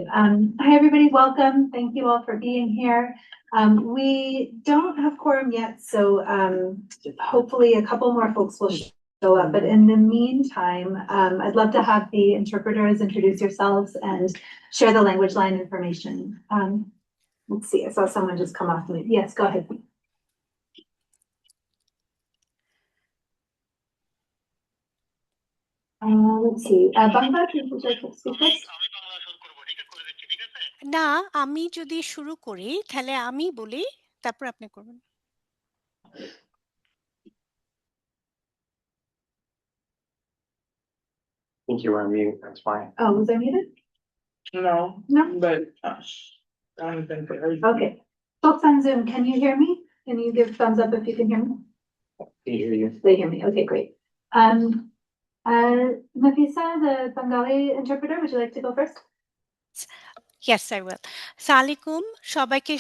Hi, everybody. Welcome. Thank you all for being here. We don't have quorum yet, so hopefully a couple more folks will show up. But in the meantime, I'd love to have the interpreters introduce yourselves and share the language line information. Let's see. I saw someone just come off mute. Yes, go ahead. Let's see. Bangla, would you like to speak first? না, আমি যদি শুরু করি তাহলে আমি বলি, তারপর আপনি করবেন। I think you were on mute. That's fine. Oh, was I muted? No, No. but I haven't been very. Okay. Folks on Zoom, can you hear me? Can you give thumbs up if you can hear me? Can you hear you? They hear me. Okay, great. Nafisa, the Bengali interpreter, would you like to go first? Yes, I will. সালামালাইকুম, সবাইকে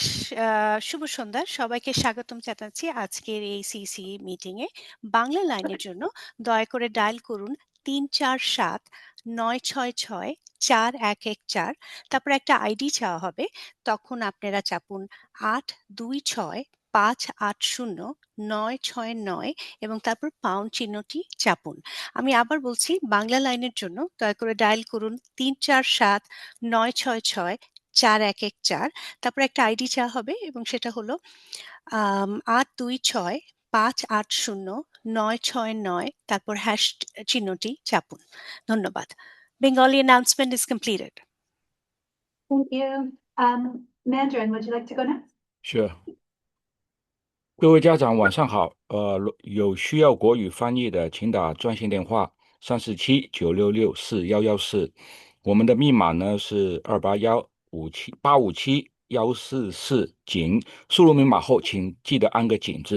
শুভ সন্ধ্যা। সবাইকে স্বাগতম জানাচ্ছি আজকের এই CC meeting এ। বাংলা লাইনের জন্য দয়া করে ডায়াল করুন 347-966-4114। তারপর একটা আইডি চাওয়া হবে, তখন আপনারা চাপুন 826-580-969 এবং তারপর পাউন্ড চিহ্নটি চাপুন। আমি আবার বলছি, বাংলা লাইনের জন্য দয়া করে ডায়াল করুন 347-966-4114। তারপর একটা আইডি চাওয়া হবে এবং সেটা হলো 826-580-969, তারপর হ্যাশ চিহ্নটি চাপুন। ধন্যবাদ। Bengali announcement is completed. Thank you. Mandarin, would you like to go next? Sure. 各位家长晚上好，有需要国语翻译的，请打专线电话347-966-4114，我们的密码呢是281-857-144井，输入密码后请记得按个井字，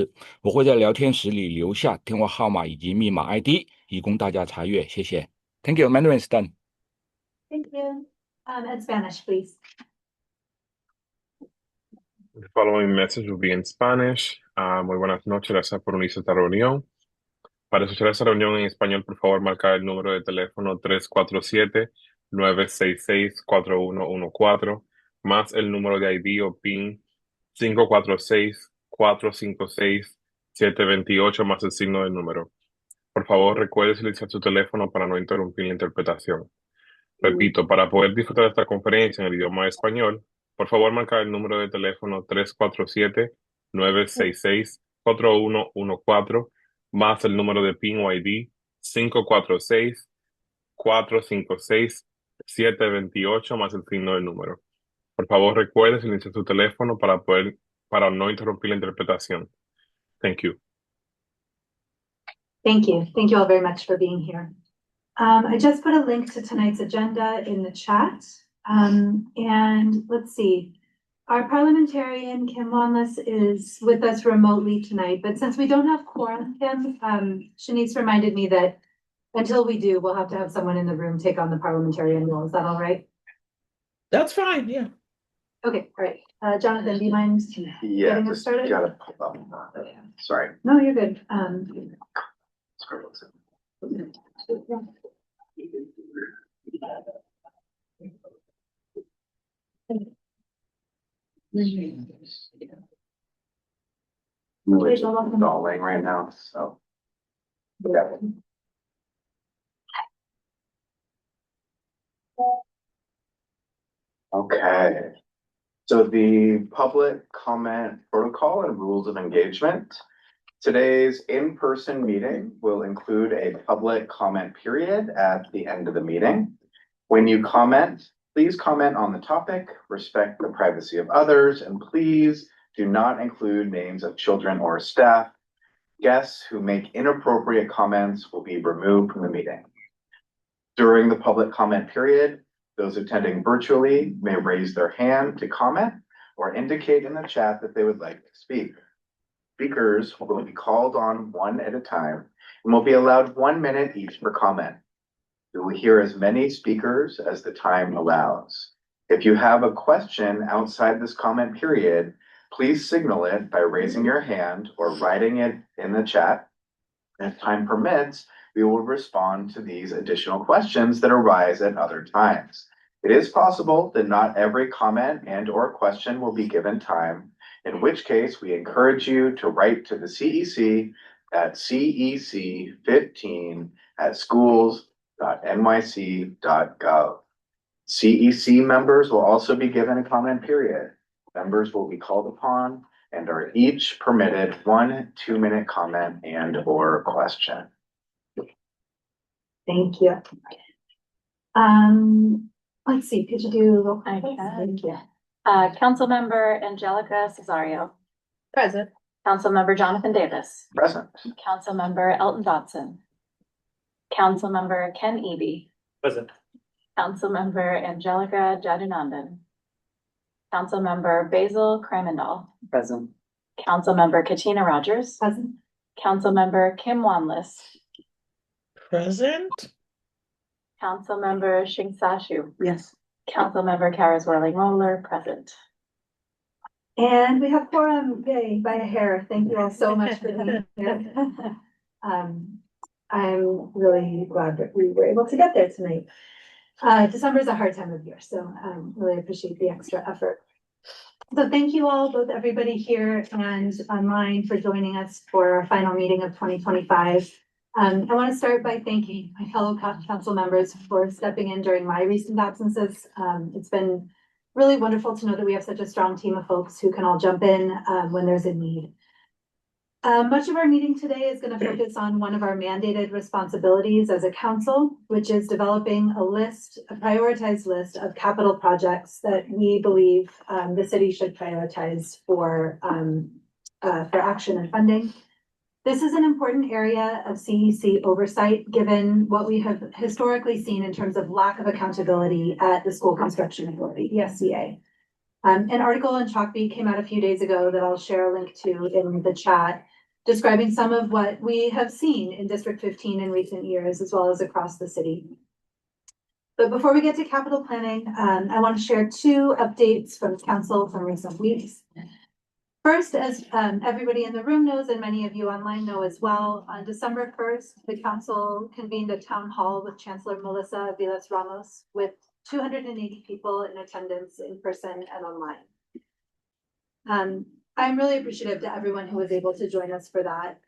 我会在聊天室里留下电话号码以及密码 ID， 以供大家查阅，谢谢。Thank you. Mandarin is done. Thank you. And Spanish, please. The following message will be in Spanish. Muy buenas noches, gracias por unirse a esta reunión. Para escuchar esta reunión en español, por favor, marcar el número de teléfono 347-966-4114, más el número de ID o PIN 546-456-728, más el signo del número. Por favor, recuerde silenciar su teléfono para no interrumpir la interpretación. Repito, para poder disfrutar de esta conferencia en el idioma español, por favor, marcar el número de teléfono 347-966-4114, más el número de PIN o ID 546-456-728, más el signo del número. Por favor, recuerde silenciar su teléfono para no interrumpir la interpretación. Thank you. Thank you. Thank you all very much for being here. I just put a link to tonight's agenda in the chat. And let's see, our parliamentarian, Kim Wanless, is with us remotely tonight, but since we don't have quorum, Kim, Shanice reminded me that until we do, we'll have to have someone in the room take on the parliamentarian role. Is that all right? That's fine, yeah. Okay, all right. Jonathan, do you mind getting us started? Got to pull up. Sorry. No, you're good. Really stalling right now, so. Yeah. Okay. So the public comment protocol and rules of engagement. Today's in-person meeting will include a public comment period at the end of the meeting. When you comment, please comment on the topic, respect the privacy of others, and please do not include names of children or staff. Guests who make inappropriate comments will be removed from the meeting. During the public comment period, those attending virtually may raise their hand to comment or indicate in the chat that they would like to speak. Speakers will be called on one at a time and will be allowed 1 minute each for comment. You will hear as many speakers as the time allows. If you have a question outside this comment period, please signal it by raising your hand or writing it in the chat. And if time permits, we will respond to these additional questions that arise at other times. It is possible that not every comment and or question will be given time, in which case we encourage you to write to the CEC at cec15@schools.nyc.gov. CEC members will also be given a comment period. Members will be called upon and are each permitted 1 2-minute comment and or question. Thank you. Let's see, could you do roll call, please? Thank you. Councilmember Angelica Cesario, Present. Councilmember Jonathan Davis, Present. Councilmember Elton Dodson, Councilmember Ken Eby, Present. Councilmember Angelica Jadunandan, Councilmember Basil Kremendall, Present. Councilmember Katina Rogers, Present. Councilmember Kim Wanless, Present. Councilmember Shing Sashu, Yes. Councilmember Kara Zwirling Moeller, present. And we have quorum, yay, by a hair. Thank you all so much for being here. I'm really glad that we were able to get there tonight. December is a hard time of year, so really appreciate the extra effort. So thank you all, both everybody here and online, for joining us for our final meeting of 2025. I want to start by thanking my fellow council members for stepping in during my recent absences. It's been really wonderful to know that we have such a strong team of folks who can all jump in when there's a need. Much of our meeting today is going to focus on one of our mandated responsibilities as a council, which is developing a prioritized list of capital projects that we believe the city should prioritize for action and funding. This is an important area of CEC oversight, given what we have historically seen in terms of lack of accountability at the School Construction Authority, the SCA. An article in Chalkbeat came out a few days ago that I'll share a link to in the chat, describing some of what we have seen in District 15 in recent years, as well as across the city. But before we get to capital planning, I want to share 2 updates from council from recent weeks. First, as everybody in the room knows, and many of you online know as well, on December 1st, the council convened a town hall with Chancellor Melissa Vilas Ramos with 280 people in attendance in person and online. I'm really appreciative to everyone who was able to join us for that.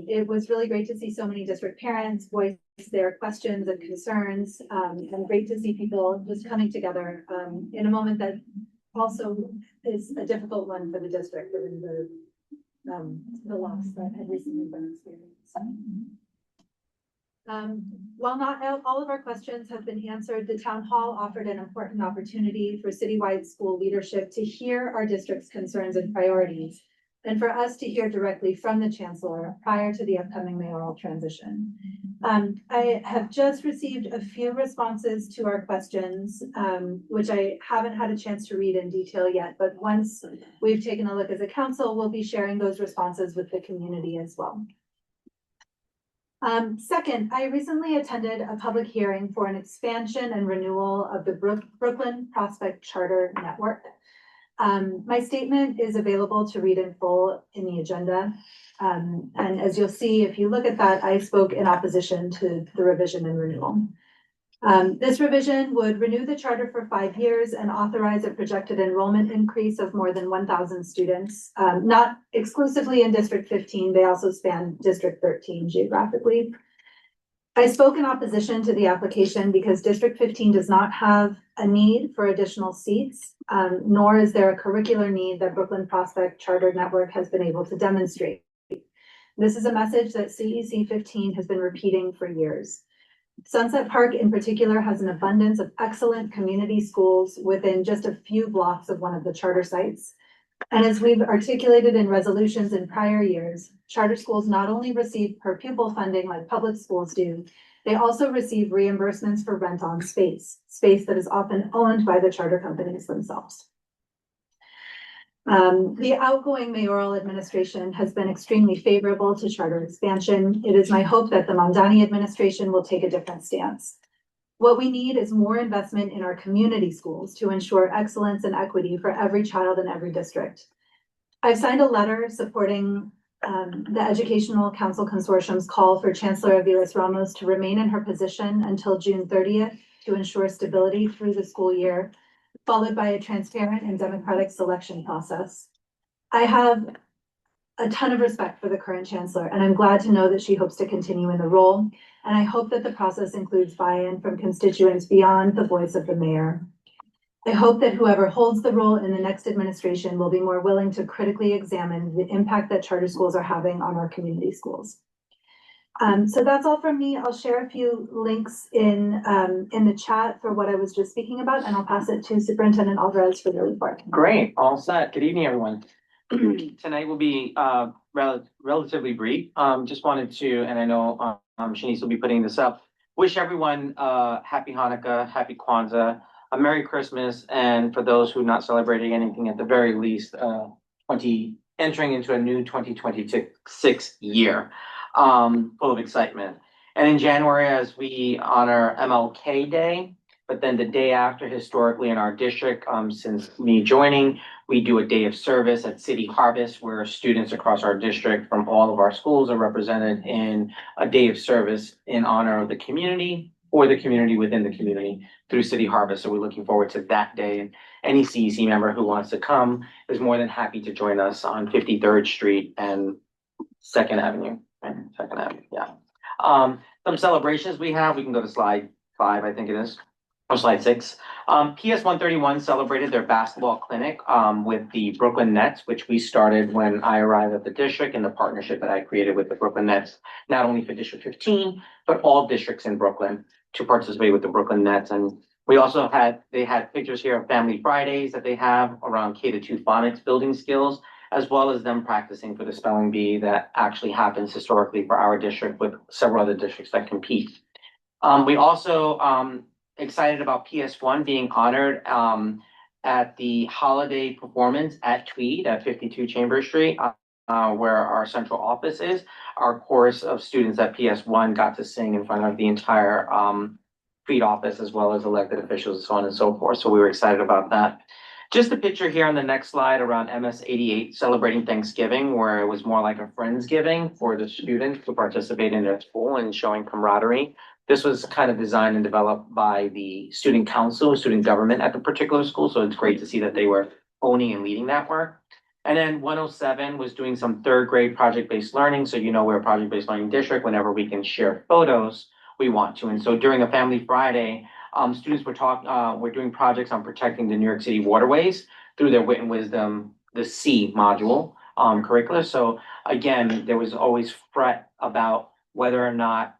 It was really great to see so many district parents voice their questions and concerns, and great to see people just coming together in a moment that also is a difficult one for the district, given the loss that had recently been experienced. While not all of our questions have been answered, the town hall offered an important opportunity for citywide school leadership to hear our district's concerns and priorities, and for us to hear directly from the chancellor prior to the upcoming mayoral transition. I have just received a few responses to our questions, which I haven't had a chance to read in detail yet, but once we've taken a look as a council, we'll be sharing those responses with the community as well. Second, I recently attended a public hearing for an expansion and renewal of the Brooklyn Prospect Charter Network. My statement is available to read in full in the agenda. And as you'll see, if you look at that, I spoke in opposition to the revision and renewal. This revision would renew the charter for 5 years and authorize a projected enrollment increase of more than 1,000 students, not exclusively in District 15, they also span District 13 geographically. I spoke in opposition to the application because District 15 does not have a need for additional seats, nor is there a curricular need that Brooklyn Prospect Charter Network has been able to demonstrate. This is a message that CEC 15 has been repeating for years. Sunset Park in particular has an abundance of excellent community schools within just a few blocks of one of the charter sites. And as we've articulated in resolutions in prior years, charter schools not only receive per pupil funding like public schools do, they also receive reimbursements for rent on space that is often owned by the charter companies themselves. The outgoing mayoral administration has been extremely favorable to charter expansion. It is my hope that the Mamdani administration will take a different stance. What we need is more investment in our community schools to ensure excellence and equity for every child in every district. I've signed a letter supporting the Educational Council Consortium's call for Chancellor Vilas Ramos to remain in her position until June 30th to ensure stability through the school year, followed by a transparent and democratic selection process. I have a ton of respect for the current chancellor, and I'm glad to know that she hopes to continue in the role. And I hope that the process includes buy-in from constituents beyond the voice of the mayor. I hope that whoever holds the role in the next administration will be more willing to critically examine the impact that charter schools are having on our community schools. So that's all from me. I'll share a few links in the chat for what I was just speaking about, and I'll pass it to Superintendent Alvarez for the report. Great, all set. Good evening, everyone. Tonight will be relatively brief. Just wanted to, and I know Shanice will be putting this up, wish everyone happy Hanukkah, happy Kwanzaa, a Merry Christmas, and for those who are not celebrating anything, at the very least, entering into a new 2026 year, full of excitement. And in January, as we honor MLK Day, but then the day after, historically in our district, since me joining, we do a day of service at City Harvest, where students across our district from all of our schools are represented in a day of service in honor of the community or the community within the community through City Harvest. So we're looking forward to that day. And any CEC member who wants to come is more than happy to join us on 53rd Street and 2nd Avenue. Right? 2nd Avenue, yeah. Some celebrations we have, we can go to slide 5, I think it is. Or slide 6. PS 131 celebrated their basketball clinic with the Brooklyn Nets, which we started when I arrived at the district, and the partnership that I created with the Brooklyn Nets, not only for District 15, but all districts in Brooklyn to participate with the Brooklyn Nets. And we also they had pictures here of Family Fridays that they have around K-2 phonics building skills, as well as them practicing for the spelling bee that actually happens historically for our district with several other districts that compete. We also excited about PS1 being honored at the holiday performance at Tweed at 52 Chambers Street, where our central office is. Our chorus of students at PS1 got to sing in front of the entire Tweed office, as well as elected officials and so on and so forth. So we were excited about that. Just a picture here on the next slide around MS 88 celebrating Thanksgiving, where it was more like a Friendsgiving for the students to participate in their school and showing camaraderie. This was kind of designed and developed by the student council, student government at the particular school. So it's great to see that they were owning and leading that work. And then 107 was doing some 3rd grade project-based learning. So you know we're a project-based learning district. Whenever we can share photos, we want to. And so during a Family Friday, students were doing projects on protecting the New York City waterways through their Wit and Wisdom, the C module curricula. So again, there was always fret about whether or not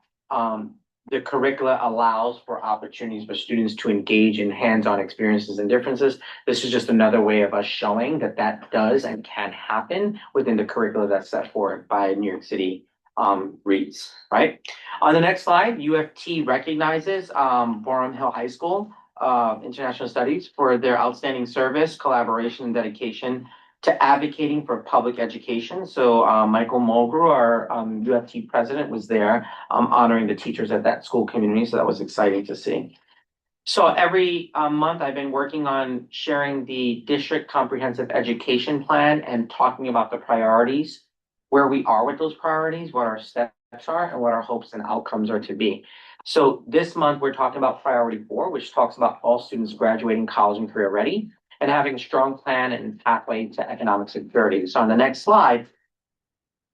the curricula allows for opportunities for students to engage in hands-on experiences and differences. This is just another way of us showing that that does and can happen within the curricula that's set forth by New York City REITs, right? On the next slide, UFT recognizes Borum Hill High School International Studies for their outstanding service, collaboration, and dedication to advocating for public education. So Michael Mulgrew, our UFT president, was there honoring the teachers at that school community. So that was exciting to see. So every month I've been working on sharing the district comprehensive education plan and talking about the priorities, where we are with those priorities, what our steps are, and what our hopes and outcomes are to be. So this month we're talking about priority 4, which talks about all students graduating college and career ready, and having a strong plan and pathway to economic security. So on the next slide,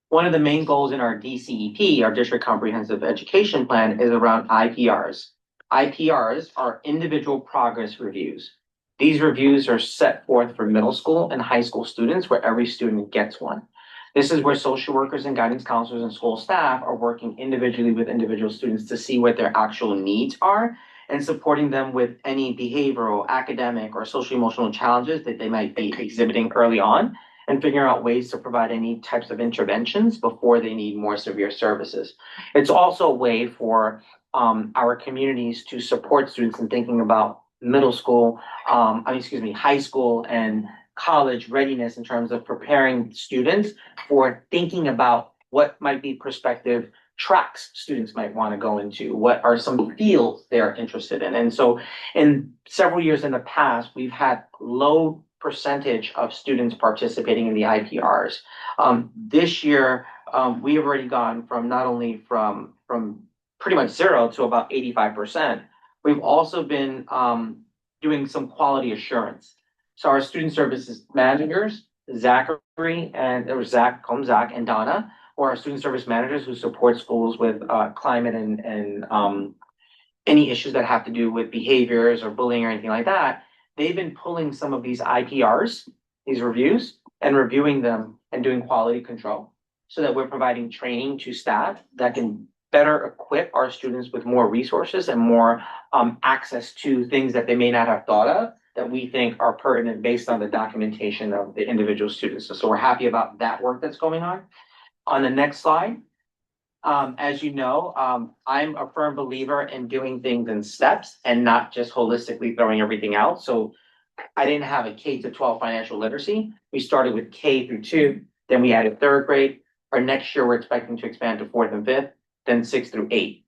one of the main goals in our DCEP, our District Comprehensive Education Plan, is around IPRs. IPRs are individual progress reviews. These reviews are set forth for middle school and high school students, where every student gets one. This is where social workers and guidance counselors and school staff are working individually with individual students to see what their actual needs are, and supporting them with any behavioral, academic, or social emotional challenges that they might be exhibiting early on, and figuring out ways to provide any types of interventions before they need more severe services. It's also a way for our communities to support students in thinking about middle school, high school and college readiness in terms of preparing students for thinking about what might be prospective tracks students might want to go into, what are some fields they're interested in. And so in several years in the past, we've had low percentage of students participating in the IPRs. This year, we have already gone from not only from pretty much 0 to about 85%. We've also been doing some quality assurance. So our student services managers, Zachary and Zach, call him Zach, and Donna, or our student service managers who support schools with climate and any issues that have to do with behaviors or bullying or anything like that. They've been pulling some of these IPRs, these reviews, and reviewing them and doing quality control so that we're providing training to staff that can better equip our students with more resources and more access to things that they may not have thought of that we think are pertinent based on the documentation of the individual students. So we're happy about that work that's going on. On the next slide, as you know, I'm a firm believer in doing things in steps and not just holistically throwing everything out. So I didn't have a K to 12 financial literacy. We started with K through 2, then we added 3rd grade. Our next year, we're expecting to expand to 4th and 5th, then 6th through 8.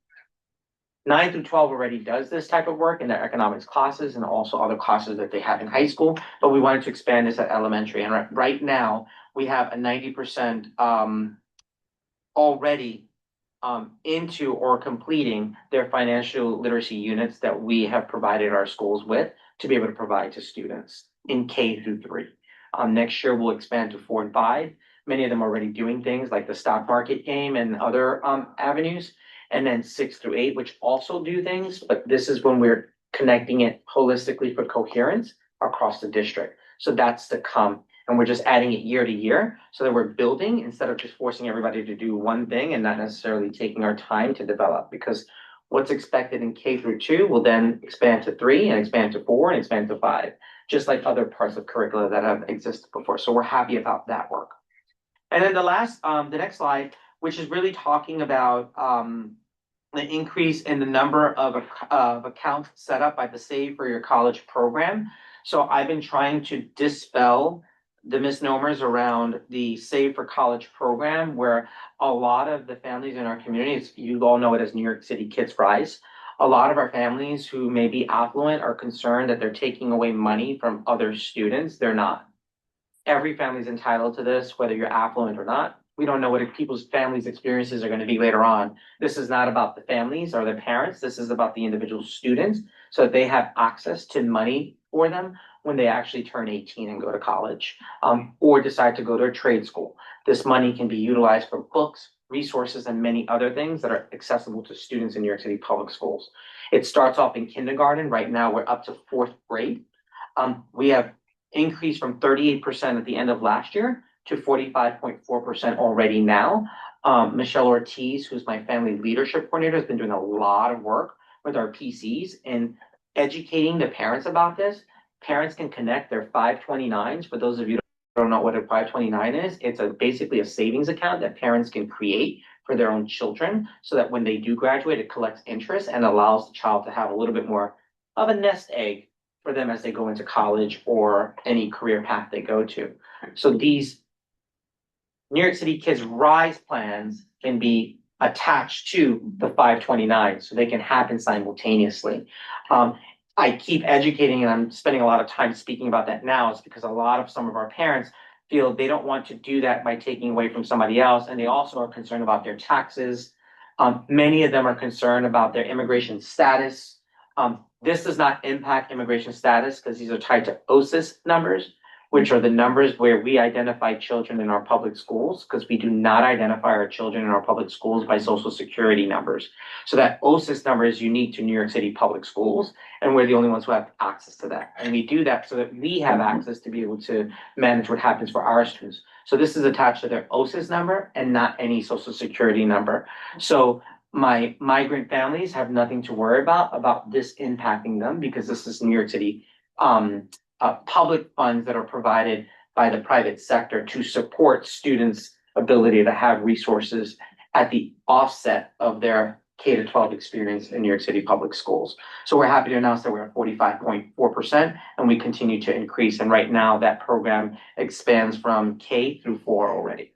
9 through 12 already does this type of work in their economics classes and also other classes that they have in high school, but we wanted to expand this at elementary. And right now, we have a 90% already into or completing their financial literacy units that we have provided our schools with to be able to provide to students in K through 3. Next year, we'll expand to 4 and 5. Many of them are already doing things like the stock market game and other avenues. And then 6 through 8, which also do things, but this is when we're connecting it holistically for coherence across the district. So that's to come. And we're just adding it year to year so that we're building instead of just forcing everybody to do one thing and not necessarily taking our time to develop, because what's expected in K through 2 will then expand to 3 and expand to 4 and expand to 5, just like other parts of curricula that have existed before. So we're happy about that work. And then the next slide, which is really talking about the increase in the number of accounts set up by the Save for Your College program. So I've been trying to dispel the misnomers around the Save for College program, where a lot of the families in our communities, you all know it as New York City Kids Rise. A lot of our families who may be affluent are concerned that they're taking away money from other students. They're not. Every family is entitled to this, whether you're affluent or not. We don't know what people's families' experiences are going to be later on. This is not about the families or the parents. This is about the individual students so that they have access to money for them when they actually turn 18 and go to college or decide to go to a trade school. This money can be utilized for books, resources, and many other things that are accessible to students in New York City public schools. It starts off in kindergarten. Right now, we're up to 4th grade. We have increased from 38% at the end of last year to 45.4% already now. Michelle Ortiz, who's my family leadership coordinator, has been doing a lot of work with our PCs and educating the parents about this. Parents can connect their 529s. For those of you who don't know what a 529 is, it's basically a savings account that parents can create for their own children so that when they do graduate, it collects interest and allows the child to have a little bit more of a nest egg for them as they go into college or any career path they go to. So these New York City Kids Rise plans can be attached to the 529, so they can happen simultaneously. I keep educating and I'm spending a lot of time speaking about that now. It's because some of our parents feel they don't want to do that by taking away from somebody else. And they also are concerned about their taxes. Many of them are concerned about their immigration status. This does not impact immigration status because these are tied to OSIS numbers, which are the numbers where we identify children in our public schools, because we do not identify our children in our public schools by social security numbers. So that OSIS number is unique to New York City public schools, and we're the only ones who have access to that. And we do that so that we have access to be able to manage what happens for our students. So this is attached to their OSIS number and not any social security number. So my migrant families have nothing to worry about this impacting them, because this is New York City public funds that are provided by the private sector to support students' ability to have resources at the offset of their K-12 experience in New York City public schools. So we're happy to announce that we're at 45.4% and we continue to increase. And right now that program expands from K through 4 already,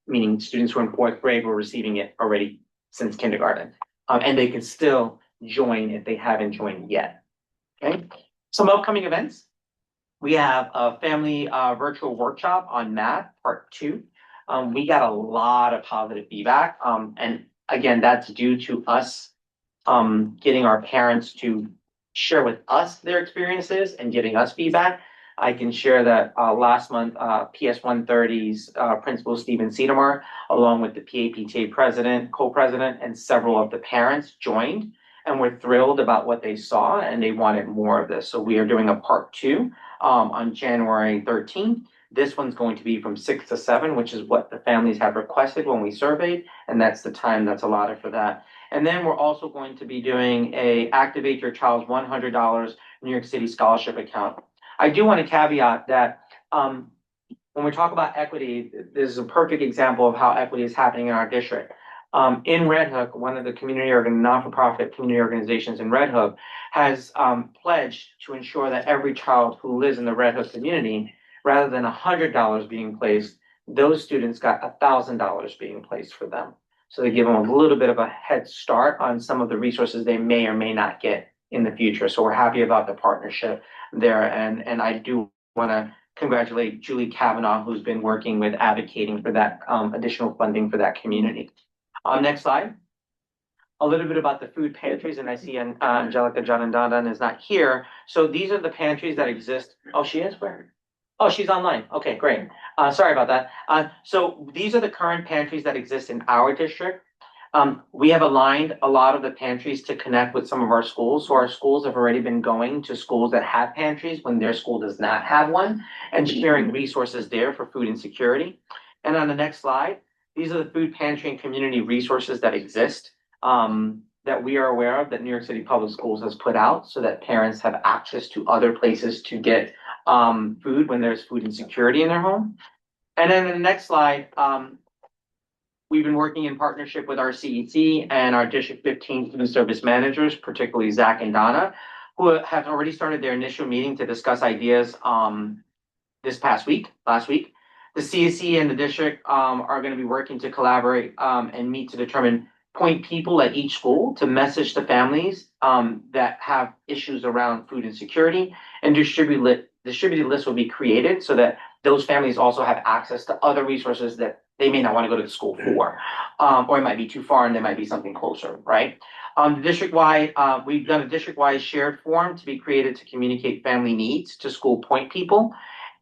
meaning students who are in 4th grade were receiving it already since kindergarten. And they can still join if they haven't joined yet. Okay. Some upcoming events. We have a family virtual workshop on math, part 2. We got a lot of positive feedback. And again, that's due to us getting our parents to share with us their experiences and giving us feedback. I can share that last month, PS 130's Principal Stephen Cedarmar, along with the PAPTA president, co-president, and several of the parents joined and were thrilled about what they saw and they wanted more of this. So we are doing a part 2 on January 13th. This one's going to be from 6 to 7, which is what the families have requested when we surveyed, and that's the time that's allotted for that. And then we're also going to be doing a Activate Your Child's $100 New York City Scholarship Account. I do want to caveat that when we talk about equity, this is a perfect example of how equity is happening in our district. In Red Hook, one of the non-for-profit community organizations in Red Hook has pledged to ensure that every child who lives in the Red Hook community, rather than $100 being placed, those students got $1,000 being placed for them. So they give them a little bit of a head start on some of the resources they may or may not get in the future. So we're happy about the partnership there. And I do want to congratulate Julie Kavanaugh, who's been working with advocating for that additional funding for that community. Next slide. A little bit about the food pantries, and I see Angelica Janandandan is not here. So these are the pantries that exist. Oh, she is? Where? Oh, she's online. Okay, great. Sorry about that. So these are the current pantries that exist in our district. We have aligned a lot of the pantries to connect with some of our schools. So our schools have already been going to schools that have pantries when their school does not have one and sharing resources there for food insecurity. And on the next slide, these are the food pantry and community resources that exist that we are aware of that New York City Public Schools has put out so that parents have access to other places to get food when there's food insecurity in their home. And then in the next slide, we've been working in partnership with our CEC and our District 15 food service managers, particularly Zach and Donna, who have already started their initial meeting to discuss ideas last week. The CEC and the district are going to be working to collaborate and meet to determine point people at each school to message the families that have issues around food insecurity, and distributed lists will be created so that those families also have access to other resources that they may not want to go to the school for, or it might be too far and there might be something closer, right? District-wide, we've done a district-wide shared form to be created to communicate family needs to school point people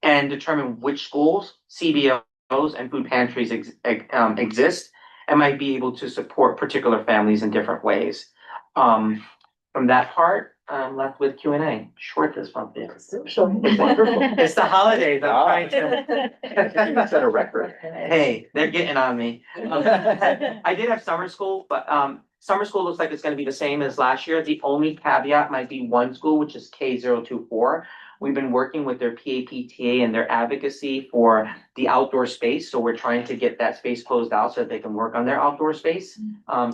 and determine which schools, CBOs, and food pantries exist and might be able to support particular families in different ways. From that part, I'm left with Q&A. Short this month. Sure. It's the holidays. I'm trying to. You set a record. Hey, they're getting on me. I did have summer school, but summer school looks like it's going to be the same as last year. The only caveat might be one school, which is K024. We've been working with their PAPTA and their advocacy for the outdoor space. So we're trying to get that space closed out so that they can work on their outdoor space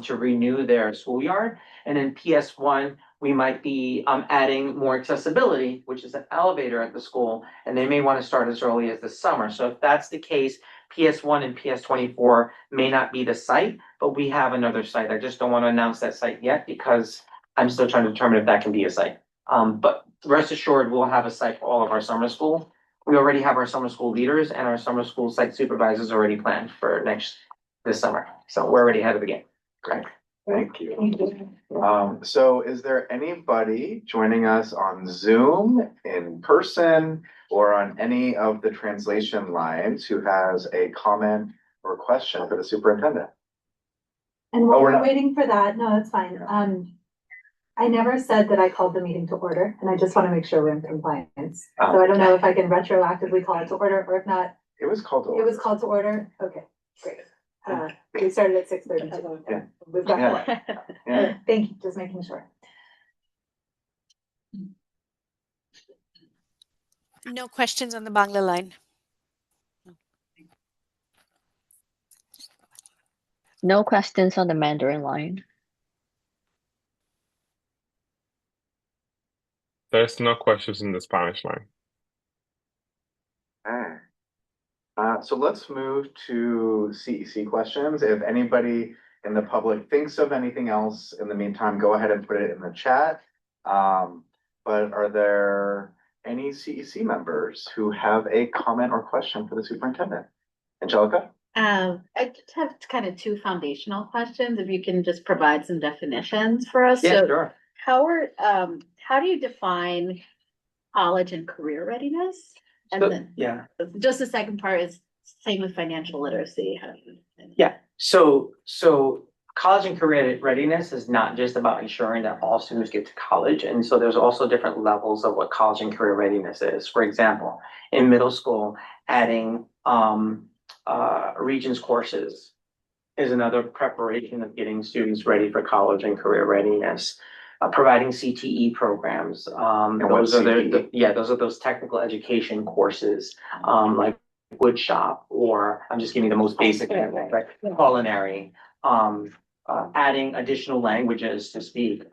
to renew their schoolyard. And then PS1, we might be adding more accessibility, which is an elevator at the school, and they may want to start as early as the summer. So if that's the case, PS1 and PS24 may not be the site, but we have another site. I just don't want to announce that site yet because I'm still trying to determine if that can be a site. But rest assured, we'll have a site for all of our summer school. We already have our summer school leaders and our summer school site supervisors already planned for this summer. So we're already ahead of the game. Great. Thank you. So is there anybody joining us on Zoom, in person, or on any of the translation lines who has a comment or question for the superintendent? And while we're we're not. waiting for that, no, that's fine. I never said that I called the meeting to order, and I just want to make sure we're in compliance. So I don't know if I can retroactively call it to order, or if not, It was called to order. it was called to order. Okay, great. We started at 6:32. Yeah. We've got that. Yeah. Thank you, just making sure. No questions on the Bangla line. No questions on the Mandarin line. There's no questions in the Spanish line. Okay. So let's move to CEC questions. If anybody in the public thinks of anything else in the meantime, go ahead and put it in the chat. But are there any CEC members who have a comment or question for the superintendent? Angelica? I just have kind of two foundational questions, if you can just provide some definitions for us. Yeah, So sure. how do you define college and career readiness? And So, then yeah. just the second part is same with financial literacy. Yeah, so college and career readiness is not just about ensuring that all students get to college. And so there's also different levels of what college and career readiness is. For example, in middle school, adding Regents courses is another preparation of getting students ready for college and career readiness. Providing CTE programs, And what's those are CTE? those are those technical education courses, like wood shop, or I'm just giving you the most basic example, right? Culinary, adding additional languages to speak.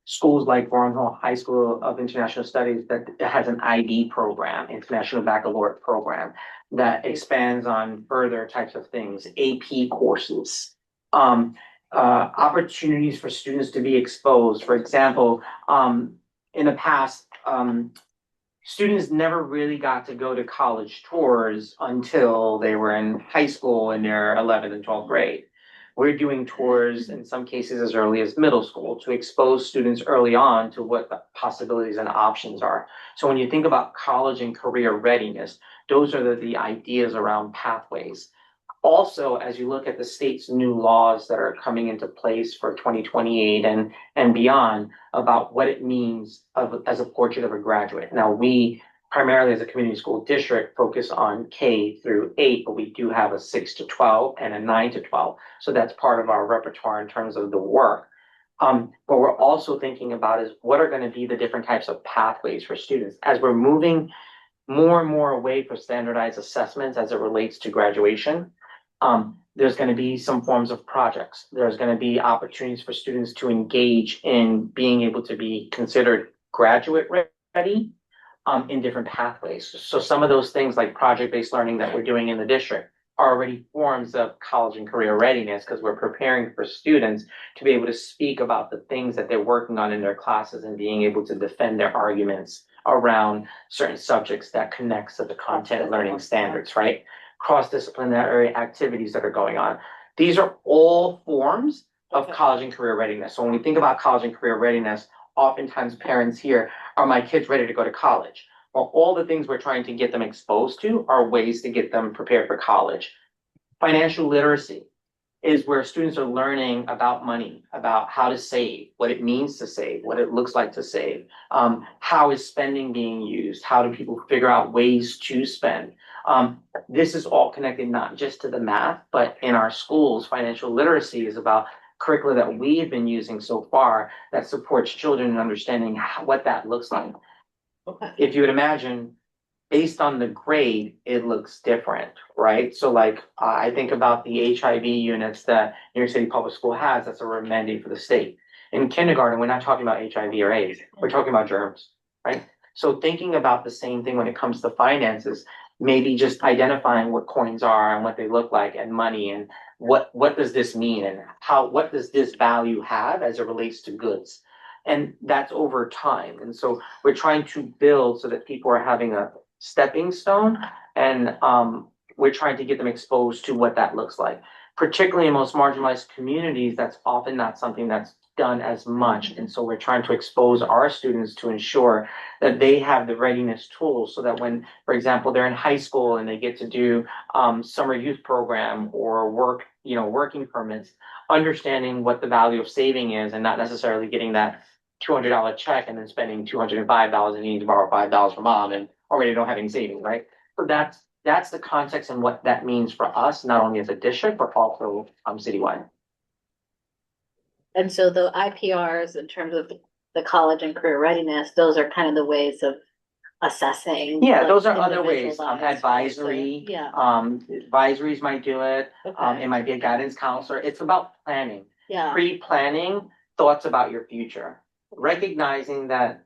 Schools like Barnhill High School of International Studies that has an IB program, International Baccalaureate program, that expands on further types of things, AP courses. Opportunities for students to be exposed. For example, in the past, students never really got to go to college tours until they were in high school in their 11th and 12th grade. We're doing tours in some cases as early as middle school to expose students early on to what the possibilities and options are. So when you think about college and career readiness, those are the ideas around pathways. Also, as you look at the state's new laws that are coming into place for 2028 and beyond about what it means as a portrait of a graduate. Now, we primarily as a community school district focus on K through 8, but we do have a 6 to 12 and a 9 to 12. So that's part of our repertoire in terms of the work. What we're also thinking about is what are going to be the different types of pathways for students as we're moving more and more away from standardized assessments as it relates to graduation. There's going to be some forms of projects. There's going to be opportunities for students to engage in being able to be considered graduate ready in different pathways. So some of those things like project-based learning that we're doing in the district are already forms of college and career readiness because we're preparing for students to be able to speak about the things that they're working on in their classes and being able to defend their arguments around certain subjects that connects to the content learning standards, right? Cross-disciplinary activities that are going on. These are all forms of college and career readiness. So when we think about college and career readiness, oftentimes parents hear, are my kids ready to go to college? Well, all the things we're trying to get them exposed to are ways to get them prepared for college. Financial literacy is where students are learning about money, about how to save, what it means to save, what it looks like to save, how is spending being used, how do people figure out ways to spend. This is all connected not just to the math, but in our schools, financial literacy is about curricula that we have been using so far that supports children in understanding what that looks like. Okay. If you would imagine, based on the grade, it looks different, right? So like, I think about the HIV units that New York City Public School has, that's a mandate for the state. In kindergarten, we're not talking about HIV or AIDS, we're talking about germs, right? So thinking about the same thing when it comes to finances, maybe just identifying what coins are and what they look like and money and what does this mean and what does this value have as it relates to goods? And that's over time. And so we're trying to build so that people are having a stepping stone and we're trying to get them exposed to what that looks like. Particularly in most marginalized communities, that's often not something that's done as much. And so we're trying to expose our students to ensure that they have the readiness tools so that when, for example, they're in high school and they get to do summer youth program or working permits, understanding what the value of saving is and not necessarily getting that $200 check and then spending $205 and needing to borrow $5 from mom and already don't have any savings, right? So that's the context and what that means for us, not only as a district, but also citywide. And so the IPRs in terms of the college and career readiness, those are kind of the ways of assessing. Yeah, like, those are other ways. individualized, Advisory. Yeah. Advisories might do it. Okay. It might be a guidance counselor. It's about planning. Yeah. Pre-planning thoughts about your future. Recognizing that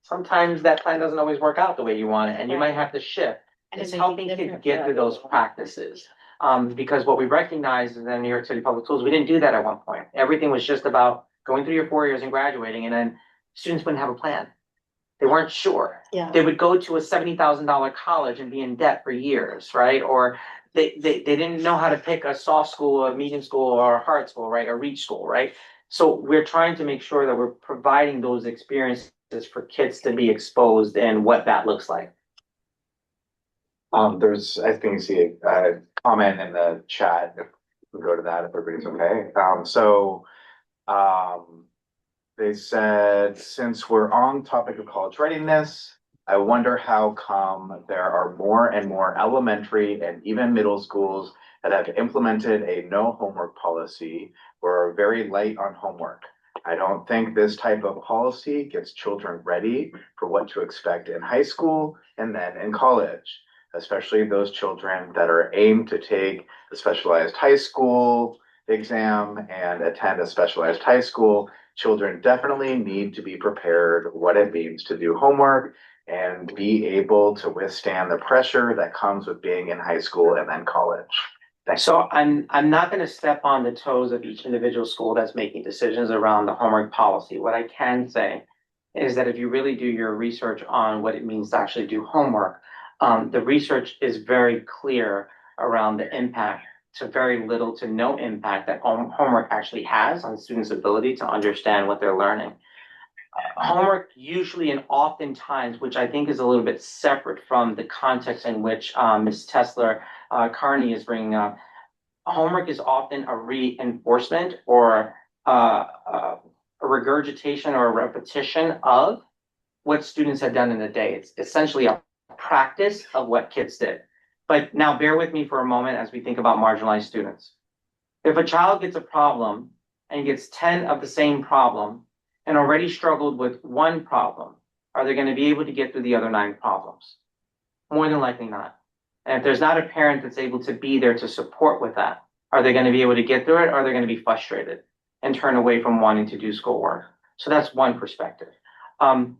sometimes that plan doesn't always work out the way you want it, and you might have to shift. And It's it may be helping kids different get for through those practices. Because what we recognized in the New York City Public Schools, we didn't do that at one point. Everything was just about going through your 4 years and graduating, and then students wouldn't have a plan. They weren't sure. Yeah. They would go to a $70,000 college and be in debt for years, right? Or they didn't know how to pick a soft school, a medium school, or a hard school, right? A reach school, right? So we're trying to make sure that we're providing those experiences for kids to be exposed and what that looks like. There's, I think you see a comment in the chat, if we go to that, if everybody's okay. They said, since we're on topic of college readiness, I wonder how come there are more and more elementary and even middle schools that have implemented a no homework policy or are very light on homework. I don't think this type of policy gets children ready for what to expect in high school and then in college, especially those children that are aimed to take the specialized high school exam and attend a specialized high school. Children definitely need to be prepared what it means to do homework and be able to withstand the pressure that comes with being in high school and then college. So I'm not going to step on the toes of each individual school that's making decisions around the homework policy. What I can say is that if you really do your research on what it means to actually do homework, the research is very clear around the impact to very little to no impact that homework actually has on students' ability to understand what they're learning. Homework usually and oftentimes, which I think is a little bit separate from the context in which Ms. Tesler Carney is bringing up, homework is often a reinforcement or a regurgitation or a repetition of what students had done in the day. It's essentially a practice of what kids did. But now bear with me for a moment as we think about marginalized students. If a child gets a problem and gets 10 of the same problem and already struggled with one problem, are they going to be able to get through the other 9 problems? More than likely not. And if there's not a parent that's able to be there to support with that, are they going to be able to get through it, or are they going to be frustrated and turn away from wanting to do schoolwork? So that's one perspective. I'm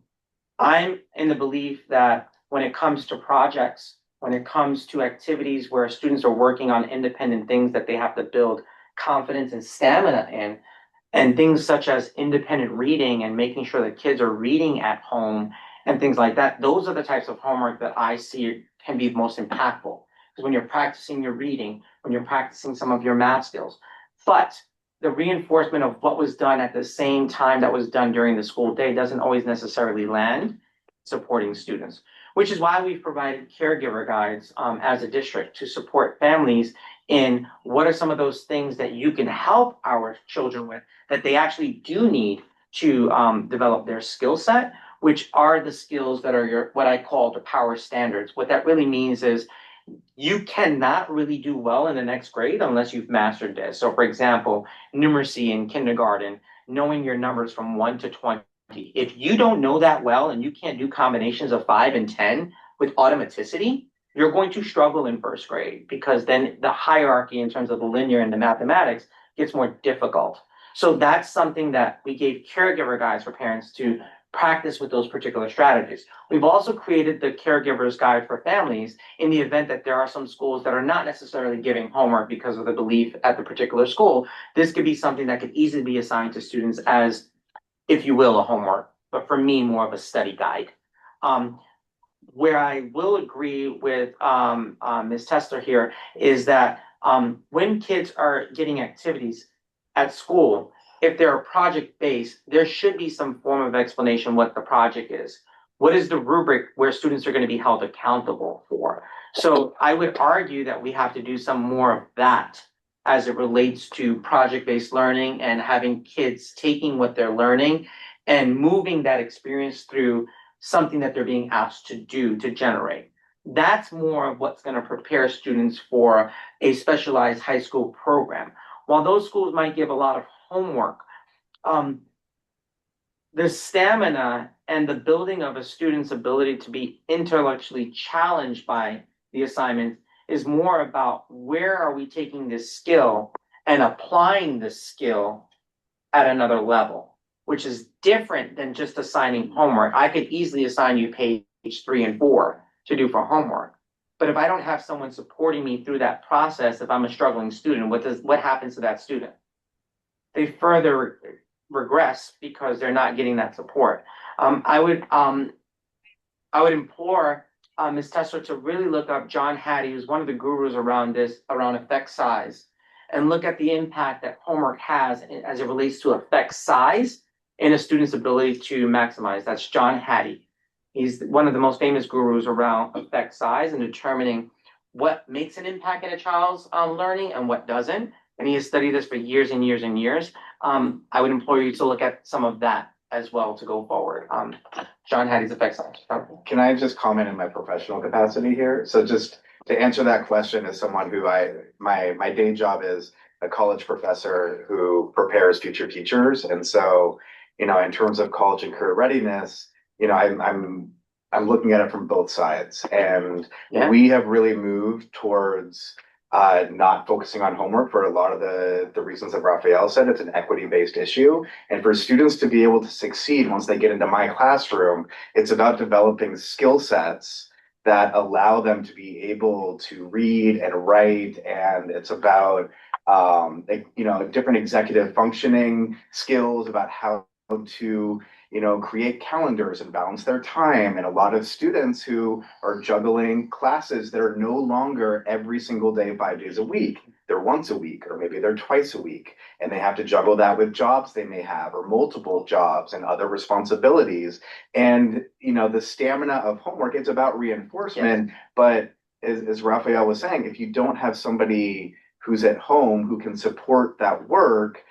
in the belief that when it comes to projects, when it comes to activities where students are working on independent things that they have to build confidence and stamina in, and things such as independent reading and making sure that kids are reading at home and things like that, those are the types of homework that I see can be most impactful. Because when you're practicing your reading, when you're practicing some of your math skills, but the reinforcement of what was done at the same time that was done during the school day doesn't always necessarily land supporting students, which is why we've provided caregiver guides as a district to support families in what are some of those things that you can help our children with that they actually do need to develop their skill set, which are the skills that are what I call the power standards. What that really means is you cannot really do well in the next grade unless you've mastered this. So for example, numeracy in kindergarten, knowing your numbers from 1 to 20. If you don't know that well and you can't do combinations of 5 and 10 with automaticity, you're going to struggle in first grade, because then the hierarchy in terms of the linear and the mathematics gets more difficult. So that's something that we gave caregiver guides for parents to practice with those particular strategies. We've also created the caregiver's guide for families in the event that there are some schools that are not necessarily giving homework because of the belief at the particular school. This could be something that could easily be assigned to students as, if you will, a homework, but for me, more of a study guide. Where I will agree with Ms. Tester here is that when kids are getting activities at school, if they're project-based, there should be some form of explanation what the project is. What is the rubric where students are going to be held accountable for? So I would argue that we have to do some more of that as it relates to project-based learning and having kids taking what they're learning and moving that experience through something that they're being asked to do, to generate. That's more of what's going to prepare students for a specialized high school program. While those schools might give a lot of homework, the stamina and the building of a student's ability to be intellectually challenged by the assignment is more about where are we taking this skill and applying this skill at another level, which is different than just assigning homework. I could easily assign you page 3 and 4 to do for homework. But if I don't have someone supporting me through that process, if I'm a struggling student, what happens to that student? They further regress because they're not getting that support. I would implore Ms. Tesler to really look up John Hattie, who's one of the gurus around this, around effect size, and look at the impact that homework has as it relates to effect size in a student's ability to maximize. That's John Hattie. He's one of the most famous gurus around effect size and determining what makes an impact in a child's learning and what doesn't. And he has studied this for years and years and years. I would implore you to look at some of that as well to go forward. John Hattie's effect size. Can I just comment in my professional capacity here? So just to answer that question, as someone who my day job is a college professor who prepares future teachers. And so, in terms of college and career readiness, I'm looking at it from both sides. And we have really moved towards not focusing on homework for a lot of the reasons that Raphael said. It's an equity-based issue. And for students to be able to succeed once they get into my classroom, it's about developing skill sets that allow them to be able to read and write. And it's about, different executive functioning skills, about how to create calendars and balance their time. And a lot of students who are juggling classes that are no longer every single day, 5 days a week, they're once a week, or maybe they're twice a week. And they have to juggle that with jobs they may have, or multiple jobs and other responsibilities. And, the stamina of homework, it's about reinforcement. Yes. But as Raphael was saying, if you don't have somebody who's at home who can support that work,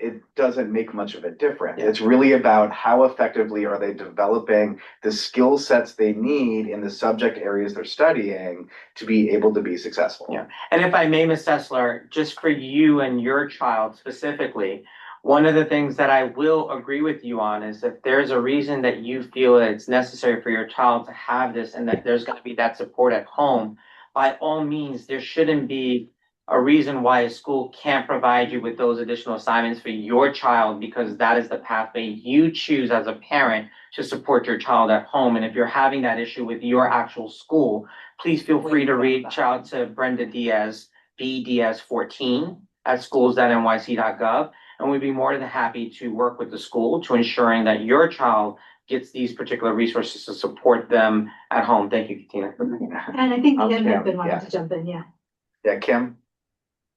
it doesn't make much of a difference. Yeah. It's really about how effectively are they developing the skill sets they need in the subject areas they're studying to be able to be successful. Yeah. And if I may, Ms. Sessler, just for you and your child specifically, one of the things that I will agree with you on is if there's a reason that you feel that it's necessary for your child to have this and that there's going to be that support at home, by all means, there shouldn't be a reason why a school can't provide you with those additional assignments for your child, because that is the pathway you choose as a parent to support your child at home. And if you're having that issue with your actual school, please feel free to reach out to Brenda Diaz, BDS14 at schools.nyc.gov. And we'd be more than happy to work with the school to ensuring that your child gets these particular resources to support them at home. Thank you, Katina. And I think Kim had been wanting to jump in, Yeah, Kim?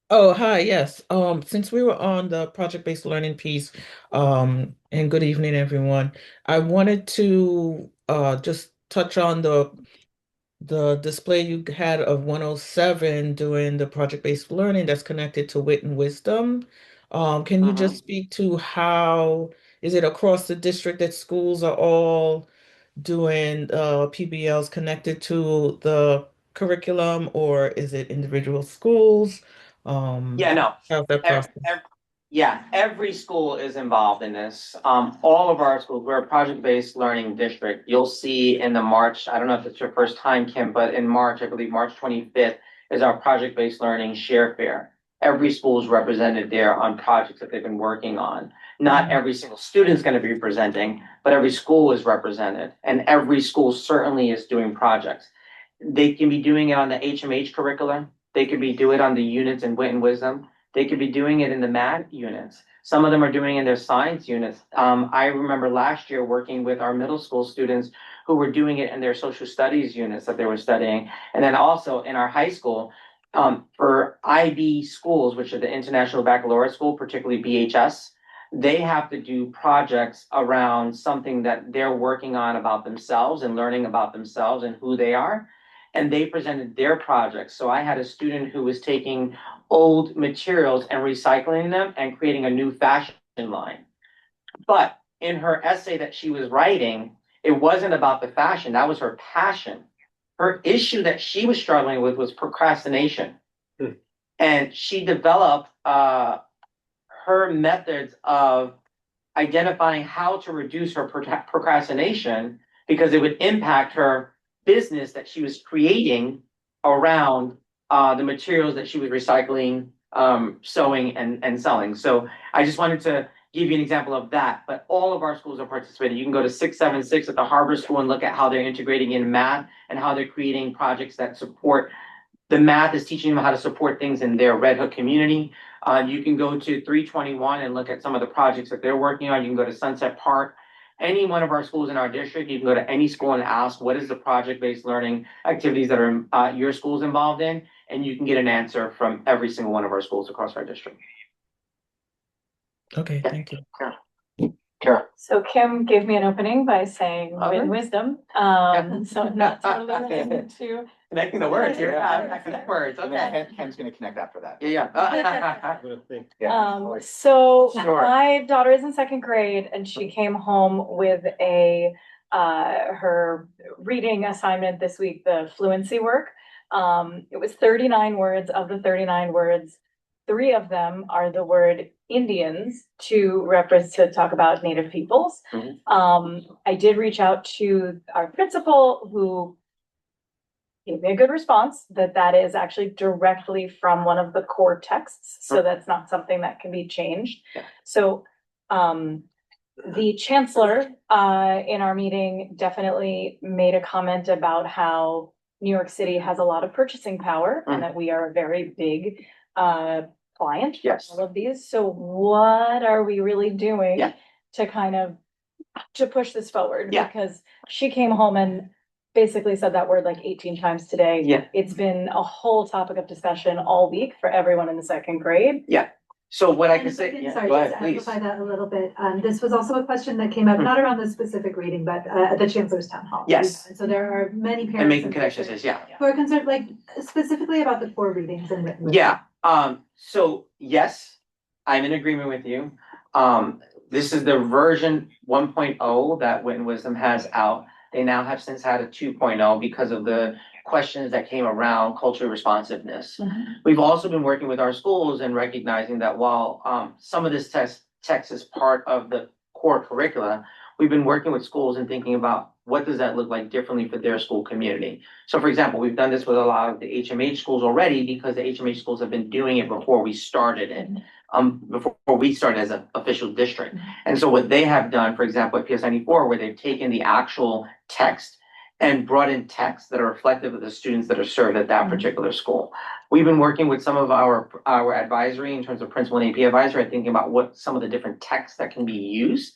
Oh, hi, yes. Since we were on the project-based learning piece, and good evening, everyone. I wanted to just touch on the display you had of 107 doing the project-based learning that's connected to wit and wisdom. Can you just speak to how is it across the district that schools are all doing PBLs connected to the curriculum, or is it individual schools? Yeah, no. How's that process? Every school is involved in this. All of our schools, we're a project-based learning district. You'll see in the March, I don't know if it's your first time, Kim, but in March, I believe March 25th is our project-based learning share fair. Every school is represented there on projects that they've been working on. Not every single student is going to be presenting, but every school is represented, and every school certainly is doing projects. They can be doing it on the HMH curriculum. They could be doing it on the units in wit and wisdom. They could be doing it in the math units. Some of them are doing it in their science units. I remember last year working with our middle school students who were doing it in their social studies units that they were studying. And then also in our high school, for IB schools, which are the International Baccalaureate School, particularly BHS, they have to do projects around something that they're working on about themselves and learning about themselves and who they are. And they presented their projects. So I had a student who was taking old materials and recycling them and creating a new fashion line. But in her essay that she was writing, it wasn't about the fashion. That was her passion. Her issue that she was struggling with was procrastination. And she developed her methods of identifying how to reduce her procrastination, because it would impact her business that she was creating around the materials that she was recycling, sewing, and selling. So I just wanted to give you an example of that. But all of our schools are participating. You can go to 676 at the Harvard School and look at how they're integrating in math and how they're creating projects that support. The math is teaching them how to support things in their Red Hook community. You can go to 321 and look at some of the projects that they're working on. You can go to Sunset Park. any one of our schools in our district, you can go to any school and ask, what is the project-based learning activities that are your school's involved in? And you can get an answer from every single one of our schools across our district. Okay, thank you. Kara. So Kim gave me an opening by saying love Okay. and wisdom. So not totally related to. Connecting the words here. Yeah. Connect words. Okay. Ken's gonna connect after that. Yeah. So Sure. my daughter is in second grade and she came home with her reading assignment this week, the fluency work. It was 39 words. Of the 39 words, 3 of them are the word Indians to talk about Native peoples. I did reach out to our principal, who gave me a good response that is actually directly from one of the core texts. So that's not something that can be changed. Yeah. So the chancellor in our meeting definitely made a comment about how New York City has a lot of purchasing power and that we are a very big client for Yes. all of these. So what are we really doing to kind of to push this forward? Yeah. Because she came home and basically said that word like 18 times today. Yeah. It's been a whole topic of discussion all week for everyone in the second grade. Yeah. So what I And can if I say, can- yeah, sorry, go just ahead, to please. amplify that a little bit. This was also a question that came up, not around this specific reading, but at the Chancellor's Town Hall. Yes. And so there are many parents. And making in the connections district is, yeah. who are concerned, like specifically about the core readings and written. Yeah, so yes, I'm in agreement with you. This is the version 1.0 that Wit and Wisdom has out. They now have since had a 2.0 because of the questions that came around cultural responsiveness. We've also been working with our schools and recognizing that while some of this text is part of the core curricula, we've been working with schools and thinking about what does that look like differently for their school community. So for example, we've done this with a lot of the HMH schools already because the HMH schools have been doing it before we started it. Before we started as an official district. And so what they have done, for example, at PS 94, where they've taken the actual text and brought in texts that are reflective of the students that are served at that particular school. We've been working with some of our advisory in terms of principal and AP advisory and thinking about what some of the different texts that can be used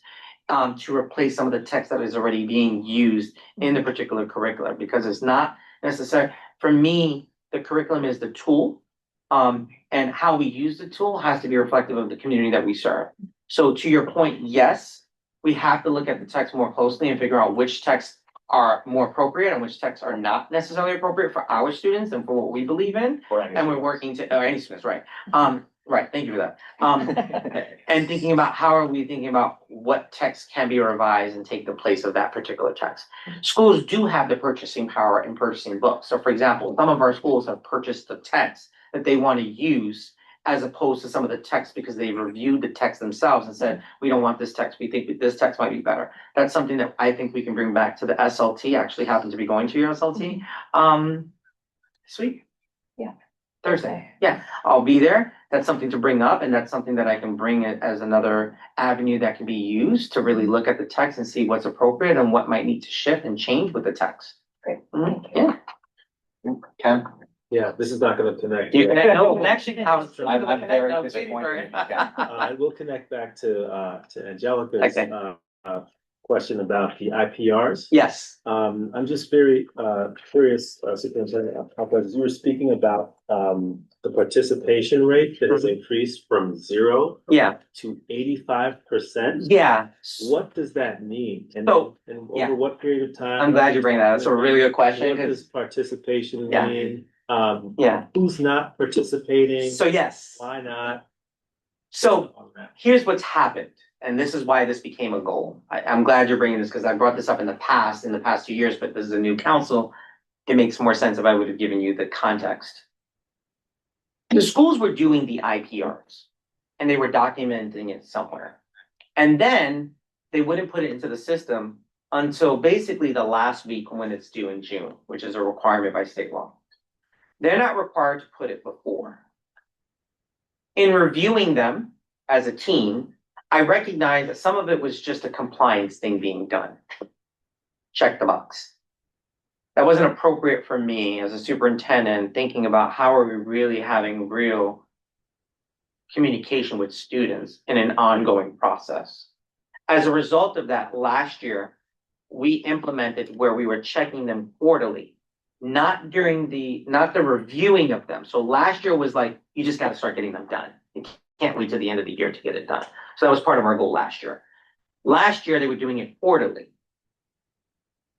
to replace some of the text that is already being used in the particular curriculum, because it's not necessary. For me, the curriculum is the tool. And how we use the tool has to be reflective of the community that we serve. So to your point, yes, we have to look at the text more closely and figure out which texts are more appropriate and which texts are not necessarily appropriate for our students and for what we believe in. And we're working to, any students, right? Right, thank you for that. And thinking about how are we thinking about what text can be revised and take the place of that particular text. Schools do have the purchasing power in purchasing books. So for example, some of our schools have purchased the text that they want to use as opposed to some of the text because they've reviewed the text themselves and said, we don't want this text, we think that this text might be better. That's something that I think we can bring back to the SLT. I actually happen to be going to your SLT. Sweet. Yeah. Thursday. Yeah, I'll be there. That's something to bring up, and that's something that I can bring it as another avenue that can be used to really look at the text and see what's appropriate and what might need to shift and change with the text. Great. Yeah. Ken? Yeah, this is not gonna connect. You connect, no connection. I'm very disappointed. I will connect back to Angelica's, Okay. Question about the IPRs. Yes. I'm just very, curious, Superintendent, as you were speaking about, the participation rate that has increased from 0 Yeah. to 85%. Yeah. What does that mean? And So, and yeah. over what period of time? I'm glad you bring that. That's a really good question. What 'Cause- does participation Yeah. mean? Yeah. Who's not participating? So yes. Why not? So here's what's happened, and this is why this became a goal. I'm glad you're bringing this because I brought this up in the past 2 years, but this is a new council. It makes more sense if I would have given you the context. The schools were doing the IPRs and they were documenting it somewhere. And then they wouldn't put it into the system until basically the last week when it's due in June, which is a requirement by state law. They're not required to put it before. In reviewing them as a team, I recognized that some of it was just a compliance thing being done. Check the box. That wasn't appropriate for me as a superintendent, thinking about how are we really having real communication with students in an ongoing process. As a result of that, last year, we implemented where we were checking them quarterly, not the reviewing of them. So last year was like, you just got to start getting them done. You can't wait till the end of the year to get it done. So that was part of our goal last year. Last year, they were doing it quarterly.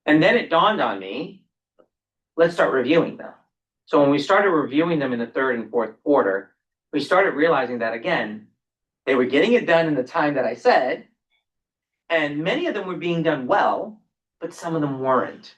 And then it dawned on me, let's start reviewing them. So when we started reviewing them in the third and fourth quarter, we started realizing that, again, they were getting it done in the time that I said, and many of them were being done well, but some of them weren't.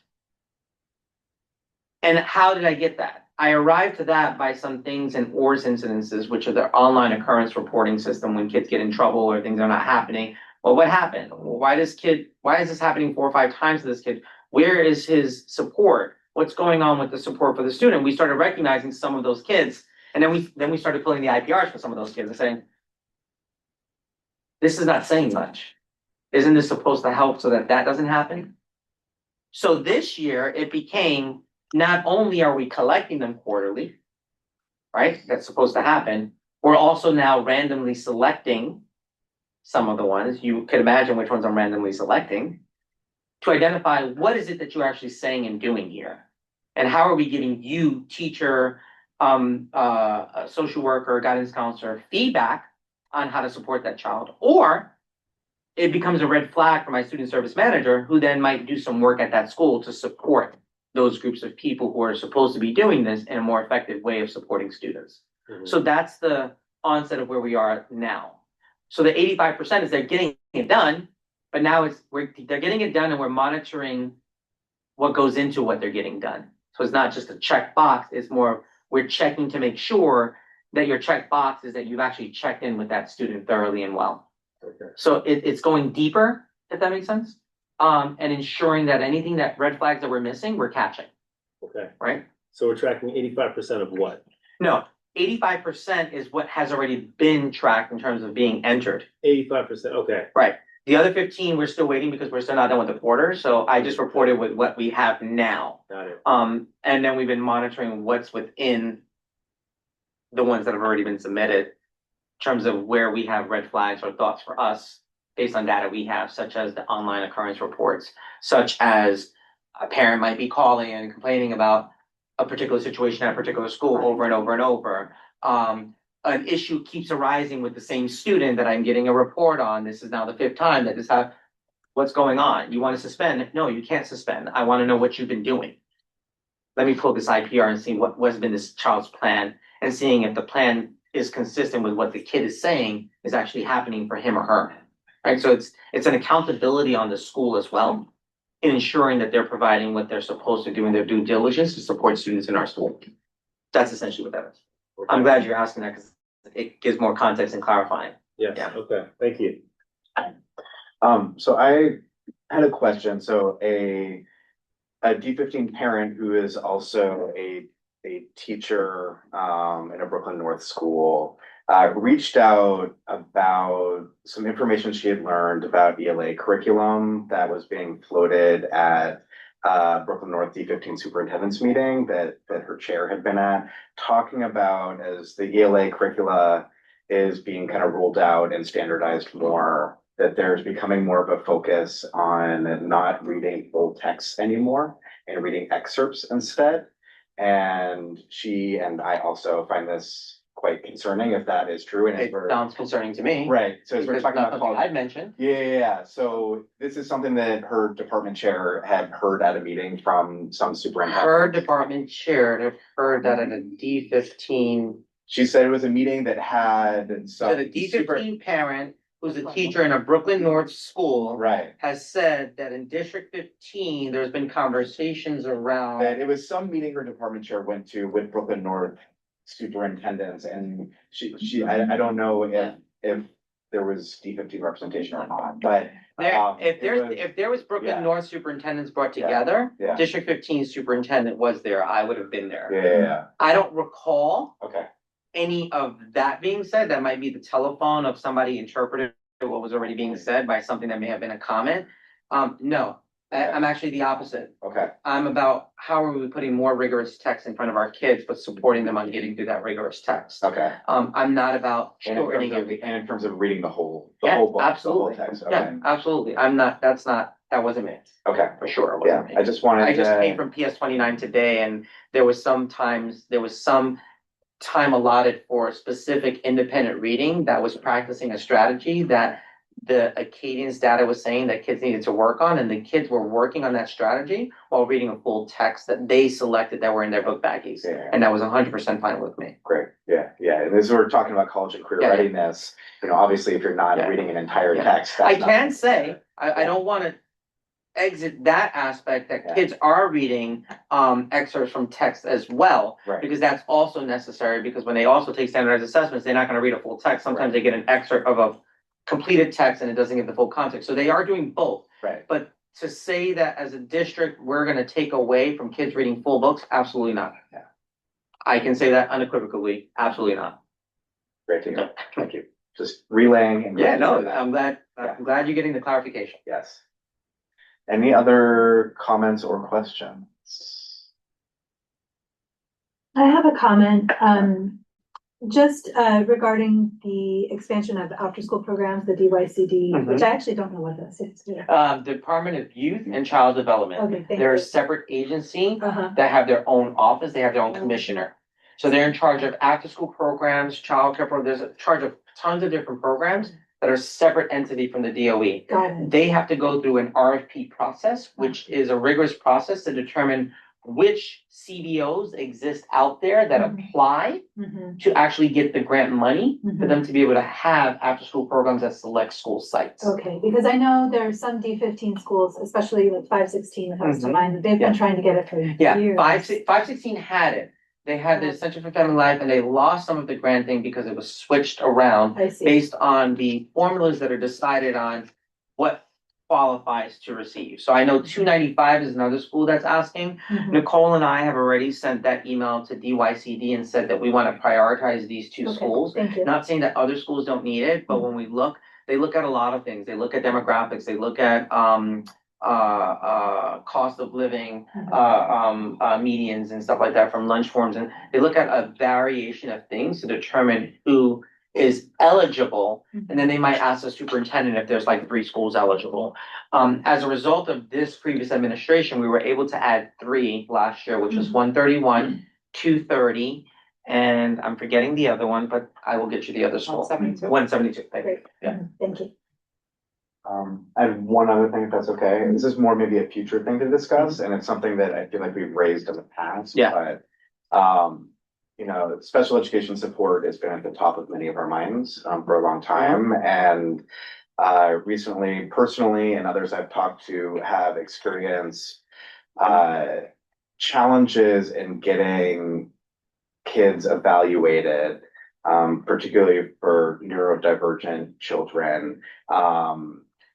And how did I get that? I arrived to that by some things in ORS incidences, which are the online occurrence reporting system when kids get in trouble or things are not happening. Well, what happened? Why is this happening 4 or 5 times to this kid? Where is his support? What's going on with the support for the student? We started recognizing some of those kids, and then we started pulling the IPRs for some of those kids and saying, this is not saying much. Isn't this supposed to help so that doesn't happen? So this year it became, not only are we collecting them quarterly, right? That's supposed to happen. We're also now randomly selecting some of the ones. You could imagine which ones I'm randomly selecting to identify what is it that you're actually saying and doing here. And how are we giving you, teacher, a social worker, guidance counselor, feedback on how to support that child. Or it becomes a red flag for my student service manager, who then might do some work at that school to support those groups of people who are supposed to be doing this in a more effective way of supporting students. Mm-hmm. So that's the onset of where we are now. So the 85% is they're getting it done, but now they're getting it done and we're monitoring what goes into what they're getting done. So it's not just a check box, it's more we're checking to make sure that your check box is that you've actually checked in with that student thoroughly and well. Okay. So it's going deeper, if that makes sense. And ensuring that anything that red flags that we're missing, we're catching. Okay. Right? So we're tracking 85% of what? No, 85% is what has already been tracked in terms of being entered. 85%, okay. Right. The other 15, we're still waiting because we're still not done with the quarter. So I just reported with what we have now. Got it. And then we've been monitoring what's within the ones that have already been submitted in terms of where we have red flags or thoughts for us based on data we have, such as the online occurrence reports, such as a parent might be calling and complaining about a particular situation at a particular school over and over and over. An issue keeps arising with the same student that I'm getting a report on. This is now the 5th time that this happened. What's going on? You want to suspend? No, you can't suspend. I want to know what you've been doing. Let me pull this IPR and see what's been this child's plan, and seeing if the plan is consistent with what the kid is saying is actually happening for him or her. Right? So it's an accountability on the school as well, in ensuring that they're providing what they're supposed to do in their due diligence to support students in our school. That's essentially what that is. Okay. I'm glad you're asking that because it gives more context and clarifying. Yes. Yeah. Okay. Thank you. So I had a question. So a D15 parent who is also a teacher in a Brooklyn North school reached out about some information she had learned about ELA curriculum that was being floated at Brooklyn North D15 superintendent's meeting that her chair had been at, talking about as the ELA curricula is being kind of rolled out and standardized more, that there's becoming more of a focus on not reading full text anymore and reading excerpts instead. And she and I also find this quite concerning if that is true. And it sounds concerning to me. Right. So as we're talking about I'd mentioned. Yeah. So this is something that her department chair had heard at a meeting from some superintendent. Her department chair had heard that at a D15. She said it was a meeting that had some. So the D15 parent, who's a teacher in a Brooklyn North school, right, has said that in District 15, there's been conversations around. That it was some meeting her department chair went to with Brooklyn North superintendents, and I don't know if there was D15 representation or not, but if there was Brooklyn North superintendents brought together, District 15 superintendent was there. I would have been there. Yeah. I don't recall. Okay. Any of that being said. That might be the telephone of somebody interpreted what was already being said by something that may have been a comment. No, I'm actually the opposite. Okay, I'm about how are we putting more rigorous text in front of our kids, but supporting them on getting through that rigorous text. okay. I'm not about And in shortening terms of, everything. and in terms of reading the whole book, Yeah, the whole absolutely. text, Yeah, okay, absolutely. That wasn't me, okay, for sure. It yeah, wasn't me. I just wanted I just came to, from PS 29 today, and there was some time allotted for specific independent reading that was practicing a strategy that the Acadians data was saying that kids needed to work on, and the kids were working on that strategy while reading a full text that they selected that were in their book baggies. Yeah. And that was 100% fine with me. great, yeah, and as we're talking about college and career Yeah, yeah. readiness, you know, obviously if you're not Yeah. reading an entire Yeah. text. I that's not- can say, I don't want to exit that aspect that Yeah. kids are reading excerpts from text as well. Right. Because that's also necessary, because when they also take standardized assessments, they're not going to read a full text. Sometimes they get an excerpt of a completed text and it doesn't give the full context. So they are doing both. Right, But to say that as a district, we're going to take away from kids reading full books, absolutely not. Yeah. I can say that unequivocally, absolutely not. great to hear, thank you, just relaying and. Yeah, no, Yeah. I'm glad you're getting the clarification. Yes. Any other comments or questions? I have a comment, just regarding the expansion of after-school programs, the DYCD, Mhm. which I actually don't know what that is. Department of Youth and Child Development. Okay, thank They're a you. separate agency Uh-huh. that have their own office, they have their own commissioner. So they're in charge of after-school programs, childcare programs, there's a charge of tons of different programs that are separate entity from the DOE. Got it. They have to go through an RFP process, which is a rigorous process to determine which CBOs exist out there that Mhm. apply Mhm. to actually get the grant money for Mhm. them to be able to have after-school programs at select school sites. Okay, because I know there are some D15 schools, especially like 516 that comes to Mhm. mind, that they've been Yeah. trying to get it for Yeah, years. 516 had it. They had the Center for Family Life and they lost some of the granting because it was switched around I see. based on the formulas that are decided on what qualifies to receive. So I know 295 is another school that's asking. Mhm. Nicole and I have already sent that email to DYCD and said that we want to prioritize these two Okay, schools. thank you. Not saying that other schools don't need it, but when we look, they look at a lot of things. They look at demographics, they look at cost of living, medians and stuff like that from lunch forms, and they look at a variation of things to determine who is eligible, and then they might ask the superintendent if there's like 3 schools eligible. As a result of this previous administration, we were able to add 3 last year, which was 131, 230, and I'm forgetting the other one, but I will get you the other school. 172. 172, thank you. Great. Yeah. Mhm. Thank you. I have one other thing, if that's okay. This is more maybe a future thing to discuss, and it's something that I feel like we've raised in the past. Yeah. But, you know, special education support has been at the top of many of our minds, for a long time. And, recently, personally, and others I've talked to have experienced, challenges in getting kids evaluated, particularly for neurodivergent children,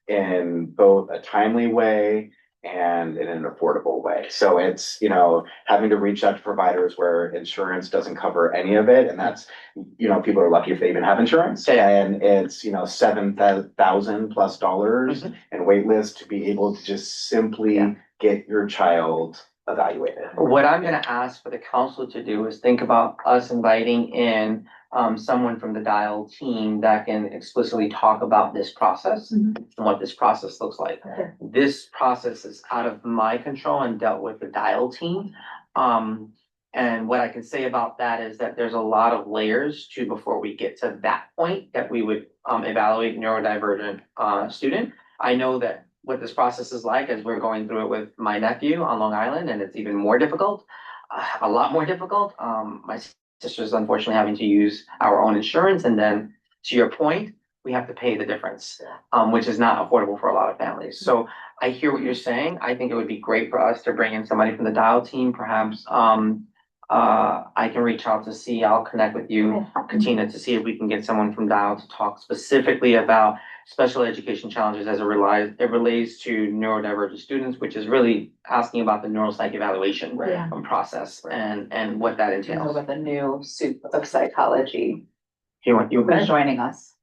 in both a timely way and in an affordable way. So it's, you know, having to reach out to providers where insurance doesn't cover any of it. And that's, you know, people are lucky if they even have insurance. And it's, you know, $7,000+ and wait list to be able to just simply get your child evaluated. What I'm gonna ask for the council to do is think about us inviting in someone from the Dial team that can explicitly talk about this process and what this process looks like. Okay. This process is out of my control and dealt with the Dial team. And what I can say about that is that there's a lot of layers to before we get to that point that we would evaluate neurodivergent student. I know that what this process is like as we're going through it with my nephew on Long Island, and it's even more difficult, a lot more difficult. My sister's unfortunately having to use our own insurance, and then to your point, we have to pay the difference, which is not affordable for a lot of families. So I hear what you're saying. I think it would be great for us to bring in somebody from the Dial team, perhaps. I can reach out to see, I'll connect with you, Katina, to see if we can get someone from Dial to talk specifically about special education challenges as it relates to neurodivergent students, which is really asking about the neuropsych evaluation process and what that entails. With a new soup of psychology You who's joining us.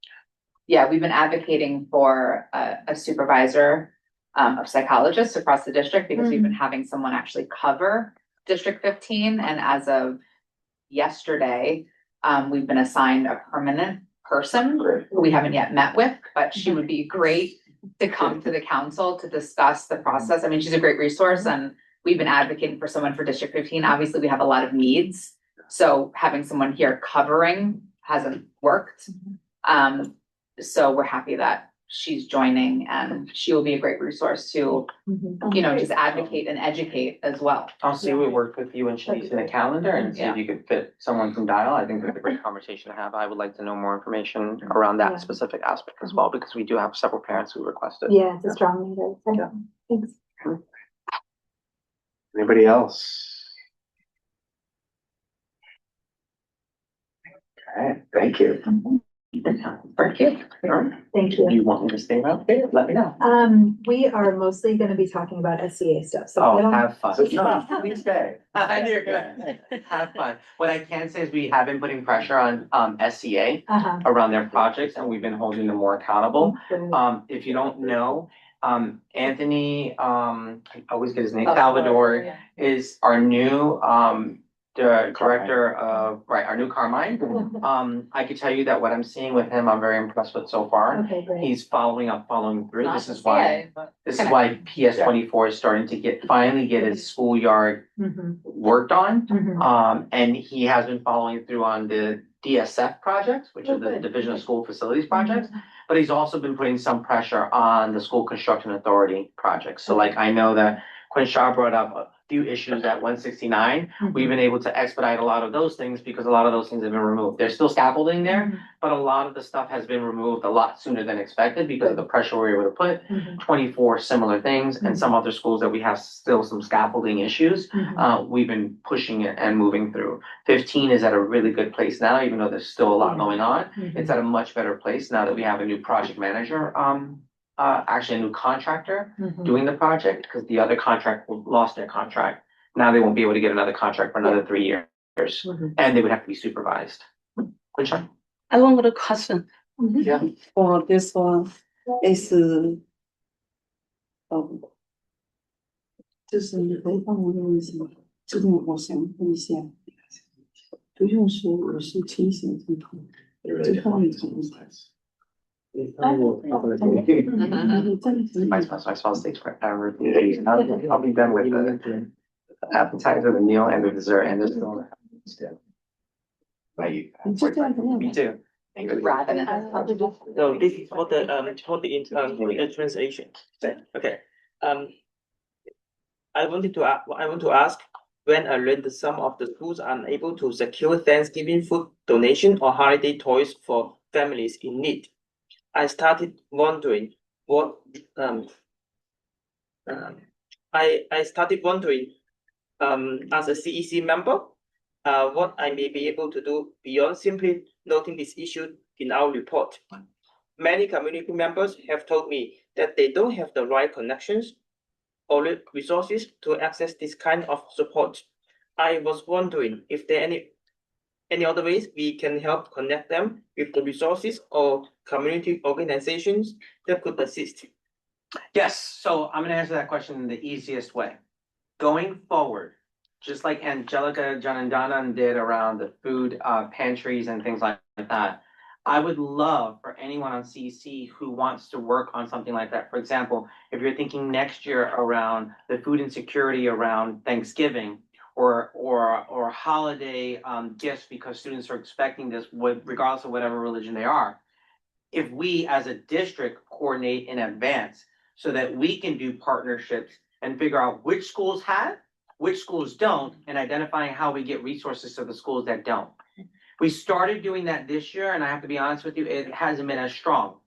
Yeah, we've been advocating for a supervisor of psychologists across the district because we've been having someone actually cover District 15. And as of yesterday, we've been assigned a permanent person who we haven't yet met with, but she would be great to come to the council to discuss the process. I mean, she's a great resource and we've been advocating for someone for District 15. Obviously, we have a lot of needs. So having someone here covering hasn't worked. So we're happy that she's joining and she will be a great resource to, you know, just advocate and educate as well. I'll see we work with you and Shanice in the calendar and see if you could fit someone from Dial. I think that's a great conversation to have. I would like to know more information around that specific aspect as well, because we do have several parents who requested. Yeah, it's a strong leader. So, Yeah. thanks. Anybody else? Okay, thank you. Thank you. Thank Do you. you want me to stay around here? Let me know. We are mostly gonna be talking about SCA stuff, so I Oh, don't. have fun. No, please stay. I knew you're good. Have fun. What I can say is we have been putting pressure on SCA Uh-huh. around their projects and we've been holding them more accountable. If you don't know, Anthony, I always get his name, Salvador, is our new the director of, our new Carmine. I could tell you that what I'm seeing with him, I'm very impressed with so far. Okay, great. He's following through. Not This the is why, CA, but- this is why PS 24 is starting to finally get his schoolyard worked on. And he has been following through on the DSF projects, which are the Division of School Facilities projects. But he's also been putting some pressure on the School Construction Authority projects. So like, I know that Quinn Shaw brought up a few issues at 169. We've been able to expedite a lot of those things because a lot of those things have been removed. There's still scaffolding there, but a lot of the stuff has been removed a lot sooner than expected because of the pressure we were able to put. 24 similar things and some other schools that we have still some scaffolding issues. We've been pushing it and moving through. 15 is at a really good place now, even though there's still a lot going on. It's at a much better place now that we have a new project manager, actually a new contractor doing the project, because the other contract lost their contract. Now they won't be able to get another contract for another 3 years, and they would have to be supervised. Quinshon? I want a question. Yeah. For this one is 就是你可以帮我问一下，就是我想问一下，不用说我是清醒之徒，最后一种。My small stakes forever. I'll be done with the appetizer, the meal, and the dessert, and there's still. Me too. So this is for the translation. Okay. I want to ask, when I learned that some of the schools are unable to secure Thanksgiving food donation or holiday toys for families in need, I started wondering what I started wondering as a CEC member what I may be able to do beyond simply noting this issue in our report. Many community members have told me that they don't have the right connections or resources to access this kind of support. I was wondering if there are any other ways we can help connect them with the resources or community organizations that could assist. Yes, so I'm gonna answer that question in the easiest way. Going forward, just like Angelica Janandanan did around the food pantries and things like that, I would love for anyone on CEC who wants to work on something like that. For example, if you're thinking next year around the food insecurity around Thanksgiving or holiday gifts because students are expecting this regardless of whatever religion they are. If we as a district coordinate in advance so that we can do partnerships and figure out which schools have, which schools don't, and identifying how we get resources to the schools that don't. We started doing that this year, and I have to be honest with you, it hasn't been as strong.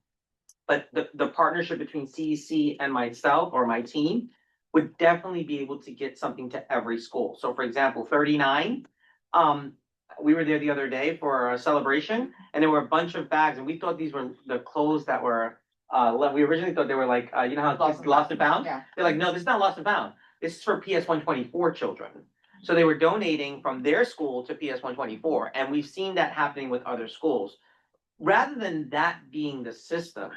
But the partnership between CEC and myself or my team would definitely be able to get something to every school. So for example, 39, we were there the other day for a celebration, and there were a bunch of bags, and we thought these were the clothes that were, we originally thought they were like, you know how it's lost and found? Yeah. They're like, no, this is not lost and found. This is for PS 124 children. So they were donating from their school to PS 124, and we've seen that happening with other schools. Rather than that being the system,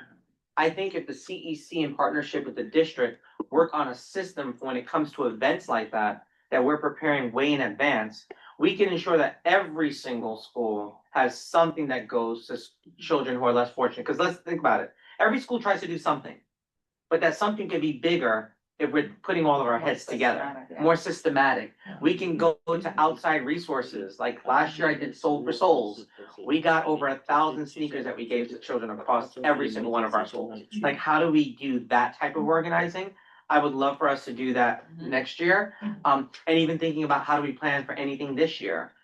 I think if the CEC in partnership with the district work on a system when it comes to events like that we're preparing way in advance, we can ensure that every single school has something that goes to children who are less fortunate. Because let's think about it. Every school tries to do something, but that something can be bigger if we're putting all of our heads together, more systematic. We can go to outside resources. Like last year I did Soul for Souls. We got over 1,000 sneakers that we gave to children across every single one of our schools. Like, how do we do that type of organizing? I would love for us to do that next year. And even thinking about how do we plan for anything this year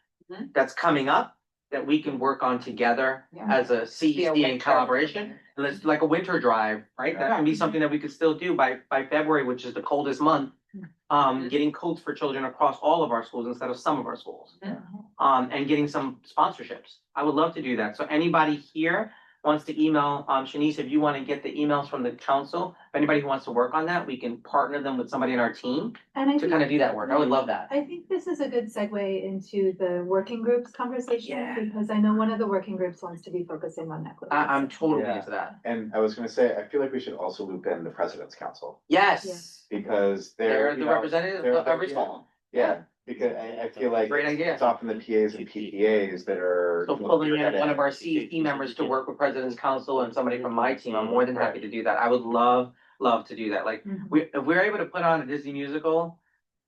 that's coming up that we can work on together as a CEC in collaboration. And it's like a winter drive, right? That can be something that we could still do by February, which is the coldest month. Getting coats for children across all of our schools instead of some of our schools. And getting some sponsorships. I would love to do that. So anybody here wants to email, Shanice, if you want to get the emails from the council, if anybody who wants to work on that, we can partner them with somebody in our team And I to think, kind of do that work. I would love that. I think this is a good segue into the working groups conversation, because I know one of the working groups wants to be focusing on equity. I'm totally into that. And I was gonna say, I feel like we should also loop in the President's Council. Yes. Because They're you the know, representatives they're- of every yeah. school. Yeah, because I feel like Great idea. it's often the PAs and PTAs that are. So pulling in one of our CEC members to work with President's Council and somebody from my team, I'm more than happy to do that. I would love to do that. Like, if we're able to put on a Disney musical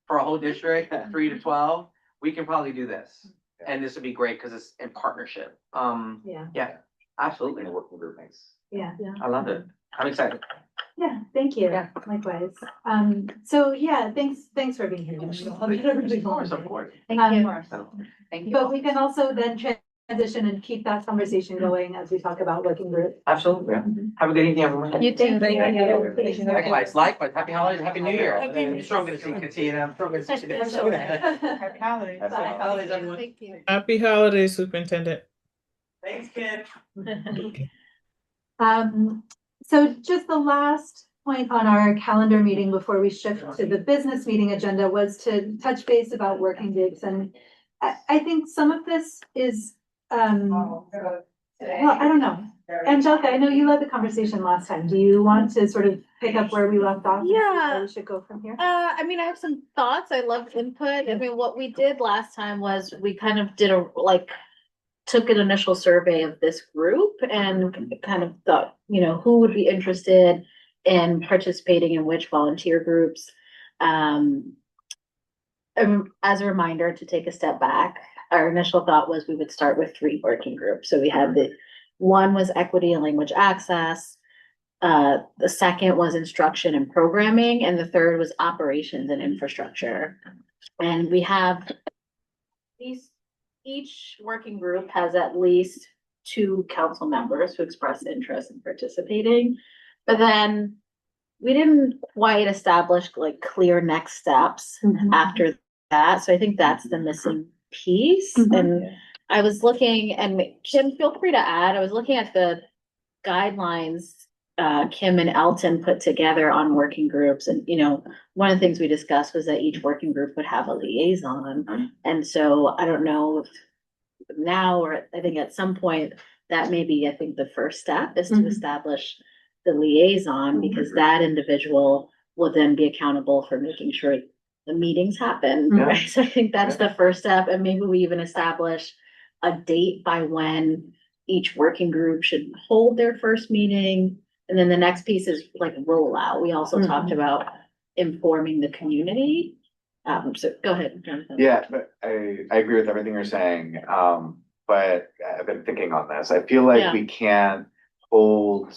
for a whole district, 3 to 12, we can probably do this. And this would be great because it's in partnership. Yeah, absolutely. Working group makes. Yeah. I love it. I'm excited. Yeah, thank you. Likewise. So yeah, thanks for being here. Of course. Thank you. Thank you. But we can also then transition and keep that conversation going as we talk about working group. Absolutely. Have a good evening, everyone. You too. Thank you. Likewise. Happy holidays, happy New Year. I'm sure I'm gonna see you. I'm sure I'm gonna see you. Happy holidays. Happy holidays, everyone. Thank you. Happy holidays, Superintendent. Thanks, kid. So just the last point on our calendar meeting before we shift to the business meeting agenda was to touch base about working groups. And I think some of this is, well, I don't know. Angelica, I know you led the conversation last time. Do you want to sort of pick up where we left off? Yeah. We should go from here. I mean, I have some thoughts. I love input. I mean, what we did last time was we kind of did took an initial survey of this group and kind of thought, who would be interested in participating in which volunteer groups. As a reminder to take a step back, our initial thought was we would start with 3 working groups. So we had one was equity and language access. The second was instruction and programming, and the third was operations and infrastructure. And we have each working group has at least 2 council members who express interest in participating. But then we didn't quite establish clear next steps after that. So I think that's the missing piece. And I was looking, and Kim, feel free to add, I was looking at the guidelines Kim and Elton put together on working groups. And, one of the things we discussed was that each working group would have a liaison. And so I don't know if now, or I think at some point, that may be, I think the first step is to establish the liaison, because that individual will then be accountable for making sure the meetings happen. Right? So I think that's the first step. And maybe we even establish a date by when each working group should hold their first meeting. And then the next piece is rollout. We also talked about informing the community. So go ahead, Jonathan. Yeah, but I agree with everything you're saying. But I've been thinking on this. I feel like we can't hold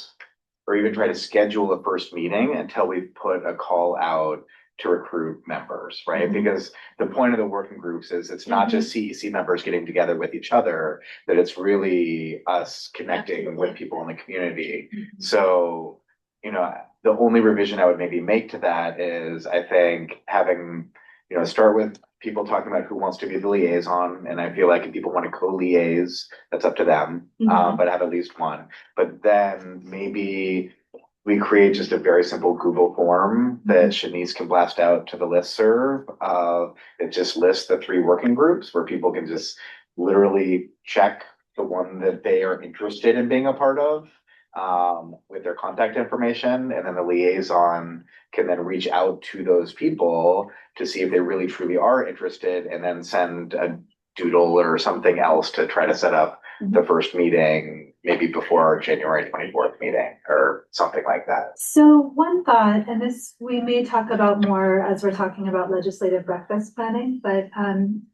or even try to schedule a first meeting until we've put a call out to recruit members, right? Because the point of the working groups is it's not just CEC members getting together with each other, that it's really us connecting with people in the community. So, the only revision I would maybe make to that is, I think, having, start with people talking about who wants to be the liaison. And I feel like if people want to co-liaise, that's up to them, but have at least one. But then maybe we create just a very simple Google form that Shanice can blast out to the listserv. It just lists the 3 working groups where people can just literally check the one that they are interested in being a part of. with their contact information, and then the liaison can then reach out to those people to see if they really truly are interested, and then send a doodle or something else to try to set up the first meeting, maybe before our January 24th meeting or something like that. So one thought, and this we may talk about more as we're talking about legislative breakfast planning, but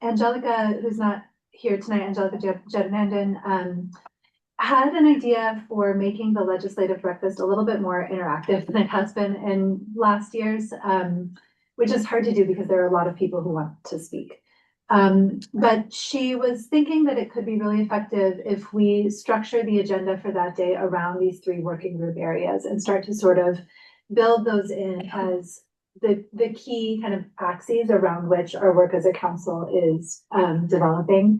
Angelica, who's not here tonight, Angelica Jadonandan, had an idea for making the legislative breakfast a little bit more interactive than it has been in last years, which is hard to do because there are a lot of people who want to speak. But she was thinking that it could be really effective if we structure the agenda for that day around these three working group areas and start to sort of build those in as the key kind of axes around which our work as a council is developing.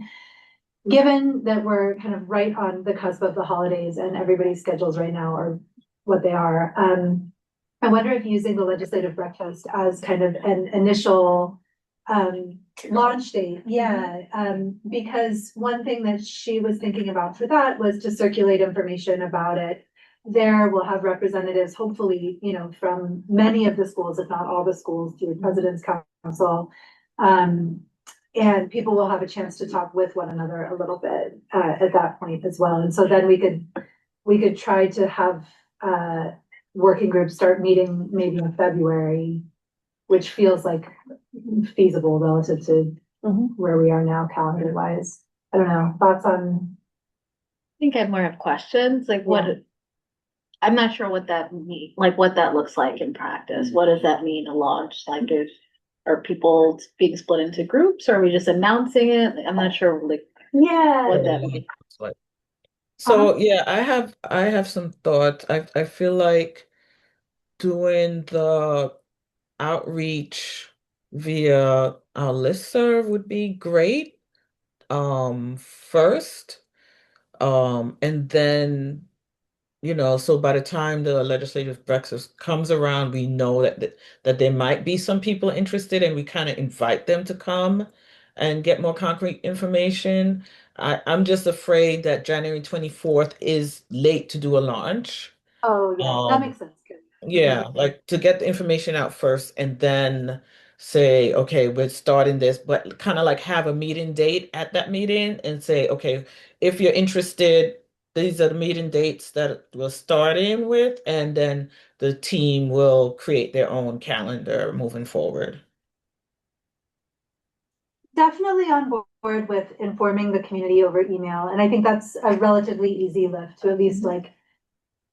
Given that we're kind of right on the cusp of the holidays and everybody's schedules right now are what they are, I wonder if using the legislative breakfast as kind of an initial launch date, because one thing that she was thinking about for that was to circulate information about it. There we'll have representatives, hopefully, you know, from many of the schools, if not all the schools, through President's Council. And people will have a chance to talk with one another a little bit at that point as well. And so then we could try to have working groups start meeting maybe in February, which feels like feasible relative to where we are now calendar wise. I don't know, thoughts on? I think I more have questions, like I'm not sure what that mean, like what that looks like in practice. What does that mean to launch? Like, are people being split into groups, or are we just announcing it? I'm not sure, like, what that means. So yeah, I have some thoughts. I feel like doing the outreach via our listserv would be great. First, and then, you know, so by the time the legislative breakfast comes around, we know that there might be some people interested, and we kind of invite them to come and get more concrete information. I'm just afraid that January 24th is late to do a launch. Oh, yeah, that makes sense. Good. Yeah, like to get the information out first and then say, okay, we're starting this, but kind of like have a meeting date at that meeting and say, okay, if you're interested, these are the meeting dates that we're starting with, and then the team will create their own calendar moving forward. Definitely on board with informing the community over email. And I think that's a relatively easy lift to at least like,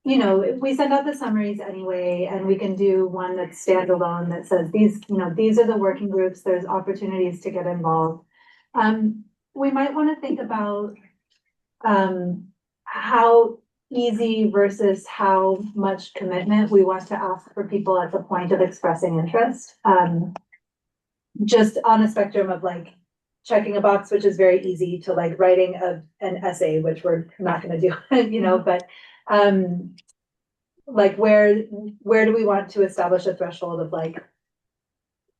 you know, we send out the summaries anyway, and we can do one that's standalone that says these, you know, these are the working groups, there's opportunities to get involved. We might want to think about how easy versus how much commitment we want to ask for people at the point of expressing interest. Just on a spectrum of like checking a box, which is very easy, to like writing an essay, which we're not going to do, you know, but like where do we want to establish a threshold of like,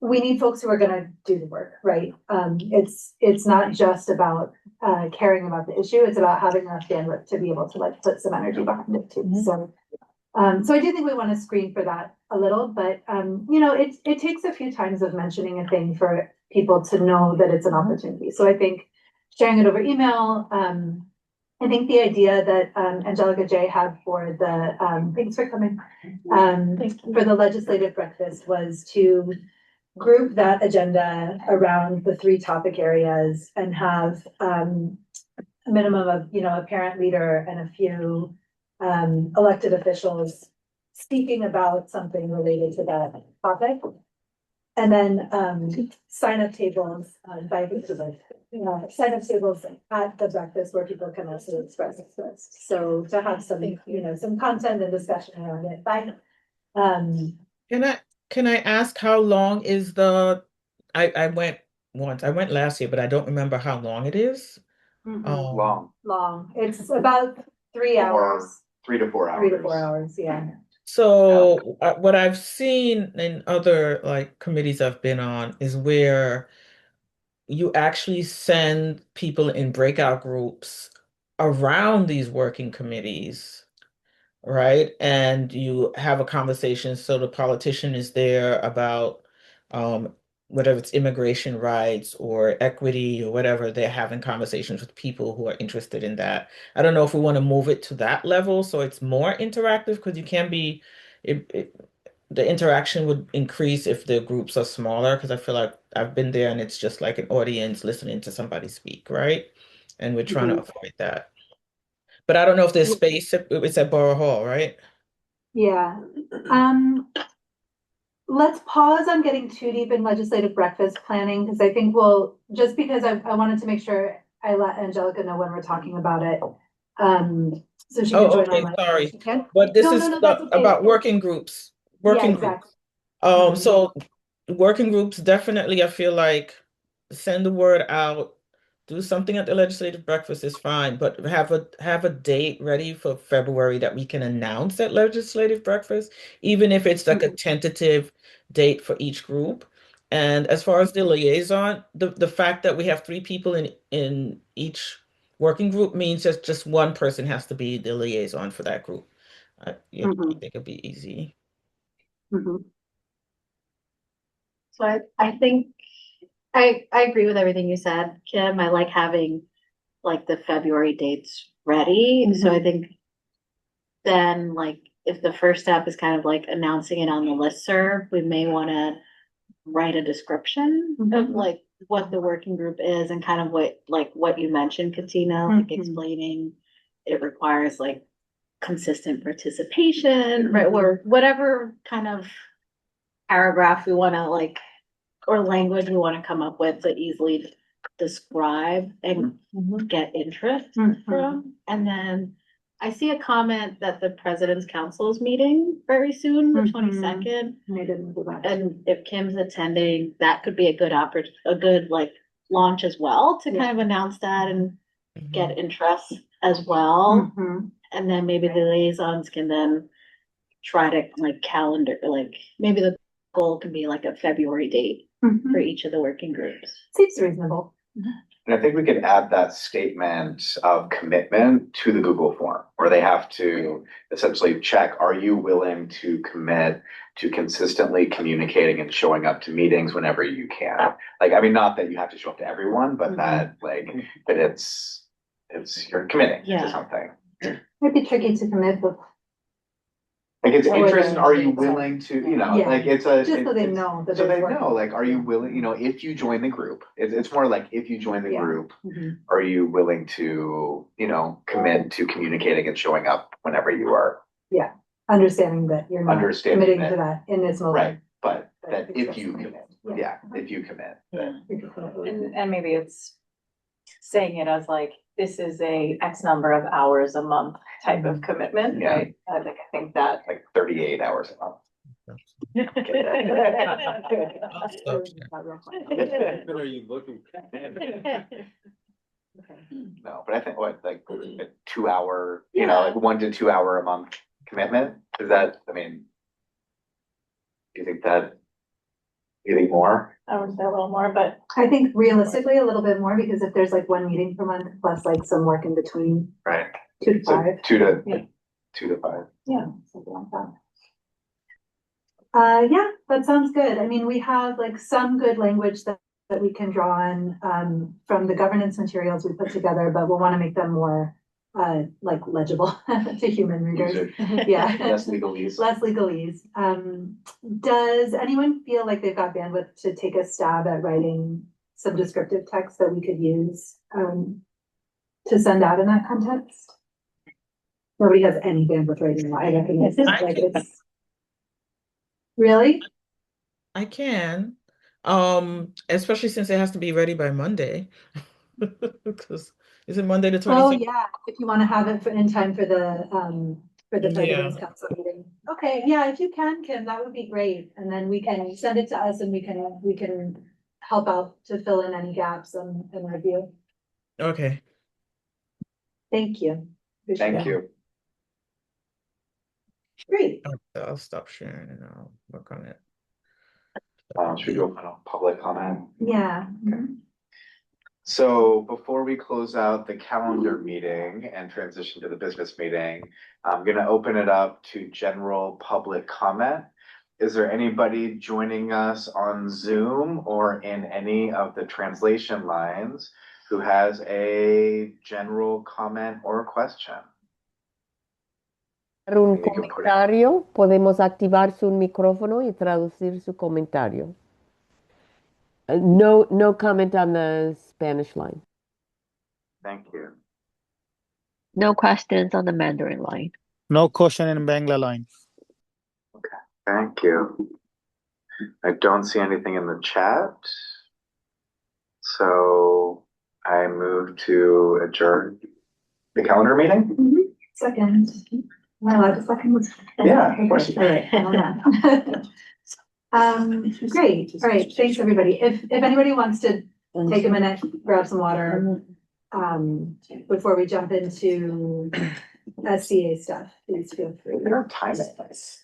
we need folks who are going to do the work, right? It's not just about caring about the issue, it's about having enough bandwidth to be able to like put some energy behind it too. So I do think we want to screen for that a little, but you know, it takes a few times of mentioning a thing for people to know that it's an opportunity. So I think sharing it over email, I think the idea that Angelica J had for the thanks for coming, for the legislative breakfast was to group that agenda around the three topic areas and have a minimum of, you know, a parent leader and a few elected officials speaking about something related to that topic. And then sign up tables sign up tables at the breakfast where people can also express interest. So to have some, you know, some content and discussion around it. Can I ask how long is I went once. I went last year, but I don't remember how long it is. Long. It's about 3 hours. 3 to 4 hours. 3 to 4 hours, yeah. So what I've seen in other like committees I've been on is where you actually send people in breakout groups around these working committees, right? And you have a conversation, so the politician is there about um, whatever it's immigration rights or equity or whatever, they're having conversations with people who are interested in that. I don't know if we want to move it to that level so it's more interactive because you can be, the interaction would increase if the groups are smaller because I feel like I've been there and it's just like an audience listening to somebody speak, right? And we're trying to avoid that. But I don't know if there's space. It's at Borough Hall, right? Yeah. Let's pause on getting too deep in legislative breakfast planning because I think just because I wanted to make sure I let Angelica know when we're talking about it. So she can join Okay, online. sorry. Okay. But this No, is that's okay. about working groups. Yeah, exactly. So working groups definitely, I feel like send the word out, do something at the legislative breakfast is fine, but have a date ready for February that we can announce at legislative breakfast, even if it's like a tentative date for each group. And as far as the liaison, the fact that we have 3 people in each working group means that just one person has to be the liaison for that group. I think it'd be easy. So I think I agree with everything you said, Kim. I like having like the February dates ready. So I think then like if the first step is kind of like announcing it on the listserv, we may want to write a description of like what the working group is and kind of what you mentioned, Katina, like explaining it requires like consistent participation, right? Or whatever kind of paragraph we want to like, or language we want to come up with to easily describe and get interest from. And then I see a comment that the President's Council is meeting very soon, the 22nd. And if Kim's attending, that could be a good like launch as well to kind of announce that and get interest as well. And then maybe the liaisons can then try to like calendar, like maybe the goal can be like a February date for each of the working groups. Seems reasonable. And I think we could add that statement of commitment to the Google form, where they have to essentially check, are you willing to commit to consistently communicating and showing up to meetings whenever you can? Like, I mean, not that you have to show up to everyone, but that you're committing to something. Might be tricky to commit, but like it's interesting, are you willing to, like just so they know that so there's they work. know, like, are you willing, if you join the group, it's more like if you join the group, are you willing to, commit to communicating and showing up whenever you are? Yeah, understanding that you're not committing to that in this moment. Right, but that if you commit, if you commit. And maybe it's saying it as like, this is a X number of hours a month type of commitment, right? I think that. Like 38 hours a month. What are you looking at? No, but I think like a 2 hour, like 1 to 2 hour a month commitment, is that, I mean, do you think more? I would say a little more, but I think realistically a little bit more because if there's like 1 meeting per month plus like some work in between. Right. 2 to 5. 2 to 5. Yeah, something like that. Yeah, that sounds good. I mean, we have like some good language that we can draw on from the governance materials we put together, but we'll want to make them more like legible to human readers. Yeah. Less legalese. Less legalese. Does anyone feel like they've got bandwidth to take a stab at writing some descriptive text that we could use to send out in that context? Nobody has any bandwidth right now. I recognize it. Like it's really? I can. Especially since it has to be ready by Monday. Because is it Monday the 26th? Oh yeah, if you want to have it in time for the President's Council meeting. Okay, yeah, if you can, Kim, that would be great. And then we can send it to us and we can help out to fill in any gaps and review. Okay. Thank you. Thank you. Great. I'll stop sharing and I'll work on it. Should we open up public comment? Yeah. So before we close out the calendar meeting and transition to the business meeting, I'm gonna open it up to general public comment. Is there anybody joining us on Zoom or in any of the translation lines who has a general comment or question? Un comentario, podemos activar su micrófono y traducir su comentario. No comment on the Spanish line. Thank you. No questions on the Mandarin line. No question in Bangla line. Okay, thank you. I don't see anything in the chat. So I move to adjourn the calendar meeting. Second. Am I allowed to second? Yeah, of course. Great. Great. All right. Thanks, everybody. If anybody wants to take a minute, grab some water, before we jump into SCA stuff, please feel free. Our timing is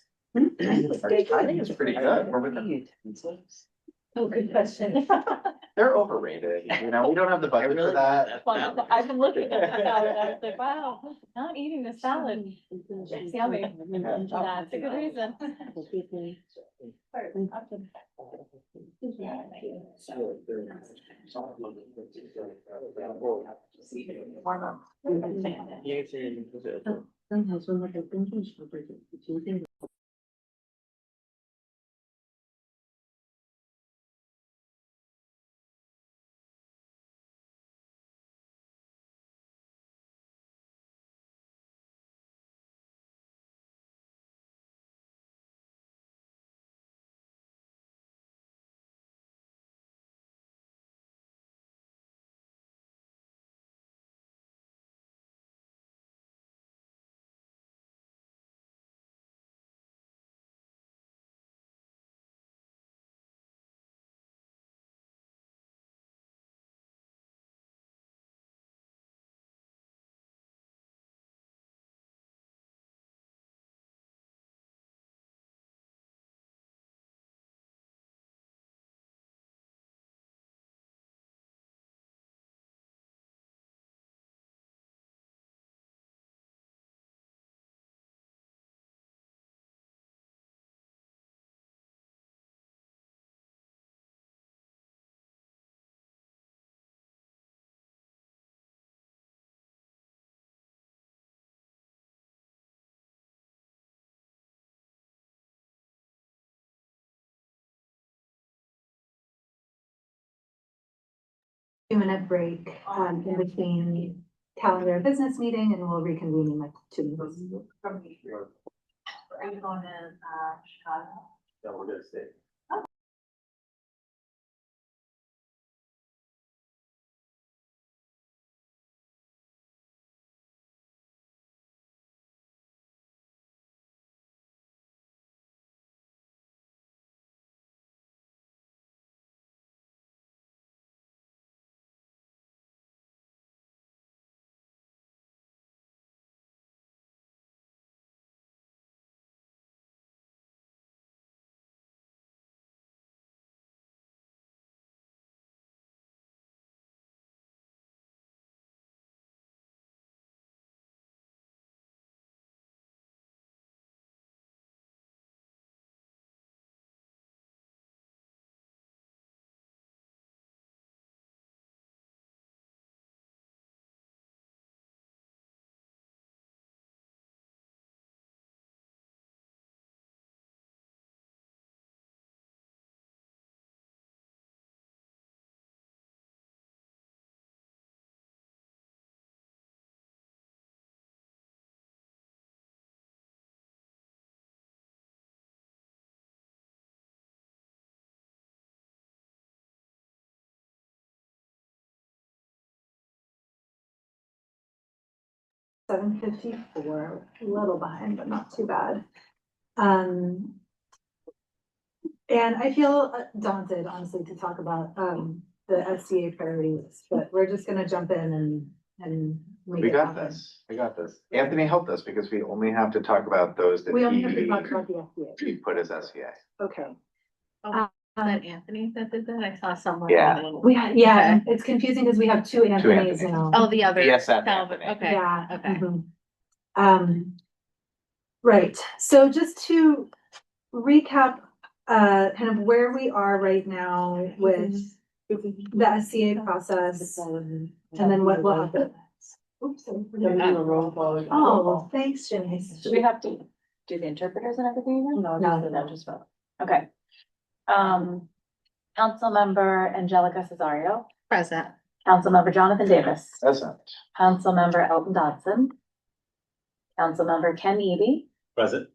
our timing is pretty good. We're within- Oh, good question. They're overrated. You know, we don't have the budget for that. Well, I've been looking at the salad, I was like, wow, not eating the salad. It's yummy. That's a good reason. Minute break in between calendar and business meeting, and we'll reconvene in like 2 minutes. Are you going to, Chicago? No, we're gonna stay. $7:54, a little behind, but not too bad. And I feel daunted, honestly, to talk about the SCA priorities, but we're just gonna jump in and make We it got happen. this. We got this. Anthony helped us because we only have to talk about those that We only have to talk about the SCA. he put as SCA. Okay. that Anthony that did that? I saw someone. Yeah. Yeah, it's confusing because we have two Anthonys Anthonys. now. Oh, the other. BSF Calvin, Anthony. okay. Yeah. Okay. Right, so just to recap, kind of where we are right now with the SCA process and then what will happen. Oops. Oh, well, thanks, Janice. Do we have to do the interpreters and everything again? No. Just vote. Okay. Councilmember Angelica Cesario, Present. Councilmember Jonathan Davis, Present. Councilmember Elton Dodson, Councilmember Ken Eby, Present.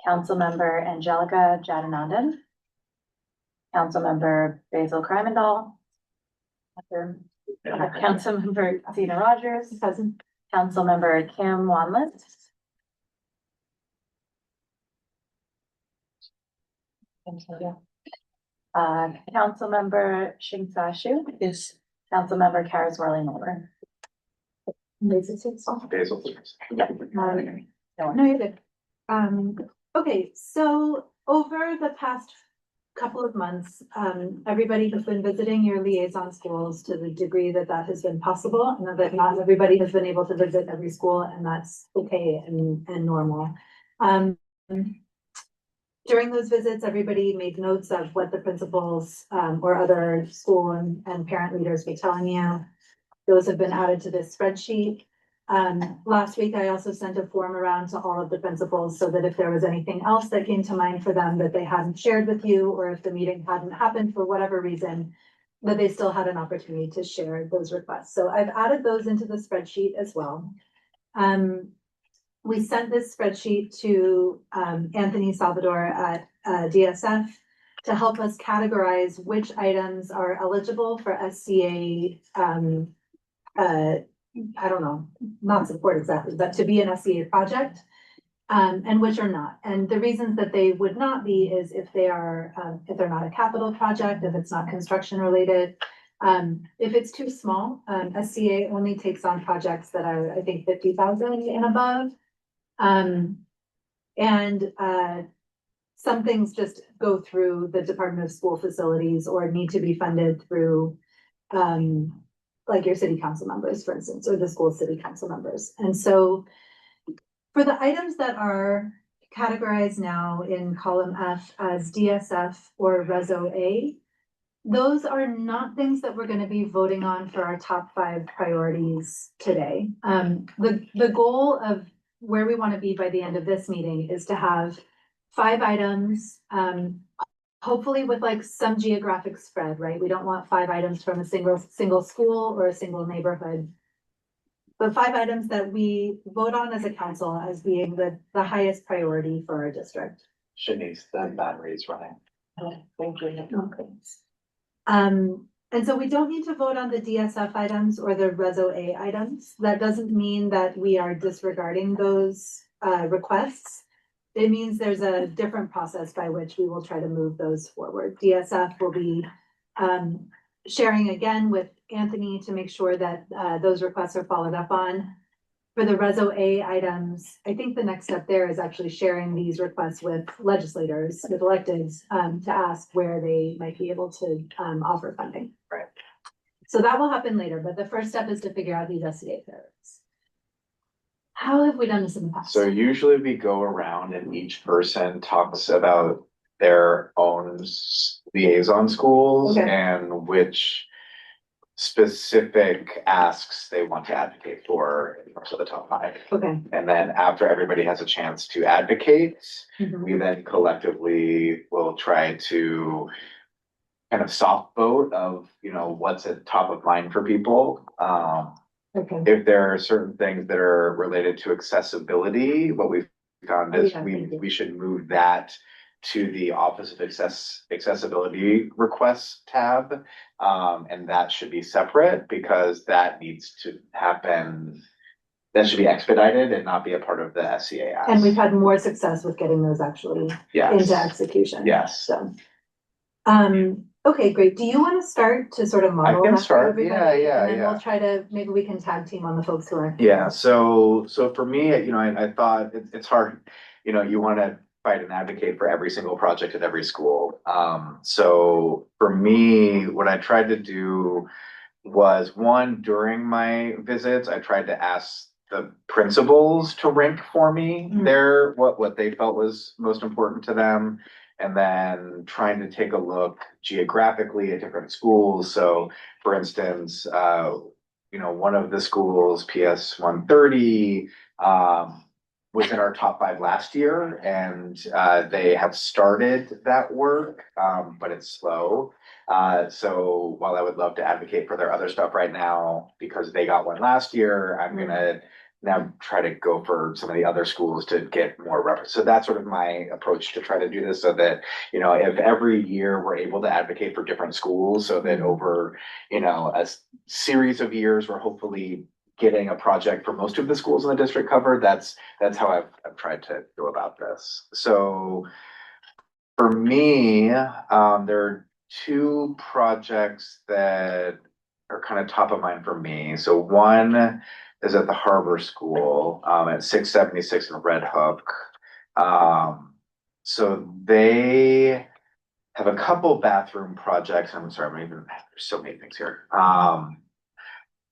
Councilmember Angelica Jadanandan, Councilmember Basil Krymendall, Councilmember Tina Rogers, Present. Councilmember Kim Wanlett, Councilmember Shing Sashu. Yes. Councilmember Karis Worley Miller. Basil. Yeah. No, you're good. Okay, so over the past couple of months, everybody has been visiting your liaison schools to the degree that that has been possible, and that not everybody has been able to visit every school, and that's okay and normal. During those visits, everybody made notes of what the principals or other school and parent leaders were telling you. Those have been added to this spreadsheet. Last week, I also sent a form around to all of the principals so that if there was anything else that came to mind for them that they hadn't shared with you, or if the meeting hadn't happened for whatever reason, that they still had an opportunity to share those requests. So I've added those into the spreadsheet as well. We sent this spreadsheet to Anthony Salvador at DSF to help us categorize which items are eligible for SCA, I don't know, not support exactly, but to be an SCA project, and which are not. And the reasons that they would not be is if they are, if they're not a capital project, if it's not construction related. If it's too small, SCA only takes on projects that are, I think, 50,000 and above. Some things just go through the Department of School Facilities or need to be funded through, like your city council members, for instance, or the school city council members. And so for the items that are categorized now in column F as DSF or Reso A, those are not things that we're going to be voting on for our top 5 priorities today. The goal of where we want to be by the end of this meeting is to have 5 items, hopefully with like some geographic spread, right? We don't want 5 items from a single school or a single neighborhood, but 5 items that we vote on as a council as being the highest priority for our district. Shanice, the battery is running. Oh, thank you. Okay. And so we don't need to vote on the DSF items or the Reso A items. That doesn't mean that we are disregarding those requests. It means there's a different process by which we will try to move those forward. DSF will be sharing again with Anthony to make sure that those requests are followed up on. For the Reso A items, I think the next step there is actually sharing these requests with legislators, with electeds, to ask where they might be able to offer funding. Right. So that will happen later, but the first step is to figure out these SCA priorities. How have we done this in the past? So usually we go around and each person talks about their own liaison schools and which specific asks they want to advocate for in terms of the top 5. Okay. And then after everybody has a chance to advocate, we then collectively will try to kind of soft vote of, you know, what's at top of mind for people. If there are certain things that are related to accessibility, what we've found is we should move that to the Office of Accessibility Requests tab. And that should be separate because that needs to happen. That should be expedited and not be a part of the SCA ask. And we've had more success with getting those actually into execution. Yes. So, okay, great. Do you want to start to sort of model? I can that for start. everybody? Yeah. And then we'll try to, maybe we can tag team on the folks who are. Yeah. So for me, you know, I thought it's hard, you know, you want to fight and advocate for every single project at every school. So for me, what I tried to do was one, during my visits, I tried to ask the principals to rank for me their what they felt was most important to them, and then trying to take a look geographically at different schools. So for instance, one of the schools, PS 130, was in our top 5 last year, and they have started that work, but it's slow. So while I would love to advocate for their other stuff right now, because they got one last year, I'm gonna now try to go for some of the other schools to get more reference. So that's sort of my approach to try to do this, so that, if every year we're able to advocate for different schools, so that over, a series of years, we're hopefully getting a project for most of the schools in the district covered. That's how I've tried to go about this. So for me, there are 2 projects that are kind of top of mind for me. So one is at the Harbor School, at 676 in Red Hook. So they have a couple bathroom projects. I'm sorry, there's so many things here.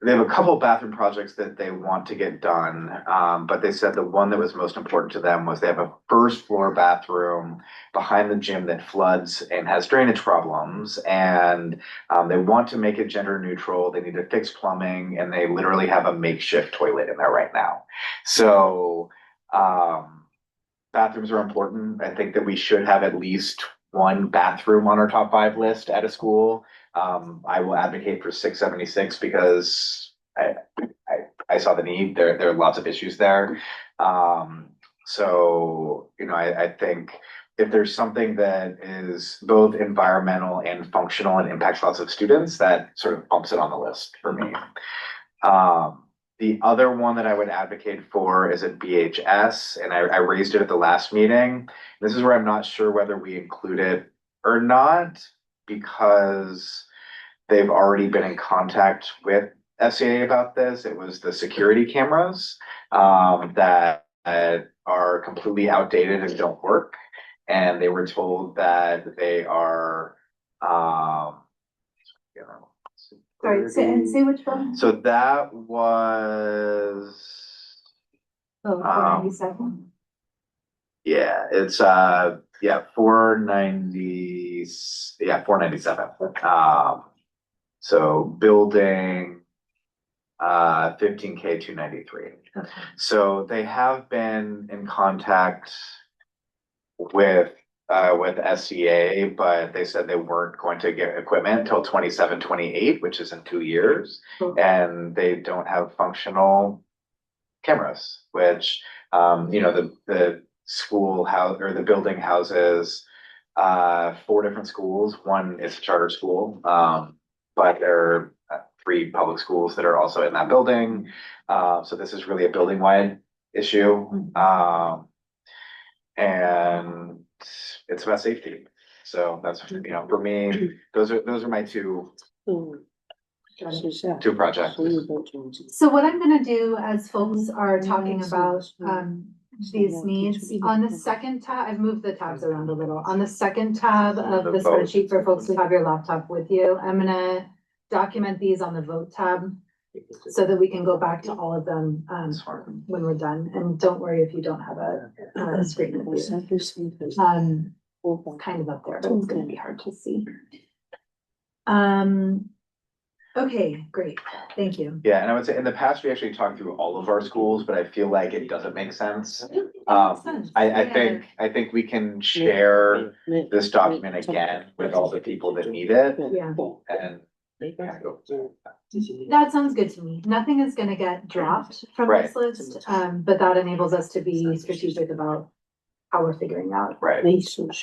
They have a couple bathroom projects that they want to get done, but they said the one that was most important to them was they have a first floor bathroom behind the gym that floods and has drainage problems, and they want to make it gender neutral. They need to fix plumbing, and they literally have a makeshift toilet in there right now. So bathrooms are important. I think that we should have at least one bathroom on our top 5 list at a school. I will advocate for 676 because I saw the need. There are lots of issues there. So I think if there's something that is both environmental and functional and impacts lots of students, that sort of bumps it on the list for me. The other one that I would advocate for is at BHS, and I raised it at the last meeting. This is where I'm not sure whether we include it or not, because they've already been in contact with SCA about this. It was the security cameras that are completely outdated and don't work. And they were told that they are, Sorry, say which one? So that was, 497. yeah, it's 490, 497. So building 15K 293. Okay. So they have been in contact with SCA, but they said they weren't going to get equipment until 27, 28, which is in 2 years. And they don't have functional cameras, which, the school house or the building houses 4 different schools. One is a charter school, but there are 3 public schools that are also in that building. So this is really a building-wide issue. And it's about safety. So that's, for me, those are my 2 projects. So what I'm gonna do as folks are talking about these needs, on the second tab, I've moved the tabs around a little. On the second tab of the spreadsheet for folks who have your laptop with you, I'm gonna document these on the vote tab so that we can go back to all of them when we're done. And don't worry if you don't have a screen with you. Kind of up there, but it's gonna be hard to see. Okay, great, thank you. Yeah, and I would say in the past, we actually talked through all of our schools, but I feel like it doesn't make sense. I think we can share this document again with all the people that need it. Yeah. And That sounds good to me. Nothing is gonna get dropped from this list, but that enables us to be strategic about how we're figuring out. Right. Okay. Should we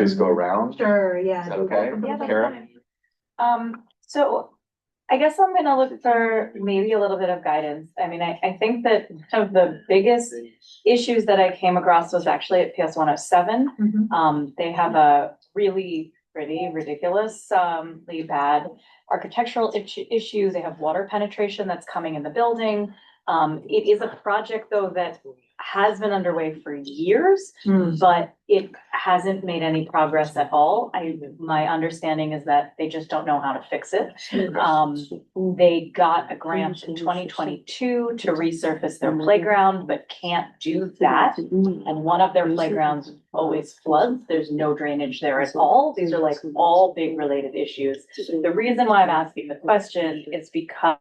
just go around? Sure, yeah. Is that okay? Yeah, that's Kara? fine. So I guess I'm gonna look for maybe a little bit of guidance. I mean, I think that some of the biggest issues that I came across was actually at PS 107. They have a really pretty ridiculously bad architectural issue. They have water penetration that's coming in the building. It is a project though that has been underway for years, but it hasn't made any progress at all. My understanding is that they just don't know how to fix it. They got a grant in 2022 to resurface their playground, but can't do that. And one of their playgrounds always floods. There's no drainage there at all. These are like all big related issues. The reason why I'm asking the question is because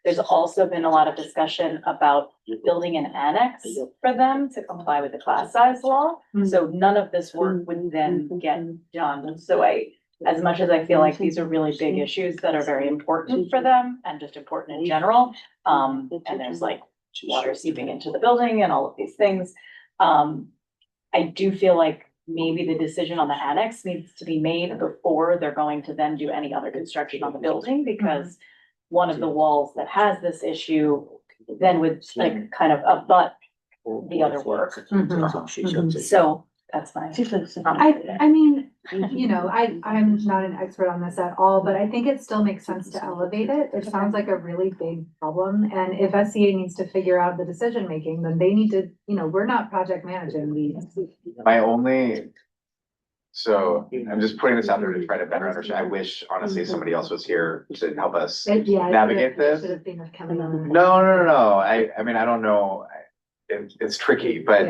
there's also been a lot of discussion about building an annex for them to comply with the class size law. So none of this work would then get done. So as much as I feel like these are really big issues that are very important for them and just important in general, and there's like water seeping into the building and all of these things, I do feel like maybe the decision on the annex needs to be made before they're going to then do any other construction on the building, because one of the walls that has this issue then would like kind of abut the other work. So that's my. I mean, you know, I'm not an expert on this at all, but I think it still makes sense to elevate it. It sounds like a really big problem. And if SCA needs to figure out the decision making, then they need to, you know, we're not project managing these. So I'm just putting this out there to try to better understand. I wish honestly somebody else was here to help us navigate this. No. I mean, I don't know. It's tricky, but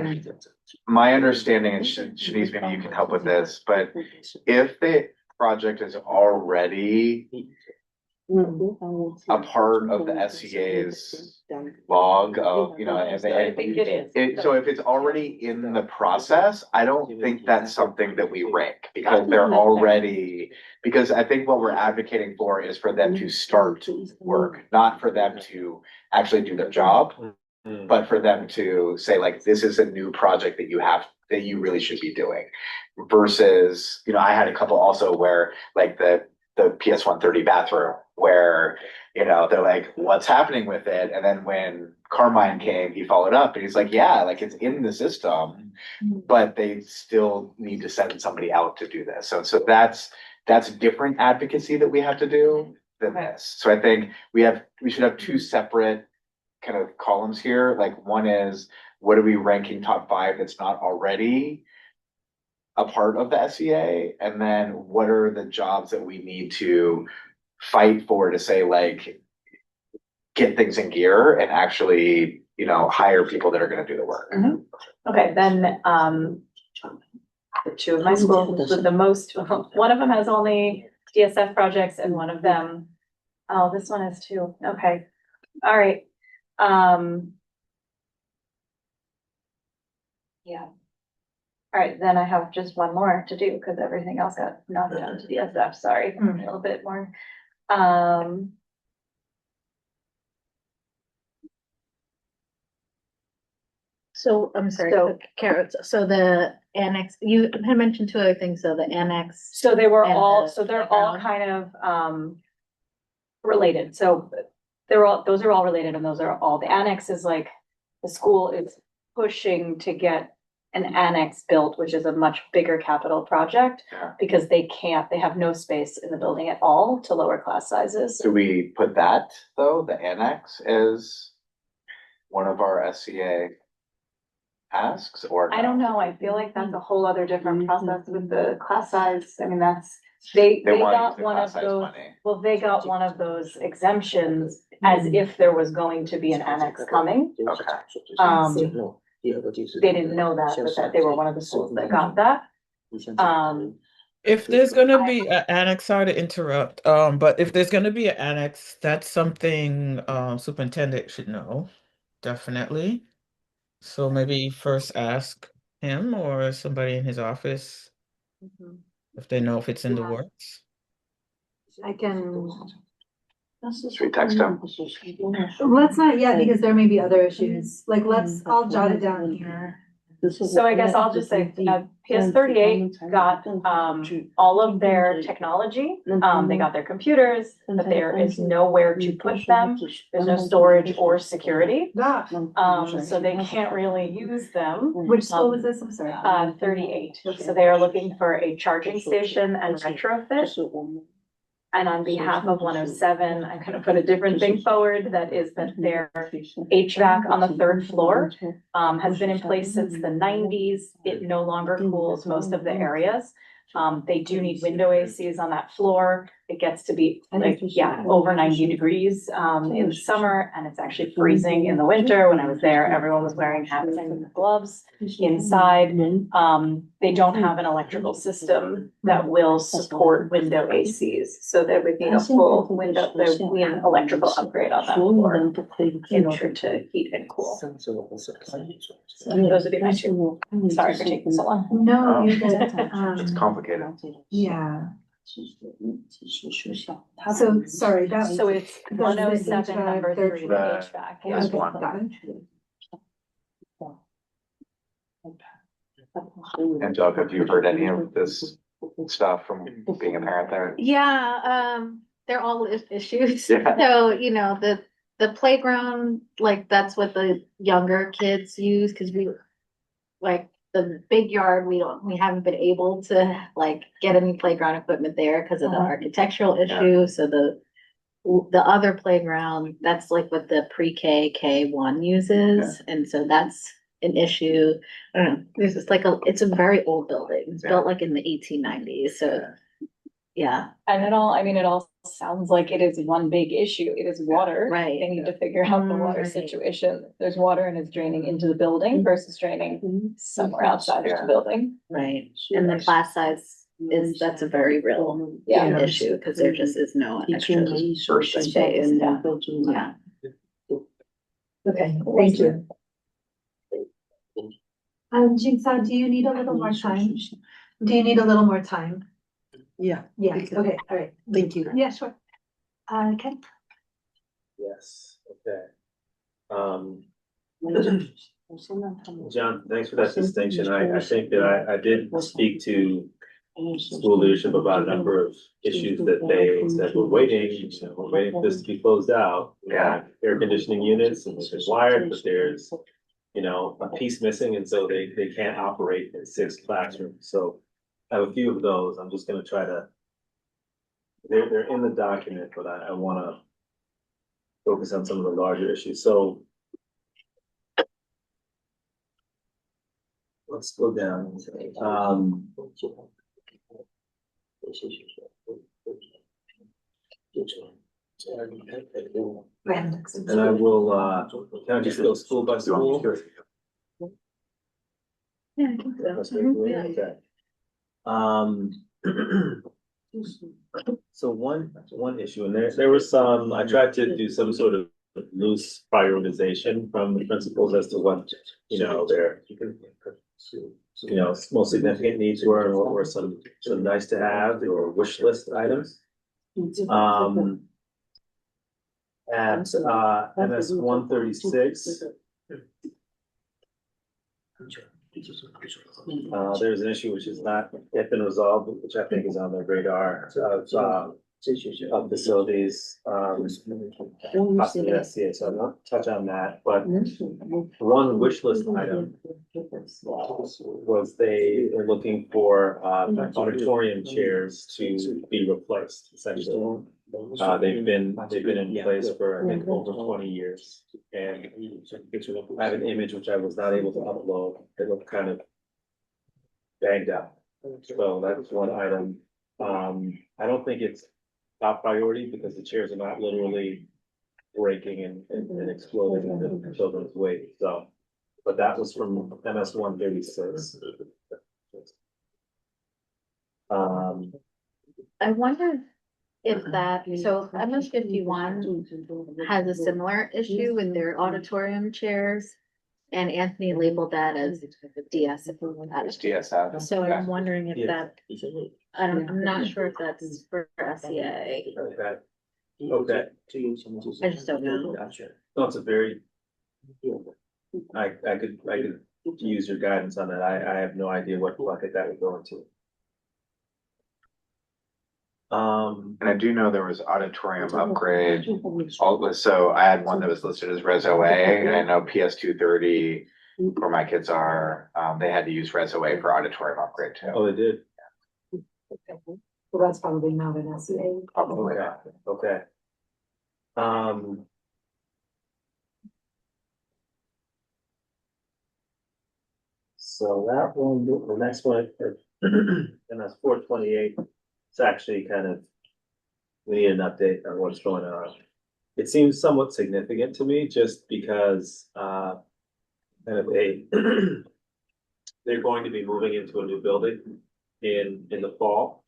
my understanding, and Shanice, maybe you can help with this, but if the project is already a part of the SCA's log of, you know, I think it is. So if it's already in the process, I don't think that's something that we rank, because they're already, because I think what we're advocating for is for them to start work, not for them to actually do their job, but for them to say like, this is a new project that you really should be doing. Versus, you know, I had a couple also where like the PS 130 bathroom, where, you know, they're like, what's happening with it? And then when Carmine came, he followed up and he's like, yeah, like it's in the system, but they still need to send somebody out to do this. So that's different advocacy that we have to do than this. So I think we should have two separate kind of columns here. Like one is, what are we ranking top 5 that's not already a part of the SCA? And then what are the jobs that we need to fight for to say like, get things in gear and actually, you know, hire people that are going to do the work. Okay, then, the two of my schools with the most, one of them has only DSF projects and one of them, oh, this one has 2. Okay, all right. Yeah. All right, then I have just one more to do because everything else got knocked down to DSF. Sorry, a little bit more. So I'm sorry, Carrots, so the annex, you had mentioned 2 other things, so the annex. So they were and all, the so they're all kind of related. So those are all related, and those are all, the annex is like, the school is pushing to get an annex built, which is a much bigger capital project, because they have no space in the building at all to lower class sizes. Do we put that though, the annex, as one of our SCA asks, or no? I don't know. I feel like that's a whole other different process with the class size. I mean, that's, they got one of those, well, they got one of those exemptions as if there was going to be an annex coming. They didn't know that, but that they were one of the schools that got that. If there's gonna be an annex, sorry to interrupt, but if there's gonna be an annex, that's something superintendent should know, definitely. So maybe first ask him or somebody in his office if they know if it's in the works. I can, Should we text him? let's not yet, because there may be other issues. Like, I'll jot it down here. So I guess I'll just say, PS 38 got all of their technology, they got their computers, but there is nowhere to put them. There's no storage or security. So they can't really use them. Which school was this? I'm sorry. 38. So they are looking for a charging station and retrofit. And on behalf of 107, I'm gonna put a different thing forward, that is that their HVAC on the third floor has been in place since the 90s. It no longer cools most of the areas. They do need window ACs on that floor. It gets to be like, over 90 degrees in the summer, and it's actually freezing in the winter. When I was there, everyone was wearing hats and gloves inside. They don't have an electrical system that will support window ACs, so they would need a full window, there would be an electrical upgrade on that floor in order to heat and cool. So those would be my two. Sorry for taking so long. No, you're good. It's complicated. Yeah. So, sorry, that's. So it's 107 number 3, The- HVAC. Yeah. This one. Got it. Angelica, have you heard any of this stuff from being a parent there? Yeah, they're all issues. Yeah. So, you know, the playground, like, that's what the younger kids use, because we, like, the big yard, we haven't been able to, like, get any playground equipment there because of the architectural issue, so the other playground, that's like what the pre-K, K1 uses, and so that's an issue. I don't know, there's just like it's a very old building, it's built like in the 1890s, so, yeah. And it all sounds like it is one big issue. It is water. Right. They need to figure out the water Right. situation. There's water and it's draining into the building versus draining somewhere outside of the building. Right, and the class size that's a very real issue, because there just is no extra space. Yeah. Okay, thank you. Jigsaw, do you need a little more time? Do you need a little more time? Yeah. Yeah, okay, all right. Thank you. Yeah, sure. Ken? Yes, okay. John, thanks for that distinction. I think that I did speak to school leadership about a number of issues that they said we're waiting for this to be closed out. Yeah. Air conditioning units and it's wired, but there's, a piece missing, and so they can't operate in 6 classrooms. So I have a few of those. I'm just gonna try to, they're in the document, but I wanna focus on some of the larger issues. So let's go down. And I will, can I just go school by school? Yeah, I think so. Okay. So one issue, and there was some, I tried to do some sort of loose prioritization from the principals as to what, their, most significant needs were, and what were some nice to have or wish list items. At MS 136. There's an issue which has not yet been resolved, which I think is on the radar of facilities, possibly SCA, so I'm not touch on that, but one wish list item was they were looking for auditorium chairs to be replaced, essentially. They've been in place for, I think, over 20 years, and I have an image which I was not able to upload. They look kind of banged up, so that's one item. I don't think it's top priority because the chairs are not literally breaking and exploding in the children's weight. So, but that was from MS 136. I wonder if that, so MS 51 has a similar issue with their auditorium chairs, and Anthony labeled that as DS. It's DSF. So I'm wondering if that, I'm not sure if that's for SEA. Okay. I just don't know. No, it's a very, I could use your guidance on that. I have no idea what bucket that would go into. And I do know there was auditorium upgrade. So I had one that was listed as Res OA, and I know PS 230, where my kids are, they had to use Res OA for auditorium upgrade too. Oh, they did? but that's probably not an SEA. Okay. So that one, the next one, and that's 428. It's actually kind of, we need an update on what's going on. It seems somewhat significant to me just because kind of they're going to be moving into a new building in the fall,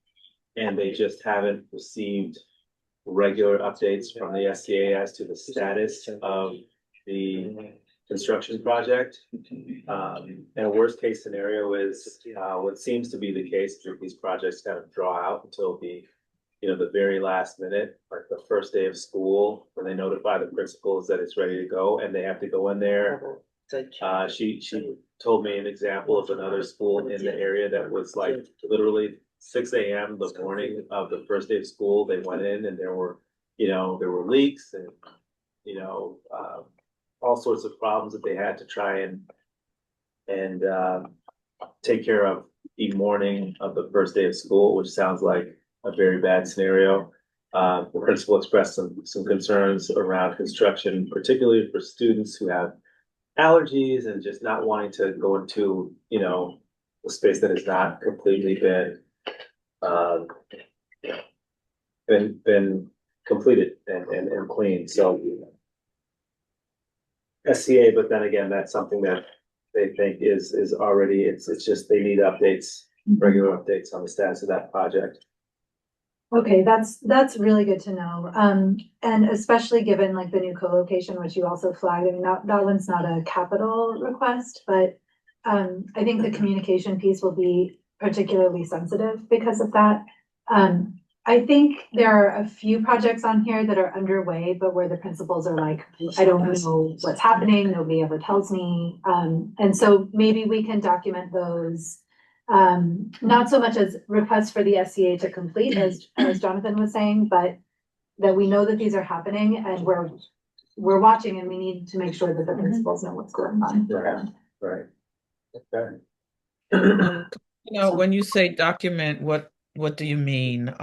and they just haven't received regular updates from the SCA as to the status of the construction project. And a worst case scenario is what seems to be the case that these projects kind of draw out until the very last minute, like the first day of school, when they notify the principals that it's ready to go and they have to go in there. She told me an example of another school in the area that was like literally 6 a.m. the morning of the first day of school. They went in and there were leaks and all sorts of problems that they had to try and take care of the morning of the first day of school, which sounds like a very bad scenario. The principal expressed some concerns around construction, particularly for students who have allergies and just not wanting to go into a space that has not completely been completed and cleaned. So SCA, but then again, that's something that they think is already, it's just they need updates, regular updates on the status of that project. Okay, that's really good to know. And especially given like the new co-location, which you also flagged, I mean, that one's not a capital request, but I think the communication piece will be particularly sensitive because of that. I think there are a few projects on here that are underway, but where the principals are like, I don't know what's happening, nobody ever tells me. And so maybe we can document those, not so much as requests for the SCA to complete, as Jonathan was saying, but that we know that these are happening and we're watching and we need to make sure that the principals know what's going on. Right. Okay. When you say document, what do you mean?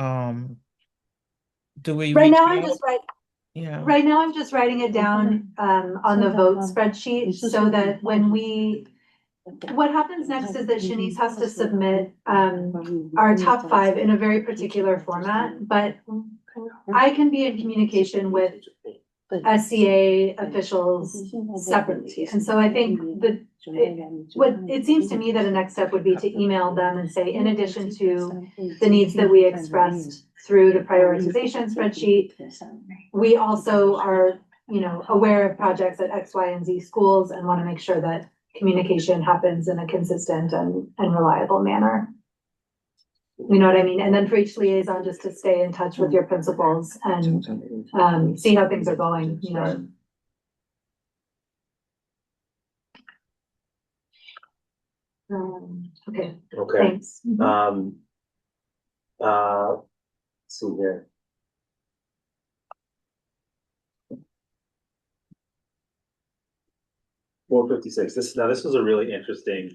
Do we Right reach now, out? Right now, I'm just writing it down on the vote spreadsheet so that what happens next is that Shanice has to submit our top 5 in a very particular format, but I can be in communication with SCA officials separately. And so I think it seems to me that a next step would be to email them and say, in addition to the needs that we expressed through the prioritization spreadsheet, we also are, aware of projects at X, Y, and Z schools and want to make sure that communication happens in a consistent and reliable manner. You know what I mean? And then for each liaison, just to stay in touch with your principals and see how things are going, Okay. Thanks. Let's see here. $456. This was a really interesting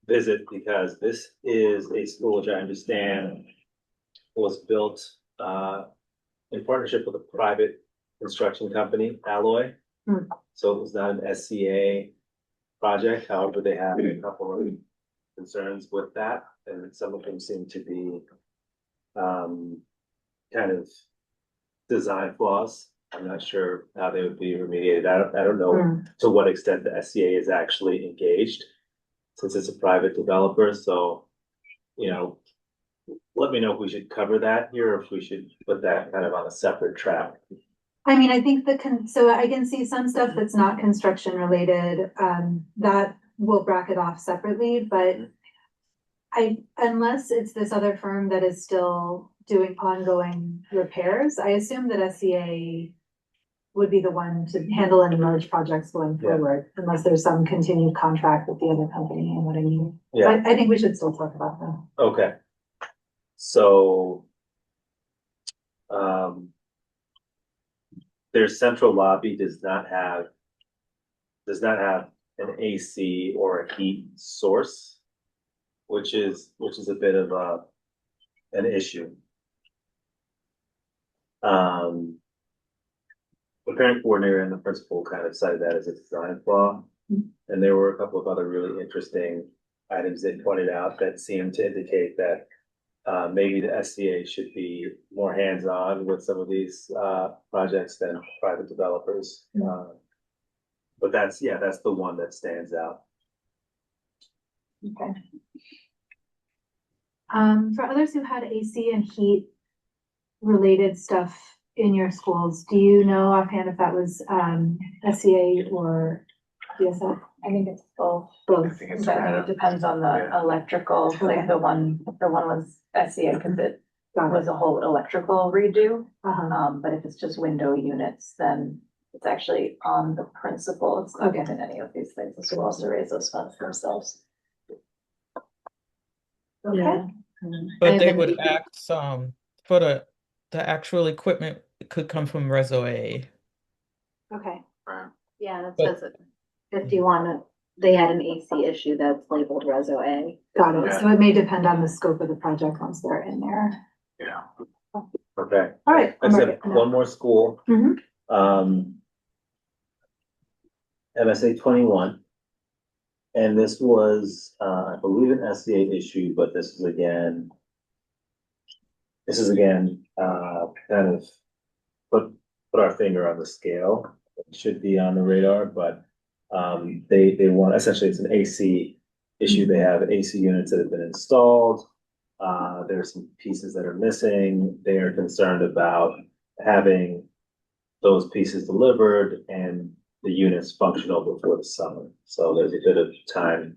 visit because this is a school which I understand was built in partnership with a private construction company, Alloy. So it was not an SCA project. However, they have a couple of concerns with that, and some of them seem to be kind of design flaws. I'm not sure how they would be remediated. I don't know to what extent the SCA is actually engaged, since it's a private developer. So, let me know if we should cover that here, or if we should put that kind of on a separate track. I mean, I think so I can see some stuff that's not construction related, that will bracket off separately, but unless it's this other firm that is still doing ongoing repairs, I assume that SCA would be the one to handle any large projects going forward, unless there's some continued contract with the other company, you know what I mean? So I think we should still talk about that. Okay. So, their central lobby does not have an AC or a heat source. which is a bit of an issue. The parent coordinator and the principal kind of cited that as a design flaw. And there were a couple of other really interesting items they pointed out that seemed to indicate that maybe the SCA should be more hands-on with some of these projects than private developers. But that's the one that stands out. Okay. For others who had AC and heat related stuff in your schools, do you know offhand if that was SCA or DSF? I think it's both. Both. It depends on the electrical, like the one was SEA because it was a whole electrical redo. But if it's just window units, then it's actually on the principal. It's not in any of these things. The school has to raise those funds themselves. Okay. But they would act for the actual equipment could come from Reso A. Okay. Yeah, that But- says it. 51, they had an AC issue that's labeled Reso A. Got it. Yeah. So it may depend on the scope of the project once they're in there. Yeah. Okay. All right. I said one more school. Mhm. MSA 21. And this was, I believe, an SCA issue, but this is again, kind of put our finger on the scale. It should be on the radar, but they want, essentially it's an AC issue. They have AC units that have been installed. There's some pieces that are missing. They are concerned about having those pieces delivered and the units functional before the summer. So there's a bit of time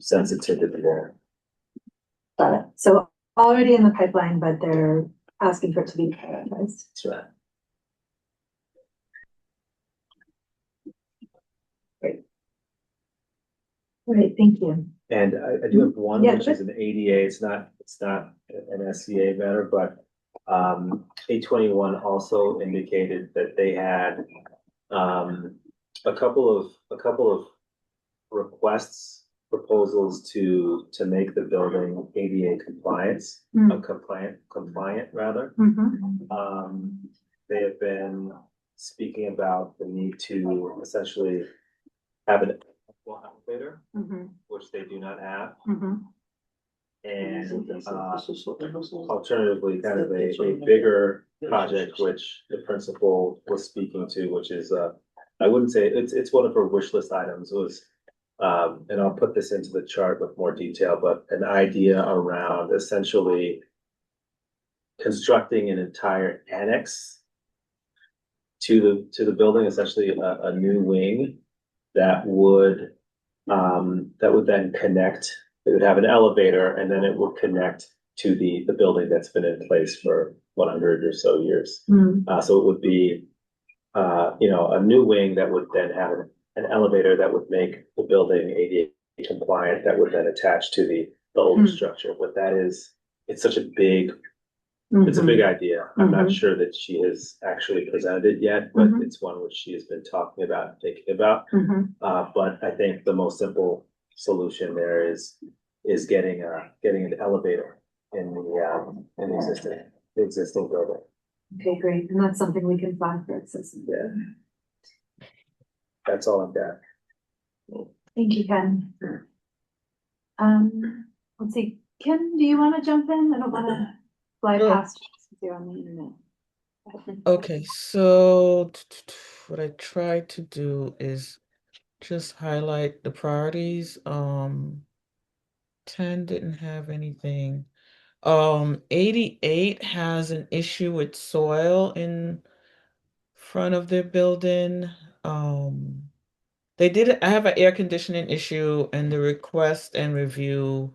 sensitivity there. Got it. So already in the pipeline, but they're asking for it to be prioritized. That's right. Great, thank you. And I do have one, Yeah, which is an ADA. It's not an SCA matter, but 821 also indicated that they had a couple of requests, proposals to make the building ADA compliant rather. They have been speaking about the need to essentially have an elevator, which they do not have. And alternatively, kind of a bigger project, which the principal was speaking to, which is, I wouldn't say, it's one of her wish list items was, and I'll put this into the chart with more detail, but an idea around essentially constructing an entire annex to the building, essentially a new wing that would then connect. It would have an elevator, and then it would connect to the building that's been in place for 100 or so years. So it would be, a new wing that would then have an elevator that would make the building ADA compliant, that would then attach to the older structure. But that is, it's such a big, it's a big idea. I'm not sure that she has actually presented it yet, but it's one which she has been talking about and thinking about. But I think the most simple solution there is getting an elevator in the existing building. Okay, great. And that's something we can flag for accessibility. That's all I've got. Thank you, Ken. Let's see, Kim, do you want to jump in? I don't want to fly Sure. past you since you're on the internet. Okay, so what I try to do is just highlight the priorities. 10 didn't have anything. 88 has an issue with soil in front of their building. I have an air conditioning issue, and the request and review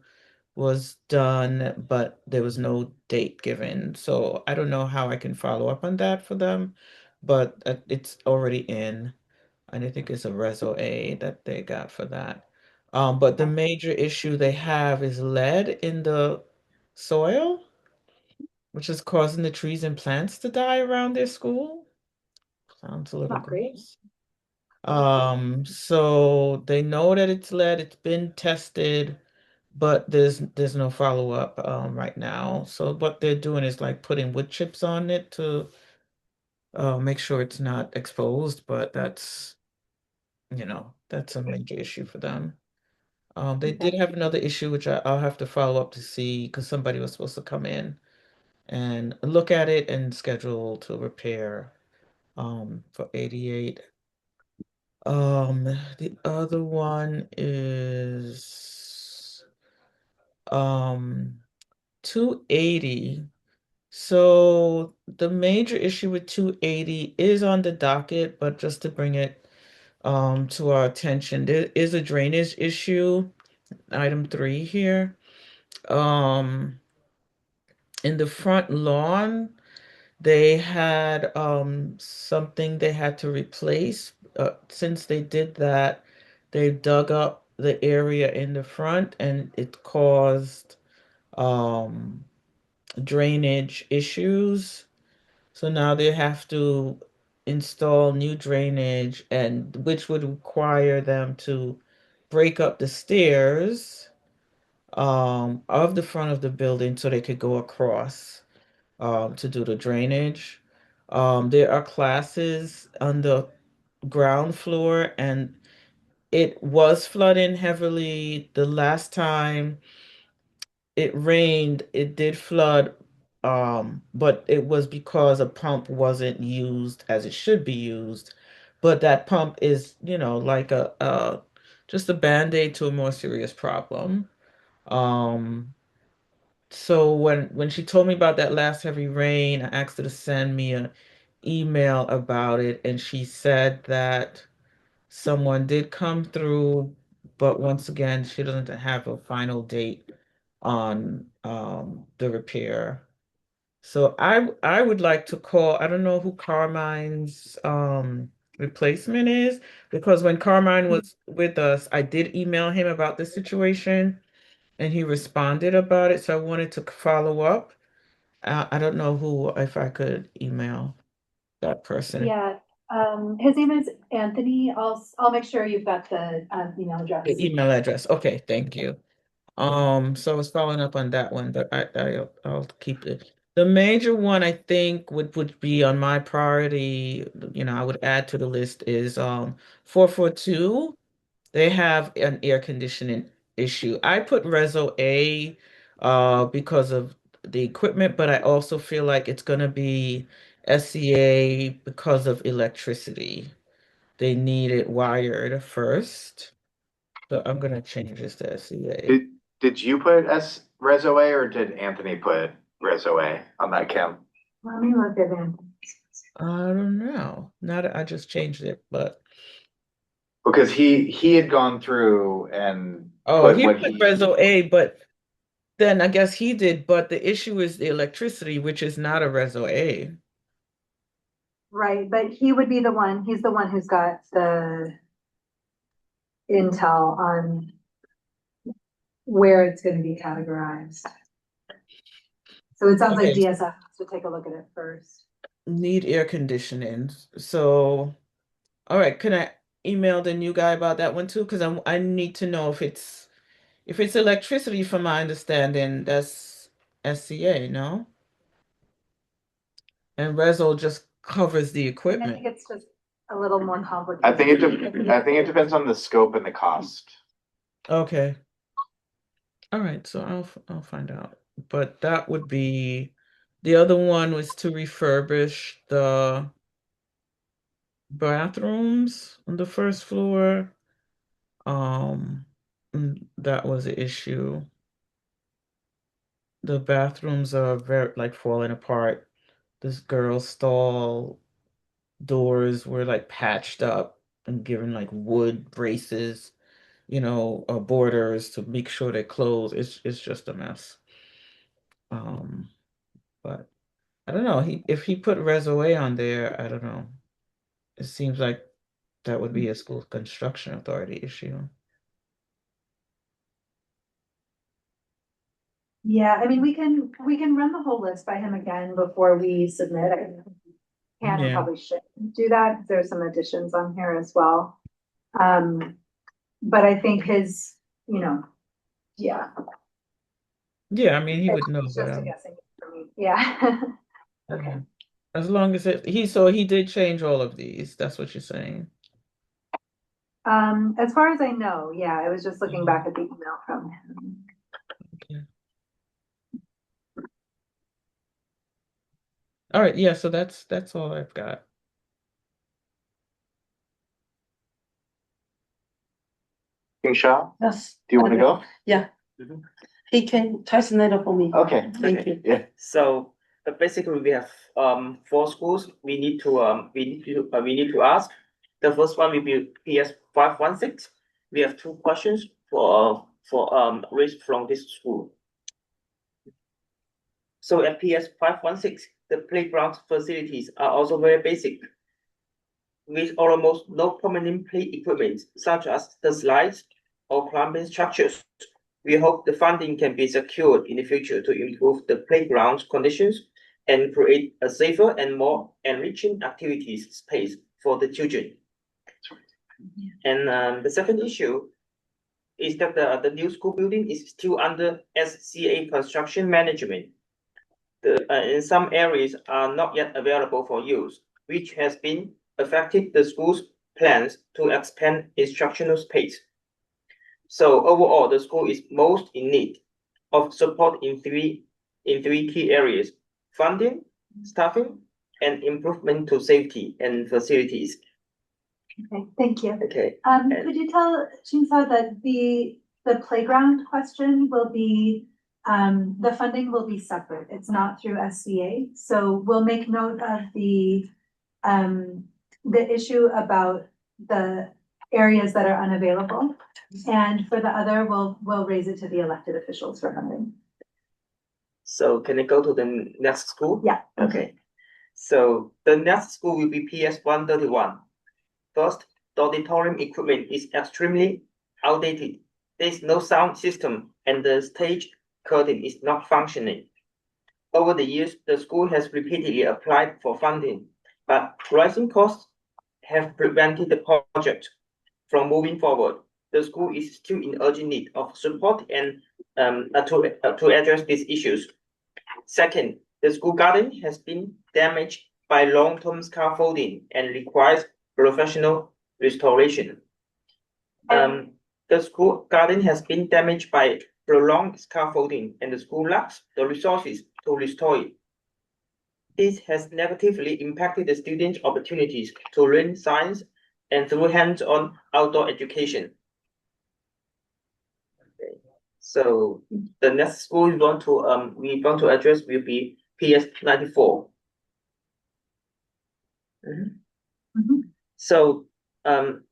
was done, but there was no date given. So I don't know how I can follow up on that for them, but it's already in. And I think it's a Reso A that they got for that. But the major issue they have is lead in the soil, which is causing the trees and plants to die around their school. Sounds a little Not great. gross. So they know that it's lead, it's been tested, but there's no follow-up right now. So what they're doing is like putting wood chips on it to make sure it's not exposed, but that's that's a major issue for them. They did have another issue which I'll have to follow up to see because somebody was supposed to come in and look at it and schedule to repair for 88. The other one is 280. So the major issue with 280 is on the docket, but just to bring it to our attention, there is a drainage issue, item 3 here. In the front lawn, they had something they had to replace. Since they did that, they dug up the area in the front and it caused um, drainage issues. So now they have to install new drainage and which would require them to break up the stairs of the front of the building so they could go across to do the drainage. There are classes on the ground floor, and it was flooding heavily. The last time it rained, it did flood, but it was because a pump wasn't used as it should be used. But that pump is, like a just a band-aid to a more serious problem. Um, so when she told me about that last heavy rain, I asked her to send me an email about it, and she said that someone did come through, but once again, she doesn't have a final date on the repair. So I would like to call, I don't know who Carmine's replacement is, because when Carmine was with us, I did email him about the situation and he responded about it. So I wanted to follow up. I don't know who, if I could email that person. Yeah, his name is Anthony. I'll make sure you've got the email address. The email address. Okay, thank you. So I was following up on that one, but I'll keep it. The major one I think would be on my priority, I would add to the list is 442. They have an air conditioning issue. I put Reso A because of the equipment, but I also feel like it's gonna be SCA because of electricity. They need it wired first. So I'm gonna change this to SCA. Did you put Reso A or did Anthony put Reso A on that cam? Let me look at it. I don't know. Now that I just changed it, but Because he had gone through and he put Reso A, but then I guess he did, but the issue is the electricity, which is not a Reso A. Right, but he would be he's the one who's got the intel on where it's gonna be categorized. So it sounds like Okay. DSF has to take a look at it first. Need air conditioning. So, all right, can I email the new guy about that one too? Because I need to know if it's electricity, from my understanding, that's SCA, no? And Reso just covers the I equipment. think it's just a little more complicated. I think it depends on the scope and the cost. Okay. All right, so I'll find out. But that would be the other one was to refurbish the bathrooms on the first floor. That was an issue. The bathrooms are very like falling apart. This girl's stall doors were like patched up and given like wood braces, borders to make sure they close. It's just a mess. Um, but I don't know. If he put Reso A on there, I don't know. It seems like that would be a school construction authority issue. Yeah, I mean, we can run the whole list by him again before we submit. can and Yeah. probably should do that. There's some additions on here as well. But I think his, yeah. Yeah, I mean, he would know, It's but just a guessing game for me. Yeah. Okay. as long as he did change all of these. That's what you're saying. As far as I know, yeah, I was just looking back at the email from him. Okay. All right, yeah, so that's all I've got. King Shah, Yes. do you want to go? Yeah. He can translate it for me. Okay. Thank you. Yeah. So basically we have 4 schools we need to ask. The first one will be PS 516. We have 2 questions for raised from this school. So at PS 516, the playground facilities are also very basic, with almost no permanent play equipment such as the slides or climbing structures. We hope the funding can be secured in the future to improve the playground conditions and create a safer and more enriching activities space for the children. And the second issue is that the new school building is still under SCA construction management. In some areas are not yet available for use, which has been affected the school's plans to expand instructional space. So overall, the school is most in need of support in three key areas: funding, staffing, and improvement to safety and facilities. Okay, thank you. Okay. Could you tell Shinsa that the playground question will be, the funding will be separate. It's not through SCA. So we'll make note of the issue about the areas that are unavailable. And for the other, we'll raise it to the elected officials for funding. So can I go to the next school? Yeah. Okay. So the next school will be PS 131. First, the auditorium equipment is extremely outdated. There is no sound system and the stage curtain is not functioning. Over the years, the school has repeatedly applied for funding, but rising costs have prevented the project from moving forward. The school is still in urgent need of support and to address these issues. Second, the school garden has been damaged by long-term scaffolding and requires professional restoration. The school garden has been damaged by prolonged scaffolding and the school lacks the resources to restore it. This has negatively impacted the students' opportunities to learn science and through hands-on outdoor education. Okay. So the next school we want to address will be PS 94. So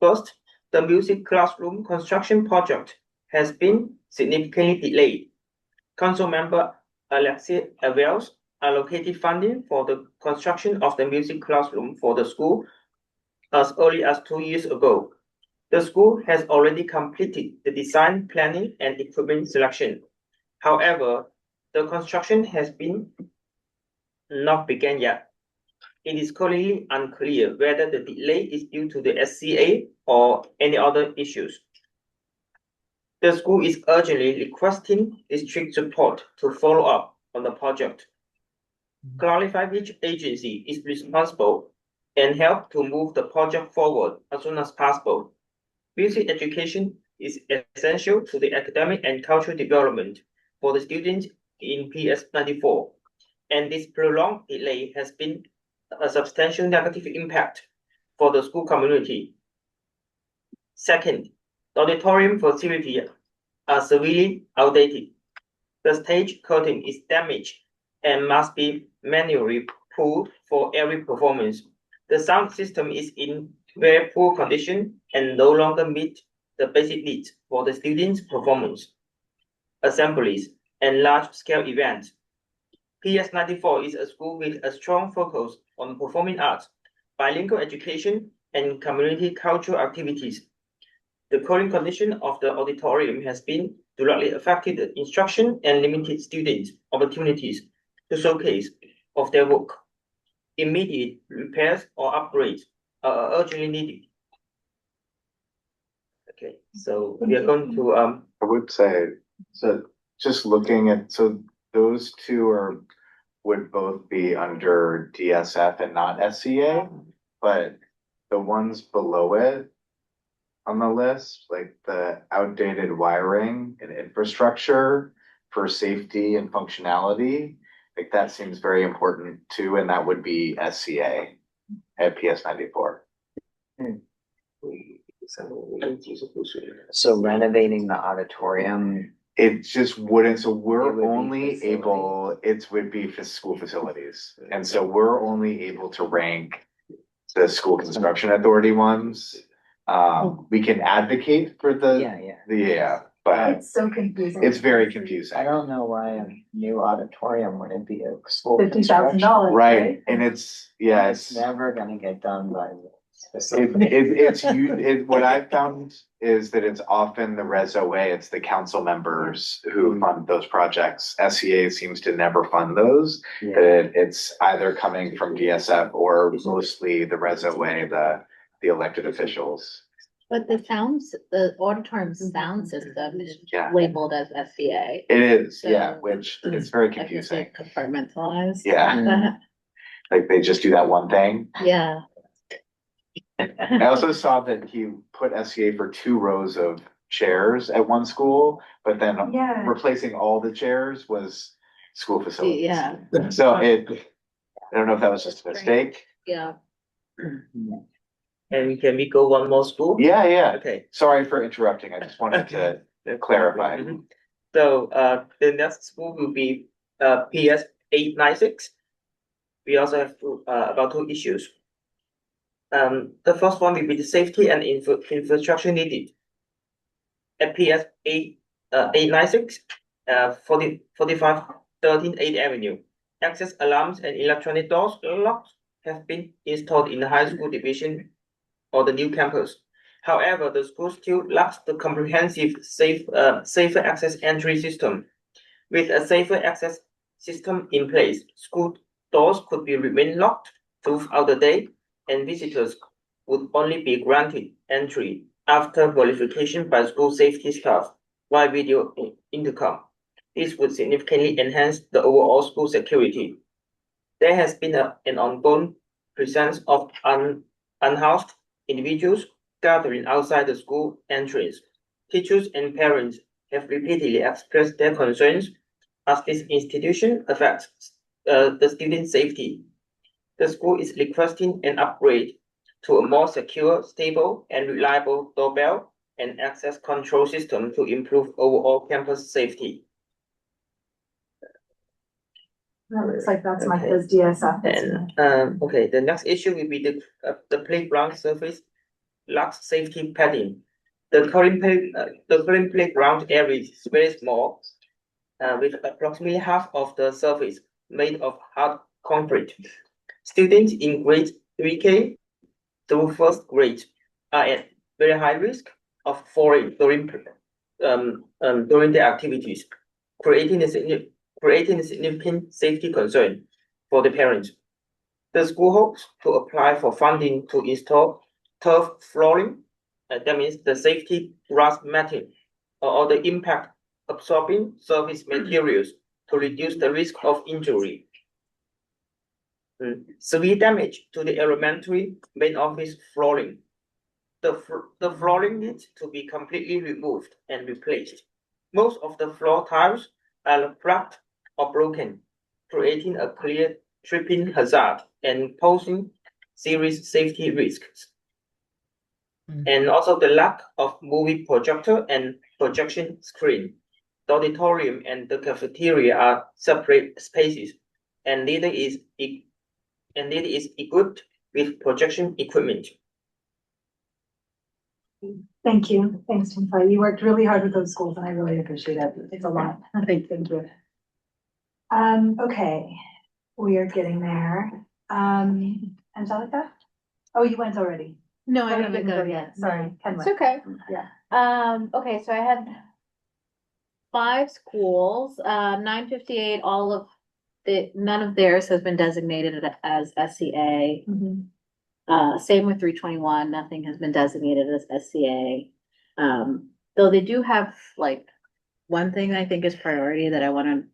first, the music classroom construction project has been significantly delayed. Council member Alexei Avels allocated funding for the construction of the music classroom for the school as early as 2 years ago. The school has already completed the design, planning, and equipment selection. However, the construction has been not begun yet. It is currently unclear whether the delay is due to the SCA or any other issues. The school is urgently requesting district support to follow up on the project, clarify which agency is responsible, and help to move the project forward as soon as possible. Music education is essential to the academic and cultural development for the students in PS 94, and this prolonged delay has been a substantial negative impact for the school community. Second, the auditorium facility are severely outdated. The stage curtain is damaged and must be manually pulled for every performance. The sound system is in very poor condition and no longer meet the basic needs for the students' performance, assemblies, and large-scale events. PS 94 is a school with a strong focus on performing arts, bilingual education, and community cultural activities. The current condition of the auditorium has been directly affected the instruction and limited students' opportunities to showcase of their work. immediate repairs or upgrades are urgently needed. Okay, so we are going to I would say, so just looking at, so those two would both be under DSF and not SCA, but the ones below it on the list, like the outdated wiring and infrastructure for safety and functionality, like that seems very important too, and that would be SCA at PS 94. So renovating the auditorium. It just wouldn't, so It we're would be only able, it would be for school facilities. And so we're only able to rank the school construction authority ones. We can advocate for but It's so confusing. it's very confusing. I don't know why a new auditorium wouldn't be a school $50,000, Right, and it's never gonna get done by. what I've found is that it's often the res OA, it's the council members who fund those projects. SCA seems to never fund those. That it's either coming from DSF or mostly the res OA, the elected officials. But the auditorium sound system is Yeah. labeled as SCA. It is, So- yeah, which is very I guess confusing. they compartmentalized. Yeah. Like they just do that one thing. Yeah. I also saw that he put SCA for 2 rows of chairs at one school, but then Yeah. replacing all the chairs was school facilities. Yeah. So I don't know if that was just a mistake. Yeah. and can we go one more school? Yeah. Okay. Sorry for interrupting. I just wanted to clarify. So the next school will be PS 896. We also have about 2 issues. The first one will be the safety and infrastructure needed. At PS 896, 4513 8th Avenue, access alarms and electronic doors locks have been installed in the high school division or the new campus. However, the school still lacks the comprehensive safer access entry system. With a safer access system in place, school doors could be remain locked throughout the day, and visitors would only be granted entry after verification by school safety staff via video intercom. This would significantly enhance the overall school security. There has been an ongoing presence of unhoused individuals gathering outside the school entrance. Teachers and parents have repeatedly expressed their concerns as this institution affects the student safety. The school is requesting an upgrade to a more secure, stable, and reliable doorbell and access control system to improve overall campus safety. That looks like that's Micah's DSF. And okay, the next issue will be the playground surface lacks safety padding. The current playground area is very small, with approximately half of the surface made of hard concrete. Students in grade 3K through 1st grade are at very high risk of falling during their activities, creating a significant safety concern for the parents. The school hopes to apply for funding to install turf flooring, that means the safety grass matting, or the impact absorbing surface materials to reduce the risk of injury. Severe damage to the elementary main office flooring. The flooring needs to be completely removed and replaced. Most of the floor tiles are cracked or broken, creating a clear tripping hazard and posing serious safety risks. And also the lack of movie projector and projection screen. The auditorium and the cafeteria are separate spaces, and neither is equipped with projection equipment. Thank you. Thanks, Tim. You worked really hard with those schools and I really appreciate it. It's a lot. Thank you. Okay, we are getting there. Angelica? Oh, you went already. No, I Oh, you haven't didn't go go yet. Sorry. Ken It's went. okay. Yeah. Okay, so I had 5 schools, 958, all of none of theirs has been designated as SCA. Same with 321, nothing has been designated as SCA. Though they do have like one thing I think is priority that I want to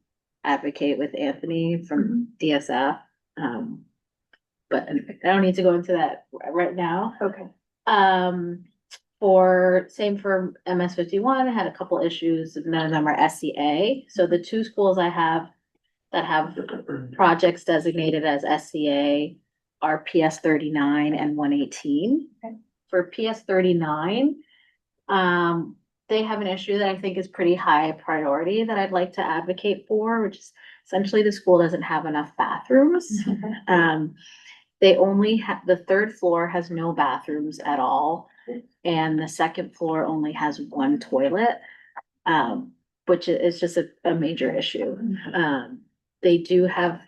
advocate with Anthony from DSF. But I don't need to go into that right now. Okay. Same for MS51, I had a couple issues, none of them are SCA. So the two schools I have that have projects designated as SCA are PS 39 and 118. Okay. For PS 39, they have an issue that I think is pretty high priority that I'd like to advocate for, which is essentially the school doesn't have enough bathrooms. They only have, the third floor has no bathrooms at all, and the second floor only has one toilet, which is just a major issue. They do have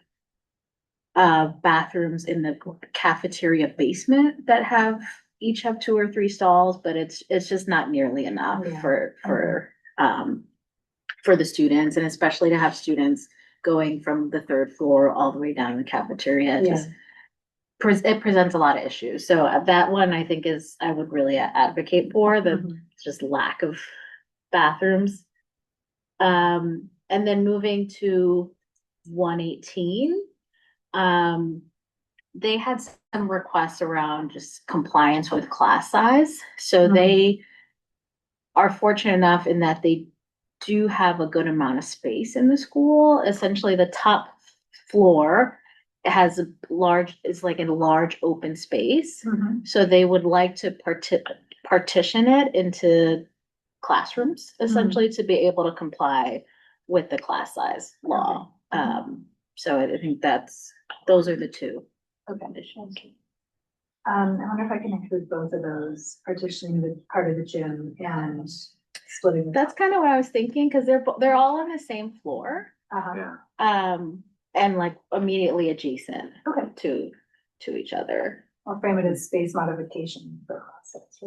bathrooms in the cafeteria basement that each have 2 or 3 stalls, but it's just not nearly enough for the students, and especially to have students going from the third floor all the way down to the cafeteria. It presents a lot of issues. So that one I think I would really advocate for the just lack of bathrooms. And then moving to 118, they had some requests around just compliance with class size. So they are fortunate enough in that they do have a good amount of space in the school. Essentially the top floor has is like a large open space. So they would like to partition it into classrooms, essentially to be able to comply with the class size law. So I think those are the two. Okay. I wonder if I can include both of those, partitioning the part of the gym and splitting. That's kind of what I was thinking, because they're all on the same floor. And like immediately adjacent to each other. I'll frame it as space modification for process.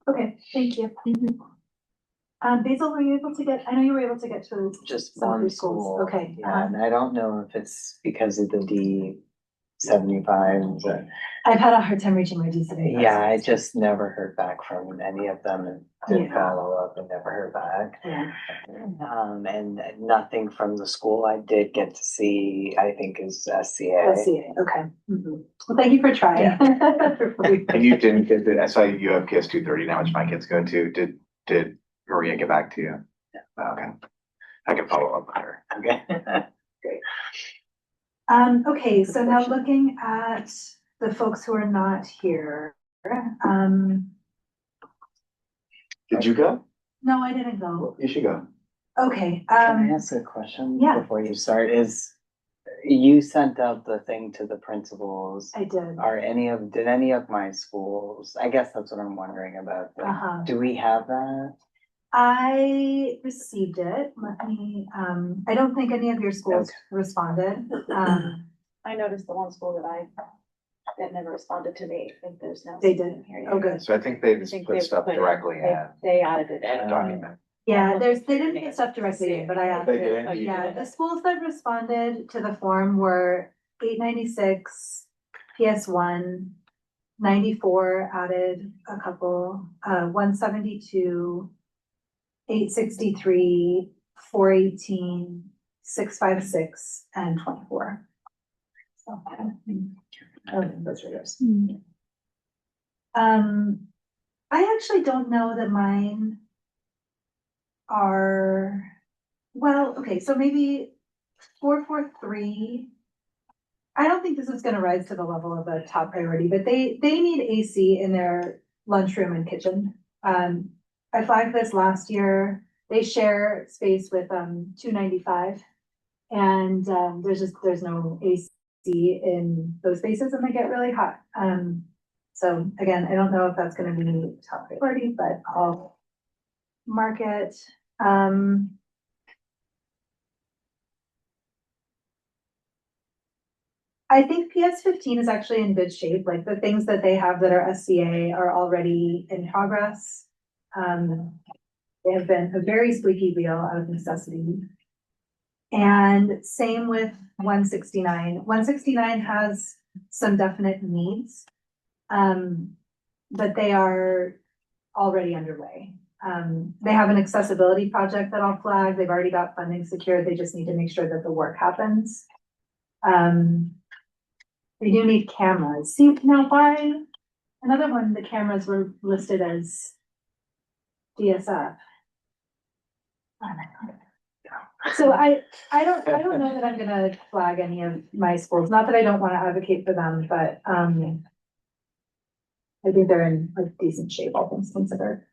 Okay, thank you. Basil, were you able to get, I know you were able to get to just some of one these schools. school. Okay. Yeah, and I don't know if it's because of the D75. I've had a hard time reaching my D75. Yeah, I just never heard back from any of them and did follow up and never heard back. And nothing from the school I did get to see, I think is SCA. SCA, okay. Well, thank you for trying. And you didn't get I saw you have PS 230 now, which my kids go to. Did Maria get back to you? Yeah. Okay. I can follow up with her. Okay. Great. Okay, so now looking at the folks who are not here. Did you go? No, I didn't go. You should go. Okay. Can I ask a question before you start? You sent out the thing to the principals. I did. Did any of my schools? I guess that's what I'm wondering about. Do we have that? I received it. Let me, I don't think any of your schools responded. I noticed the one school that never responded to me. I think there's no. They did. Oh, good. So I think they just put stuff directly in. They audited it. Document. Yeah, they didn't put stuff directly in, but I asked They it. did? Yeah, the schools that responded to the form were 896, PS1, 94 added a couple, 172, 863, 418, 656, and 24. So, those are yours. I actually don't know that mine are, well, okay, so maybe 443. I don't think this is gonna rise to the level of a top priority, but they need AC in their lunchroom and kitchen. I flagged this last year. They share space with 295, and there's no AC in those spaces, and they get really hot. So again, I don't know if that's gonna be top priority, but I'll mark it. I think PS15 is actually in good shape. Like the things that they have that are SCA are already in progress. They have been a very squeaky wheel out of necessity. And same with 169. 169 has some definite needs, but they are already underway. They have an accessibility project that I'll flag. They've already got funding secured. They just need to make sure that the work happens. They do need cameras. See, now why, another one, the cameras were listed as DSF. Oh my God. So I don't know that I'm gonna flag any of my schools. Not that I don't want to advocate for them, but I think they're in like decent shape, all things considered.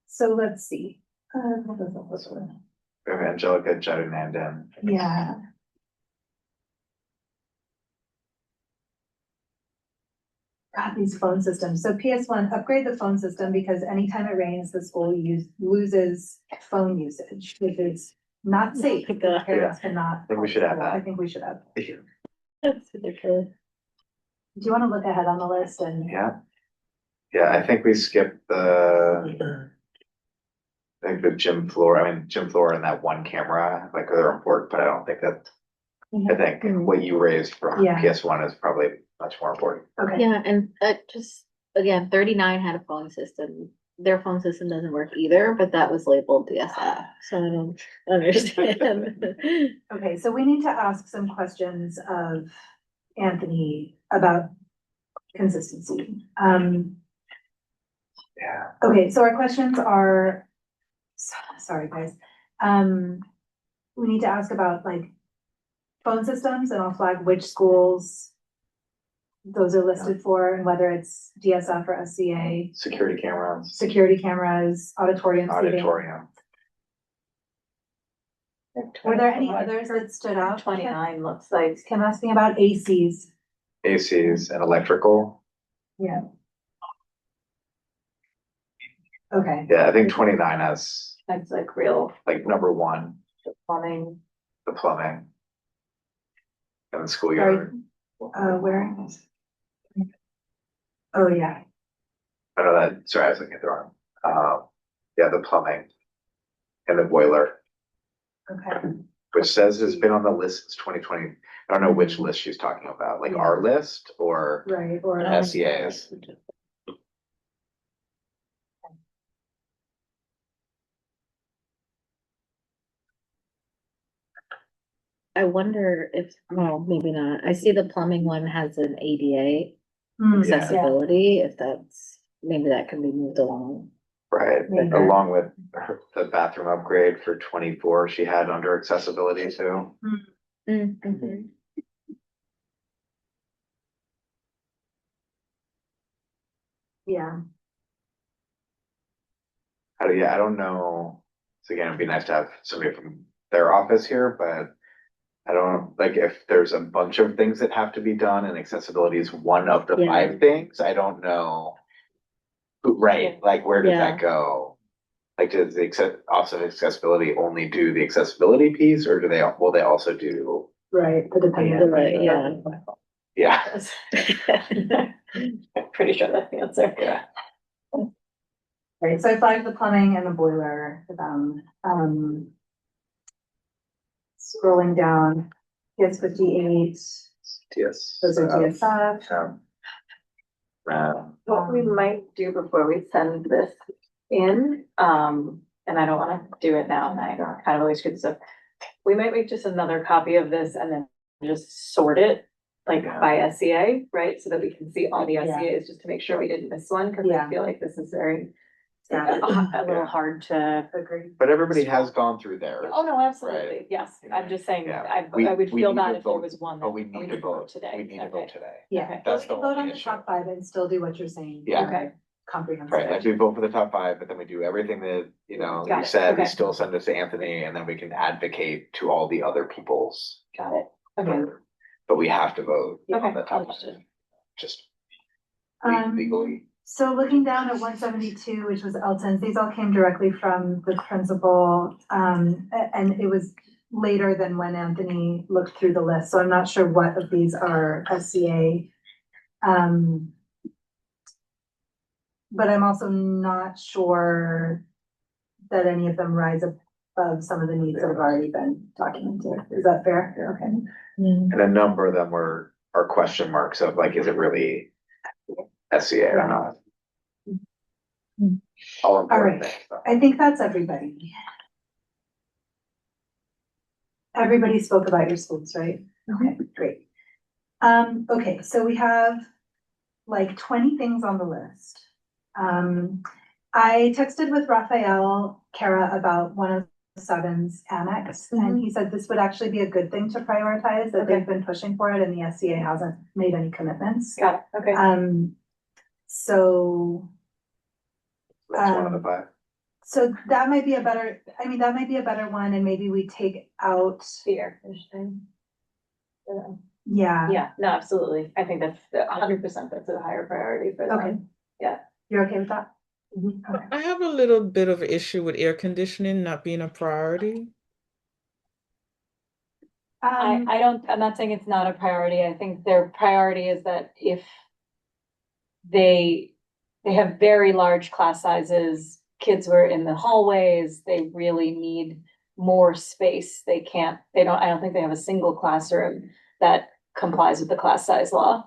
So let's see. Angelica Jadunandan. Yeah. God, these phone systems. So PS1, upgrade the phone system because anytime it rains, the school loses phone usage, which is not safe. Because parents cannot. I think we should have that. I think we should have. Yeah. That's ridiculous. Do you want to look ahead on the list and? Yeah, I think we skipped the gym floor. I mean, gym floor and that one camera, like they're important, but I don't think that. I think what you raised from PS1 is probably much more important. Okay. Yeah, and just again, 39 had a phone system. Their phone system doesn't work either, but that was labeled DSF, so I don't understand. Okay, so we need to ask some questions of Anthony about consistency. Yeah. Okay, so our questions are, sorry guys. We need to ask about like phone systems, and I'll flag which schools those are listed for and whether it's DSF or SCA. Security cameras, auditorium seating. auditorium. Were there any others that stood out? 29 looks like. Kim asked me about ACs. ACs and electrical. Yeah. Okay. Yeah, I think 29 has That's like real like number one, plumbing. the plumbing. And the schoolyard. Where? Oh, yeah. I know that, sorry, I was looking at the wrong. Yeah, the plumbing and the boiler, Okay. which says it's been on the list since 2020. I don't know which list she's talking about, like our list or Right, or SEA's. I wonder if, well, maybe not. I see the plumbing one has an ADA accessibility, if that's, maybe that can be moved along. Right, Maybe. along with the bathroom upgrade for 24, she had under accessibility too. Mm-hmm. Yeah. Yeah, I don't know. So again, it'd be nice to have somebody from their office here, but I don't, like, if there's a bunch of things that have to be done and accessibility is one of the 5 things, I don't know. Right, like where does that go? Like, does the Office of Accessibility only do the accessibility piece, or will they also do? Right, the dependent. Yeah. I'm pretty sure that's the answer. Yeah. Right, so I flagged the plumbing and the boiler for them. Scrolling down, PS 58. Yes. Those are DSF. What we might do before we send this in, and I don't wanna do it now, and I kind of always good stuff. We might make just another copy of this and then just sort it, like by SEA, right? So that we can see all the SEAs, just to make sure we didn't miss one, cause I feel like this is very, a little hard to agree. But everybody has gone through theirs. Oh, no, absolutely, yes, I'm just saying, I would feel bad if there was one that we need to vote today. We need to vote today. Yeah, That's we can vote on the top 5 and still do what you're saying. Yeah. Okay. Comprehensive. Right, like we vote for the top 5, but then we do everything that, you know, Got you it, said, we okay. still send it to Anthony, and then we can advocate to all the other people's. Got it, okay. But we have to vote on Okay, the top 5, understood. just Um, legally. So looking down at 172, which was Elton's, these all came directly from the principal, and it was later than when Anthony looked through the list, so I'm not sure what of these are SCA. But I'm also not sure that any of them rise above some of the needs that have already been documented. Is that fair? Okay. And a number of them are question marks of like, is it really SCA or not? All important right. things. I think that's everybody. Everybody spoke about your schools, right? Okay, great. Okay, so we have like 20 things on the list. I texted with Raphael Kara about 107's annex, and he said this would actually be a good thing to prioritize, that they've been pushing for it and the SCA hasn't made any commitments. Got it, okay. So That's one of the 5. so that might be a better, I mean, that might be a better one, and maybe we take out. The air conditioning. Yeah. Yeah, no, absolutely. I think that's 100%, that's a higher priority for them. Okay. Yeah. You're okay with that? Mm-hmm. I have a little bit of an issue with air conditioning not being a priority. I'm not saying it's not a priority. I think their priority is that if they have very large class sizes, kids were in the hallways, they really need more space. I don't think they have a single classroom that complies with the class size law.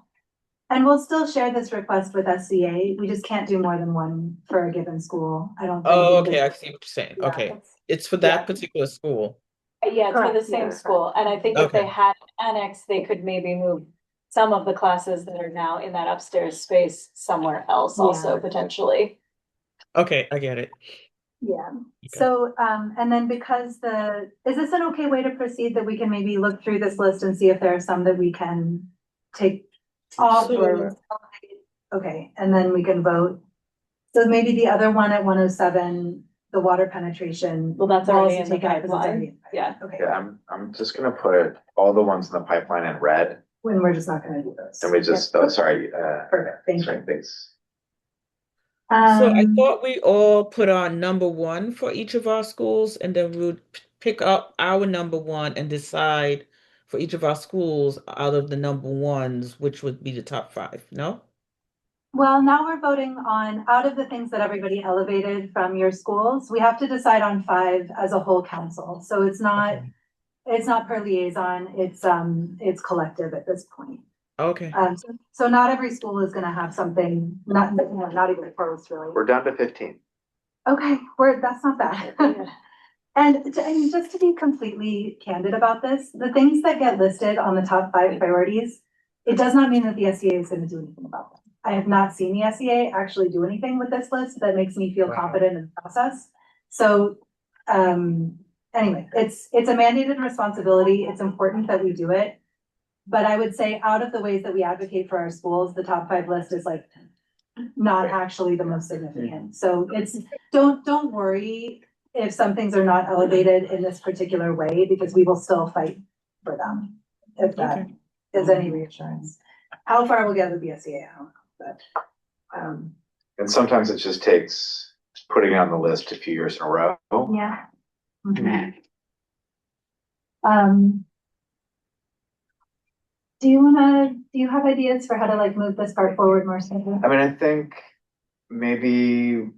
And we'll still share this request with SCA. We just can't do more than one for a given school. I don't think. Oh, okay, I see what you're saying. Yeah, Okay, it's for that particular school. Yeah, it's for the Correct, same yeah. school, and I think if they Okay. had an annex, they could maybe move some of the classes that are now in that upstairs space somewhere else also potentially. Okay, I get it. Yeah, so, and then because is this an okay way to proceed, that we can maybe look through this list and see if there are some that we can take off or, okay, and then we can vote. So maybe the other one at 107, the water penetration. Well, that's we'll already also in the take out 'cause it's already pipeline. in the Yeah. pipeline. Okay, Yeah, I'm just gonna put all the ones in the pipeline in red. when we're just not gonna do those. And we just, Yep. oh, sorry, Perfect, thank you. thanks. So I Um, thought we all put our number 1 for each of our schools, and then we would pick up our number 1 and decide for each of our schools out of the number 1s, which would be the top 5, no? Well, now we're voting on, out of the things that everybody elevated from your schools, we have to decide on 5 as a whole council. So it's not, Okay. it's not per liaison, it's collective at this point. Okay. So not every school is gonna have something, not even close really. We're down to 15. Okay, that's not bad. And just to be completely candid about this, the things that get listed on the top 5 priorities, it does not mean that the SCA is gonna do anything about them. I have not seen the SCA actually do anything with this list that makes me feel confident in the process. So, anyway, it's a mandated responsibility. It's important that we do it. But I would say out of the ways that we advocate for our schools, the top 5 list is like not actually the most significant. So don't worry if some things are not elevated in this particular way, because we will still fight for them, if that is any reassurance. How far we'll get with the SCA, I don't know, but, And sometimes it just takes putting it on the list a few years in a row. yeah. Mhm. Do you have ideas for how to like move this part forward more smoothly? I mean, I think maybe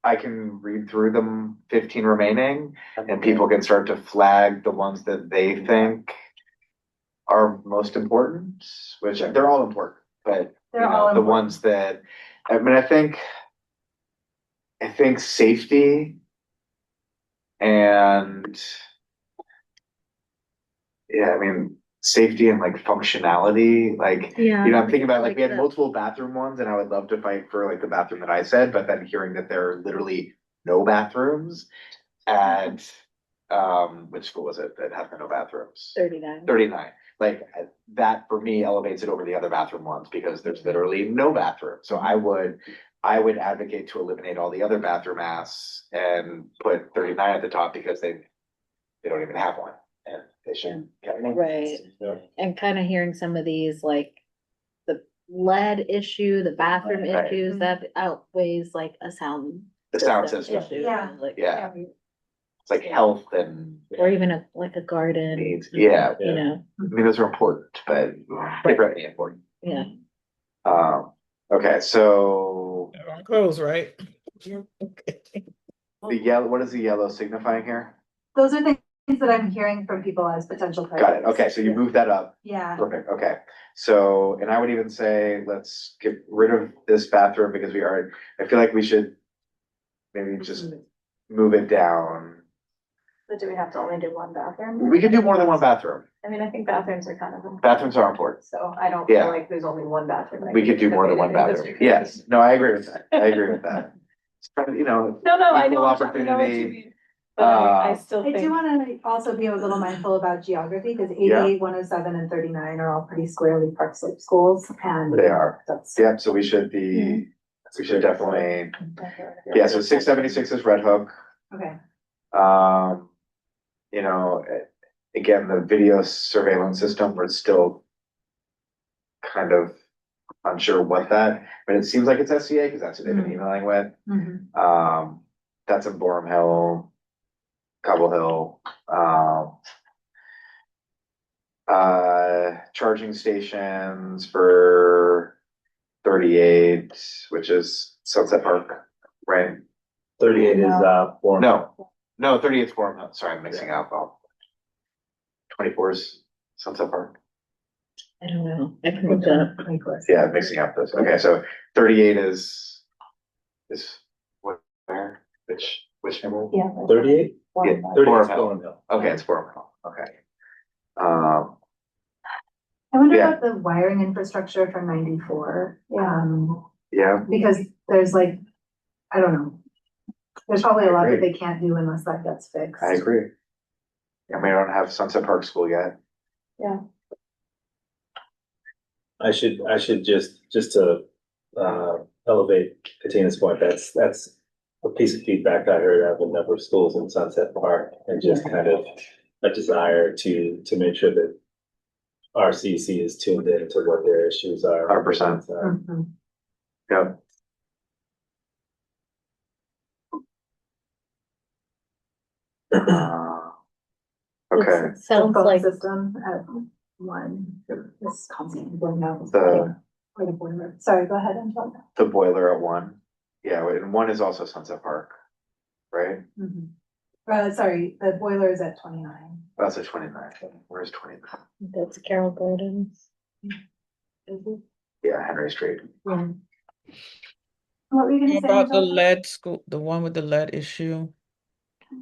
I can read through them 15 remaining, and people can start to flag the ones that they think are most important, which they're all important, but They're all the important. ones that, I mean, I think safety and I mean, safety and like functionality, like, I'm thinking about like we had multiple bathroom ones, and I would love to fight for like the bathroom that I said, but then hearing that there are literally no bathrooms at, which school was it that had no bathrooms? 39. 39. Like that for me elevates it over the other bathroom ones, because there's literally no bathroom. So I would advocate to eliminate all the other bathroom asks and put 39 at the top, because they don't even have one. And they shouldn't get one. Right. And kind of hearing some of these, like the lead issue, the bathroom Right. issues, that outweighs like a sound. The sound system. issue, Yeah. like, Yeah. It's like health and or even like a garden. needs. Yeah. You know. I mean, those are important, but differently important. Yeah. Okay, so They're on close, right? Okay. The yellow, what is the yellow signifying here? Those are things that I'm hearing from people as potential Got it. priorities. Okay, so you move that up. Yeah. Perfect. Okay. So, and I would even say, let's get rid of this bathroom because I feel like we should maybe just move it down. But do we have to only do one bathroom? We could do more than one bathroom. I mean, I think bathrooms are kind of important. Bathrooms are important. So I don't Yeah. feel like there's only one bathroom. We could do more than one bathroom. Yes. No, I agree with that. I agree with that. It's kind of, No, I equal know what you opportunity. mean. But I still I think. do wanna also be a little mindful about geography, because Yeah. 88, 107, and 39 are all pretty squarely Park Slope schools, and. They are. That's. Yep, so we should definitely, yeah, so 676 is Red Hook. Okay. You know, again, the video surveillance system, we're still kind of unsure what that, but it seems like it's SCA because that's what they've been emailing with. Mhm. That's in Borum Hill, Cobble Hill. Charging stations for 38, which is Sunset Park, right? 38 is Borum. No, 38 is Borum Hill. Sorry, I'm mixing up. 24 is Sunset Park. I don't know. I can look that up. Yeah, I'm mixing up those. Okay, so 38 is where? Which number? Yeah. 38? Yeah, Borum Borum Hill. Okay, it's Borum Hill. Okay. I wonder Yeah. about the wiring infrastructure for 94. Yeah. Because there's like, I don't know. There's probably a lot that agree. they can't do unless that gets fixed. I agree. And we don't have Sunset Park School yet. Yeah. I should just to elevate Katina's point, that's a piece of feedback I heard out of a number of schools in Sunset Park, and just kind of a desire to make sure that our CEC is tuned in to what their issues are. 100%. Mhm. Yep. Okay. It sounds The phone like system at 1 is constantly going out. The- Or the boiler. Sorry, go ahead, Antoine. The boiler at 1. Yeah, and 1 is also Sunset Park, right? Sorry, the boiler is at 29. That's at 29. Where's 29? that's Carroll Gardens. Yeah, Henry Street. Yeah. What were you gonna What say? about the Angelica? lead school, the one with the lead issue?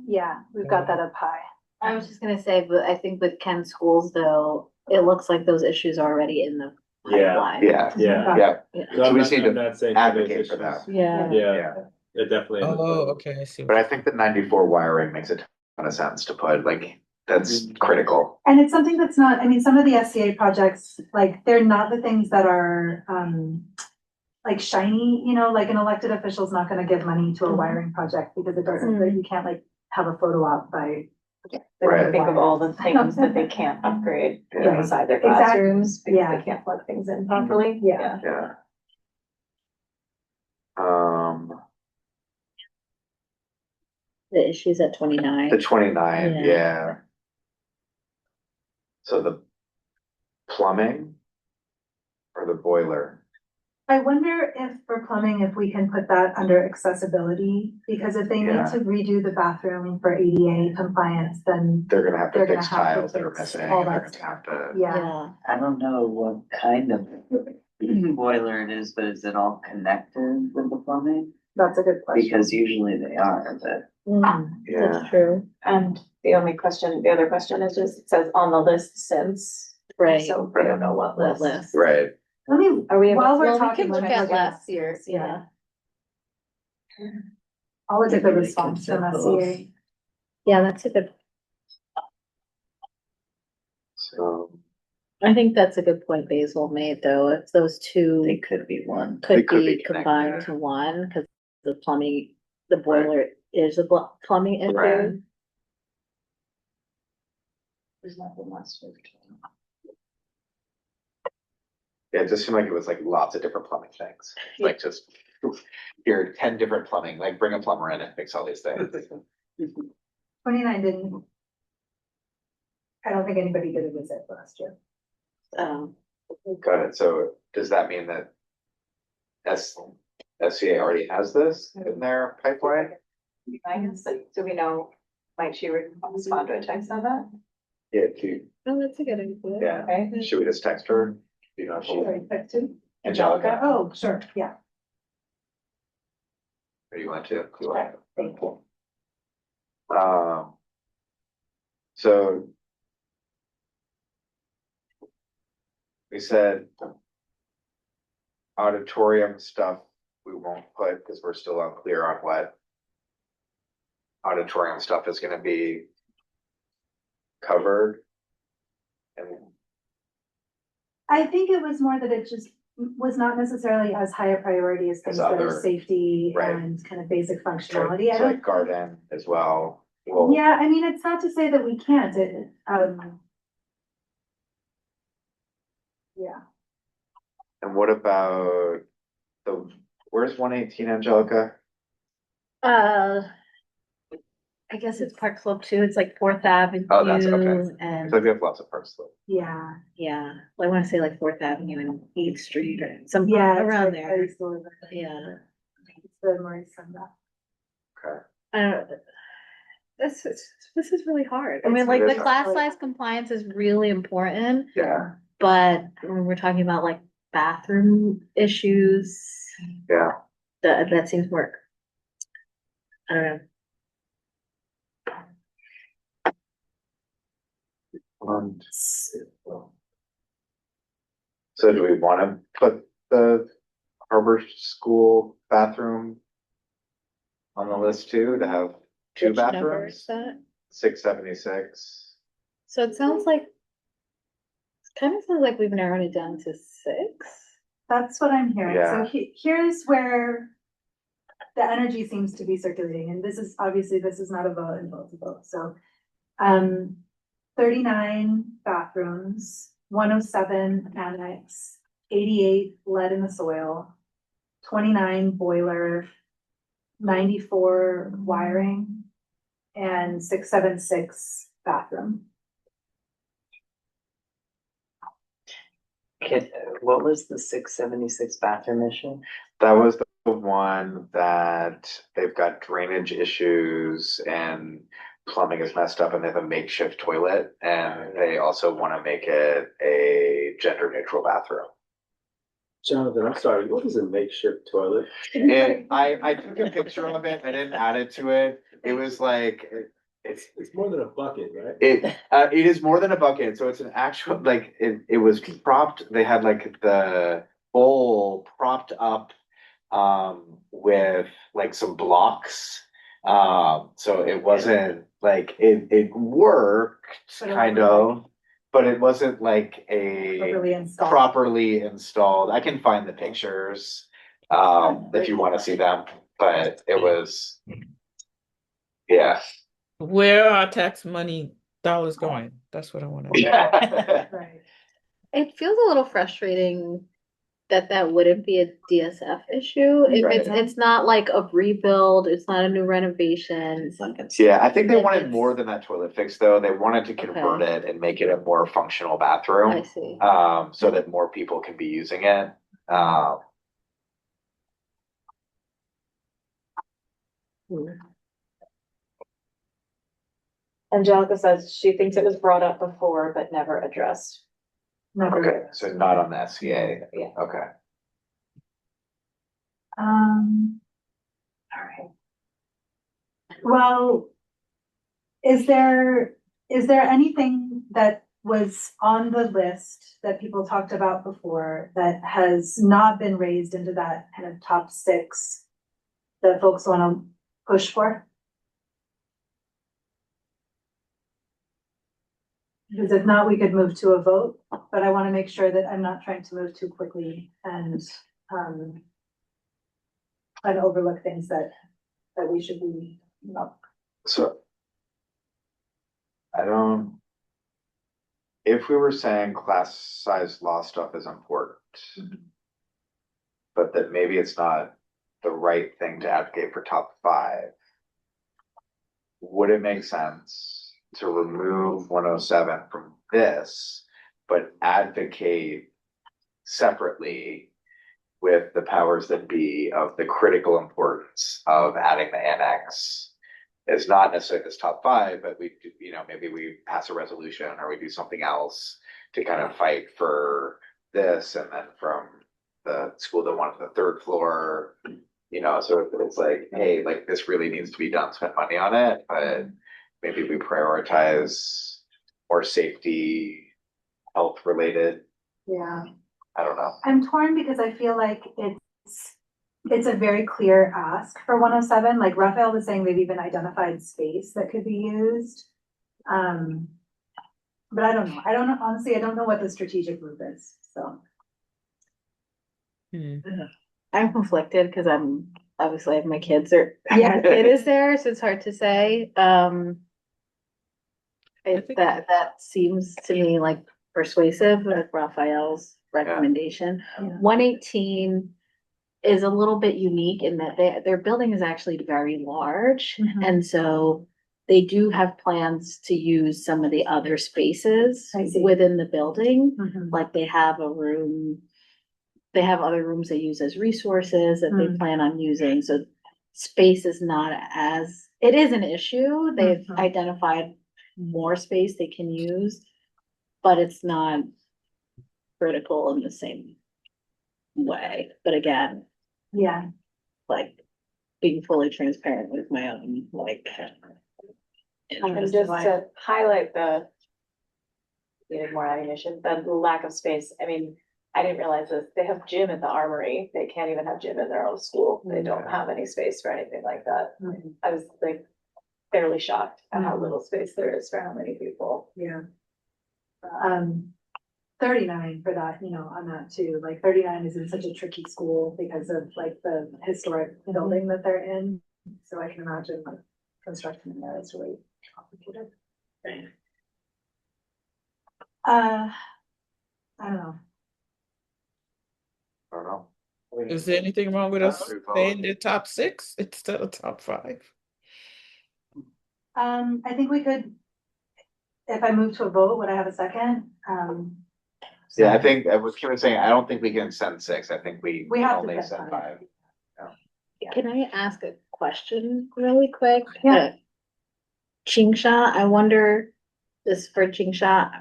Yeah, we've got that up high. I was just gonna say, but I think with Ken Schools though, it looks like those issues are already in the pipeline. Yeah. Yeah. Yeah. No, So I'm we not- just need I'm to not saying advocate for those that. issues. Yeah. Yeah, it definitely. Oh, okay, I see. But I think the 94 wiring makes a ton of sense to put, like, that's critical. And it's something that's not, I mean, some of the SCA projects, like, they're not the things that are, like shiny, you know, like an elected official's not gonna give money to a wiring project because it doesn't, you can't like have a photo op by. They Right. can think of all the things that they can't upgrade inside their classrooms because Yeah. they can't plug things in properly. Yeah. Yeah. The issues at 29. The 29, Yeah. yeah. So the plumbing or the boiler? I wonder if for plumbing, if we can put that under accessibility, because if they need Yeah. to redo the bathroom for ADA compliance, then. They're gonna have to They're gonna fix have to tiles that are fix missing, all and they're that gonna have to. Yeah. I don't know what kind of boiler it is, but is it all connected with the plumbing? That's a good question. Because usually they are, but. Yeah. That's true. And the other question is just, it says on the list since. Right. So we don't know what What list. list? Right. Let me, Are we able while to- we're Well, we talking, can let look me at look last year's, yeah. I'll look at the Maybe they response can from fit both. SCA. Yeah, that's a good, So I think that's a good point Basil made though, if those two They could be one. They could could be be combined connected. to one, cause the plumbing, the boiler is a plumbing issue. Right. There's nothing less to it. Yeah, it just seemed like it was like lots of different plumbing things. Like just here, 10 different plumbing, like bring a plumber in and fix all these things. 29 didn't. I don't think anybody did a visit last year. Got it. So does that mean that SCA already has this in their pipeline? I guess, do we know, might she respond to a text on that? Yeah, Oh, that's a good idea. yeah. Okay. Should we just text her? You know, Angelica? Oh, sure, yeah. Or you want to? You want to? Thank you. So we said auditorium stuff we won't put because we're still unclear on what auditorium stuff is going to be covered. And I think it was more that it just was not necessarily as high a priority as things that are other- safety right. and kind of basic functionality. I It's don't, like garden as well. Well, yeah, I mean, it's not to say that we can't, yeah. and what about where's 118, Angelica? I guess it's Park Slope too. It's like Fourth Avenue. Oh, that's okay. And It's like we have lots of parks though. Yeah. yeah, I want to say like Fourth Avenue and 8th Street or some Yeah, around I there. used to live there. Yeah. It's the Maurice Sunda. Okay. I don't, this is really hard. I It's mean, like really the hard. class size compliance is really important, Yeah. but when we're talking about like bathroom issues, Yeah. that seems work. I don't know. So do we want to put the Harbor School bathroom on the list too, to have two Which number bathrooms? is that? 676. So it sounds like, kind of sounds like we've narrowed it down to 6. That's what I'm hearing. Yeah. So here's where the energy seems to be circulating, and this is obviously, this is not a vote and vote to vote. So 39 bathrooms, 107 annex, 88 lead in the soil, 29 boiler, 94 wiring, and 676 bathroom. What was the 676 bathroom issue? That was the one that they've got drainage issues and plumbing is messed up and they have a makeshift toilet, and they also want to make it a gender neutral bathroom. Jonathan, I'm sorry, what is a makeshift toilet? And I took a picture of it. I didn't add it to it. It was like It's more than a bucket, right? it is more than a bucket. So it's an actual, like, it was propped. They had like the bowl propped up with like some blocks. So it wasn't like it worked kind of, but it wasn't like a properly installed. I can find the pictures if you want to see them, but it was, yeah. Where are tax money dollars going? That's what I want to know. Right. It feels a little frustrating that wouldn't be a DSF issue. If Right. it's not like a rebuild, it's not a new renovation. It's like Yeah, I think they then wanted it's- more than that toilet fix though. They wanted to convert it and make it a more functional bathroom. I see. So that more people can be using it. Angelica says she thinks it was brought up before, but never addressed. Okay, so not on the SCA. Yeah. Okay. All right. Well, is there anything that was on the list that people talked about before that has not been raised into that kind of top 6 that folks want to push for? Because if not, we could move to a vote, but I want to make sure that I'm not trying to move too quickly and overlook things that we should be, So if we were saying class size law stuff is important, but that maybe it's not the right thing to advocate for top 5, would it make sense to remove 107 from this, but advocate separately with the powers that be of the critical importance of adding the annex is not necessarily this top five, but we, maybe we pass a resolution or we do something else to kind of fight for this, and then from the school that wanted the third floor, so it's like, hey, like this really needs to be done, spend money on it, but maybe we prioritize more safety, health related. Yeah. I don't know. I'm torn because I feel like it's a very clear ask for 107. Like Raphael was saying, they've even identified space that could be used. But I don't know. Honestly, I don't know what the strategic move is. So I'm conflicted because I'm obviously my kids are kid is there, so it's hard to say. That seems to me like persuasive, like Raphael's recommendation. 118 is a little bit unique in that their building is actually very large, and so they do have plans to use some of the other spaces within the building. Like they have a room, they have other rooms they use as resources that they plan on using. So space is not as, it is an issue. They've identified more space they can use, but it's not critical in the same way. But again, like being fully transparent with my own, like, and just to highlight the needed more ammunition, the lack of space. I mean, I didn't realize this. They have gym at the Armory. They can't even have gym in their own school. They don't have any space for anything like that. I was like fairly shocked at how little space there is for how many people. 39 for that, on that too. Like 39 is in such a tricky school because of like the historic building that they're in. So I can imagine like construction in there is really complicated. I don't know. I don't know. Is there anything wrong with us staying in the top 6 instead of top 5? I think we could, if I move to a vote, would I have a second? I think what Kim was saying, I don't think we can send 6. I think we can have to only get send 5. 5. Can I ask a question really quick? Yeah. Chingsha, I wonder, this for Chingsha,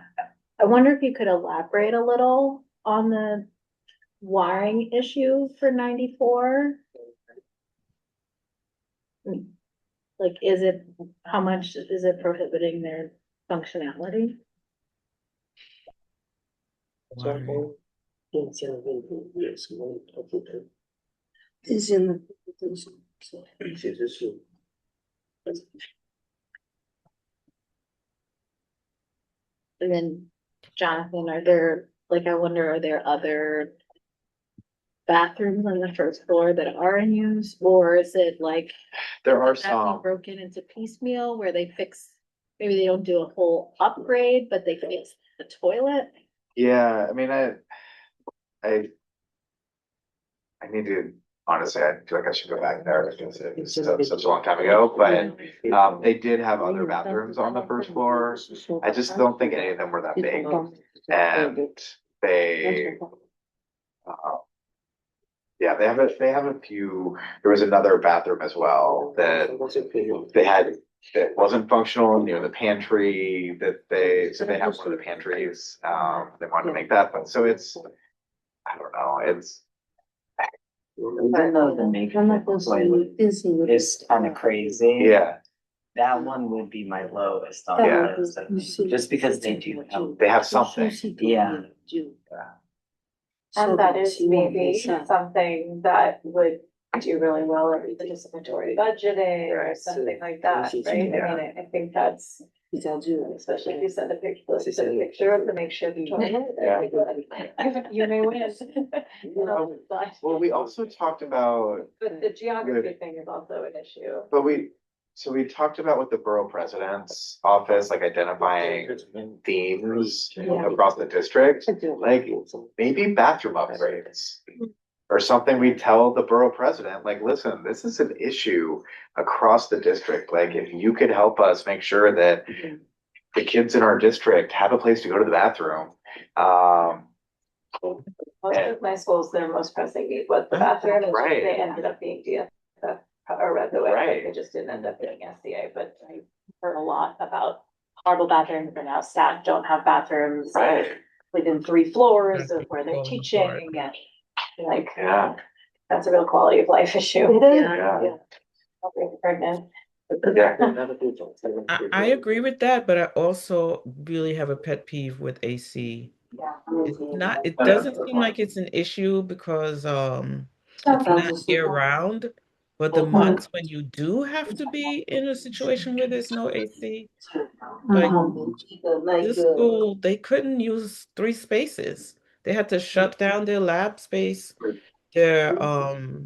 I wonder if you could elaborate a little on the wiring issue for 94? Like, how much is it prohibiting their functionality? And then Jonathan, I wonder, are there other bathrooms on the first floor that are in use, or is it like there are that being some broken into piecemeal where they maybe they don't do a whole upgrade, but they fix the toilet? I mean, I need to, honestly, I feel like I should go back there because it was such a long time ago, but they did have other bathrooms on the first floor. I just don't think any of them were that big, and they they have a few. There was another bathroom as well that they had that wasn't functional near the pantry they have one of the pantries. They wanted to make that, but so it's, I don't know, it's even though the makeup is kind of crazy. That one would be my lowest on the list, I think, just because they have something. And that is maybe something that would do really well in participatory budgeting or something like that, right? I mean, I think that's, especially if you send a picture of to make sure the toilet. You may win. Well, we also talked about, but the geography thing is also an issue. But we talked about with the borough president's office, like identifying themes across the district, like maybe bathroom upgrades or something. We tell the borough president, like, listen, this is an issue across the district. Like, if you could help us make sure that the kids in our district have a place to go to the bathroom. Most of my schools, their most pressing need was the bathroom, and they ended up being DFF or read the way, Right. it just didn't end up being SCA, but I heard a lot about horrible bathrooms, and now staff don't have bathrooms. Right. Within 3 floors of where they're Falling teaching, apart. and like, Yeah. that's a real quality of life issue. It is. Yeah. I'll be pregnant. I agree with that, but I also really have a pet peeve with AC. It doesn't seem like it's an issue because it's not year round, but the months when you do have to be in a situation where there's no AC, like this school, they couldn't use 3 spaces. They had to shut down their lab space, their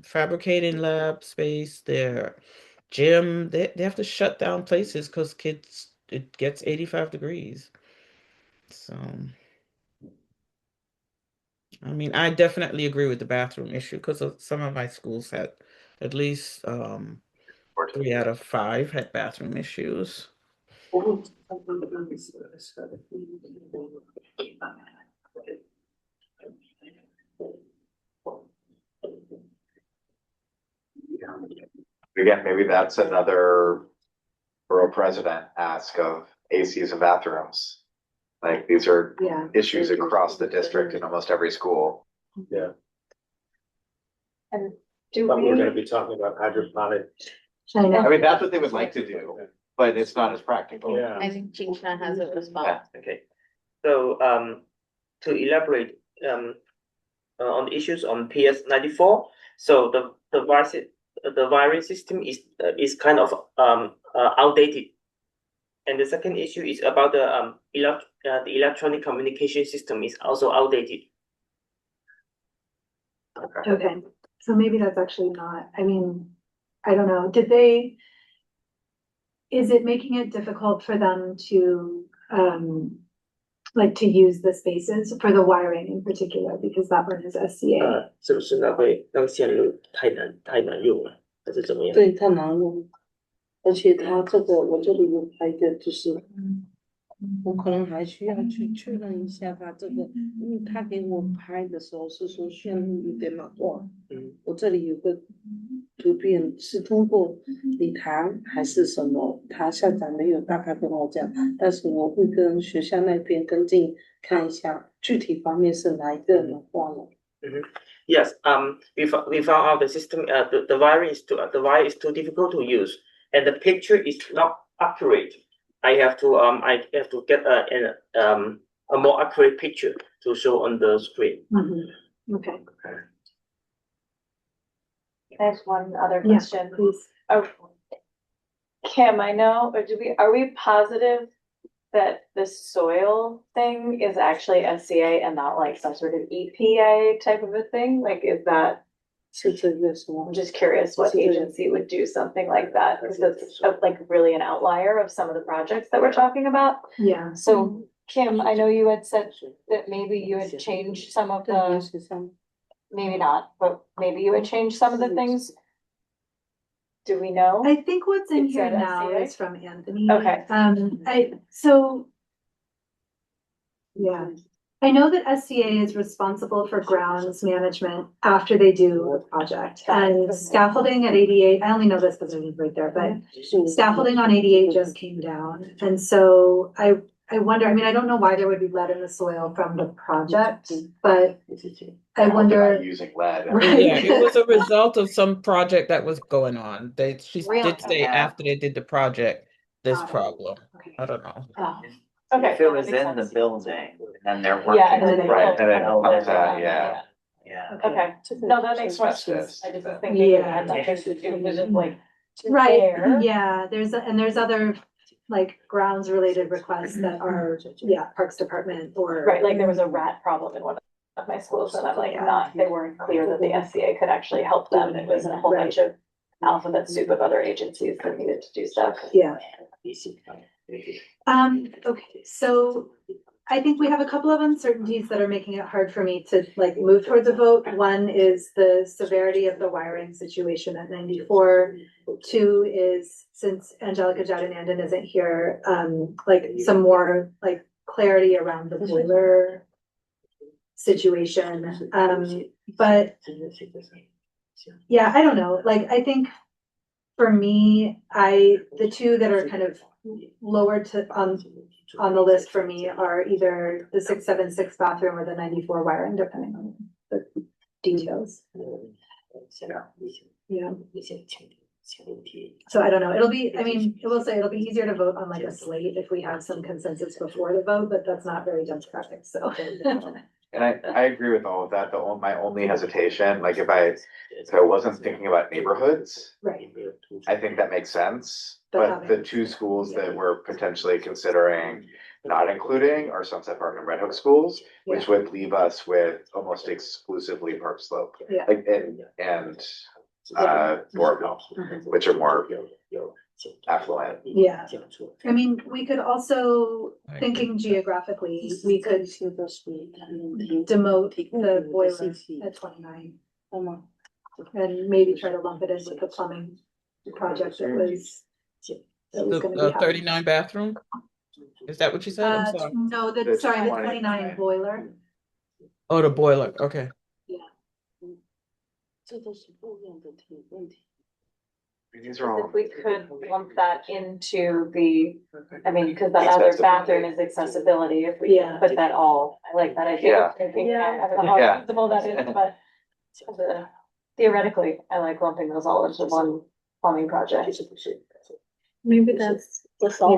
fabricating lab space, their gym. They have to shut down places because it gets 85 degrees. So I mean, I definitely agree with the bathroom issue because some of my schools had at least 3 out of 5 had bathroom issues. Again, maybe that's another borough president ask of ACs and bathrooms. Like these are Yeah. issues across the district in almost every school. Yeah, And do but we're we, gonna be talking about hydroponic. I know. I mean, that's what they would like to do, but it's not as practical. Yeah. I think Jingshan has a response. Okay. So to elaborate on the issues on PS94, so the wiring system is kind of outdated. And the second issue is about the electronic communication system is also outdated. Okay, so maybe that's actually not, I mean, I don't know, is it making it difficult for them to, like to use the spaces for the wiring in particular, because that one is SCA? 是不是那个线路太难用了，还是怎么样？对，太难用，而且它这个我这里有拍的，就是我可能还需要去确认一下它这个，因为他给我拍的时候是说线路有点老化，我这里有个图片是通过礼堂还是什么，他校长没有大概跟我讲，但是我会跟学校那边跟进看一下具体方面是哪一个老化了。Yes, we found out the system, the wire is too difficult to use, and the picture is not accurate. I have to get a more accurate picture to show on the screen. Okay. I have one other Yeah, question. please. Kim, I know, or are we positive that the soil thing is actually SCA and not like some sort of EPA type of a thing? Like, is that? I'm just curious what agency would do something like that, because it's like really an outlier of some of the projects that we're talking about. Yeah. So Kim, I know you had said that maybe you had changed some of the, maybe not, but maybe you had changed some of the things. Do we know? I think what's in It here said now SCA? is from Anthony. Okay. Yeah, I know that SCA is responsible for grounds management after they do the project, and scaffolding at 88, I only know this because it's right there, but scaffolding on 88 just came down, and so I wonder, I mean, I don't know why there would be lead in the soil from the project, but I wonder. Using lead. Right. Yeah, it was a result of some project that was going on. She did say Yeah. after they did the project, this problem. I don't know. Okay. If it was that makes in the sense. building, then they're working. Yeah, and then they Right, and then Oh, comes yeah. out, yeah. Yeah. Okay, no, that makes more sense. I just was thinking it had nothing to do with it, like. Right, there. yeah, there's other like grounds related requests that are, Parks Department or. Right, like there was a rat problem in one of my schools, and I'm like, they weren't clear that the SCA could actually help them. It was a whole bunch of alphabet soup of other agencies that needed to do stuff. Yeah. Okay, so I think we have a couple of uncertainties that are making it hard for me to like move towards a vote. One is the severity of the wiring situation at 94. 2 is, since Angelica Jadanandan isn't here, like some more like clarity around the boiler situation. But yeah, I don't know, like I think for me, the two that are kind of lower on the list for me are either the 676 bathroom or the 94 wiring, depending on the details. Yeah. So I don't know, it'll be easier to vote on like a slate if we have some consensus before the vote, but that's not very democratic, so. And I agree with all of that. My only hesitation, like if I wasn't thinking about neighborhoods, Right. I think that makes sense. But the two schools that we're potentially considering not including are Sunset Park and Red Hook schools, which would leave us with almost exclusively Park Slope. Yeah. Like and Boroville, which are more affluent. Yeah, I mean, we could also, thinking geographically, we could demote the boiler at 29. And maybe try to lump it in with the plumbing project that was gonna be happening. 39 bathroom? Is that what you said? I'm sorry. No, the 29 boiler. Oh, the boiler, okay. These are all. If we could lump that into the, I mean, because that other bathroom is accessibility, if we put that all, I like that idea. I don't know how feasible that is, but theoretically, I like lumping those all into one plumbing project. Maybe that's because I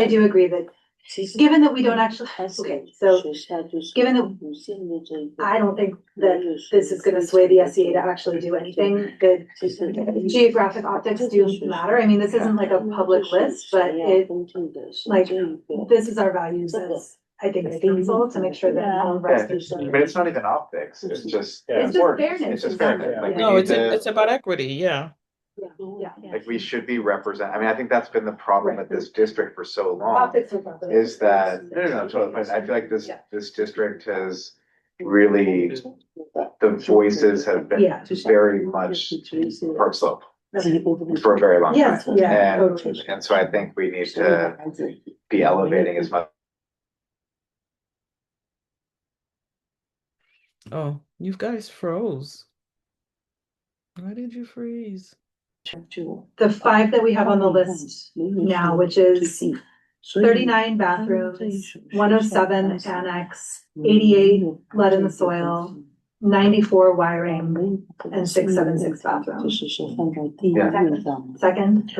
do agree that, given that we don't actually, given that I don't think that this is gonna sway the SEA to actually do anything, that geographic optics do matter. I mean, this isn't like a public list, but this is our values as, I think, as council, to make sure that all of our. But it's not even optics, it's just. It's just fairness. It's just fairness. Like, we No, need to- it's about equity, yeah. Yeah. Like we should be I mean, I think that's been the problem with this district for so long, Optics are probably- is that, no, totally, but I feel like this district has really, the voices have been very much Park Slope for a very long time. And so I think we need to be elevating as much. Oh, you guys froze. Why did you freeze? The 5 that we have on the list now, which is 39 bathrooms, 107 annex, 88 lead in the soil, 94 wiring, and 676 bathrooms. Second.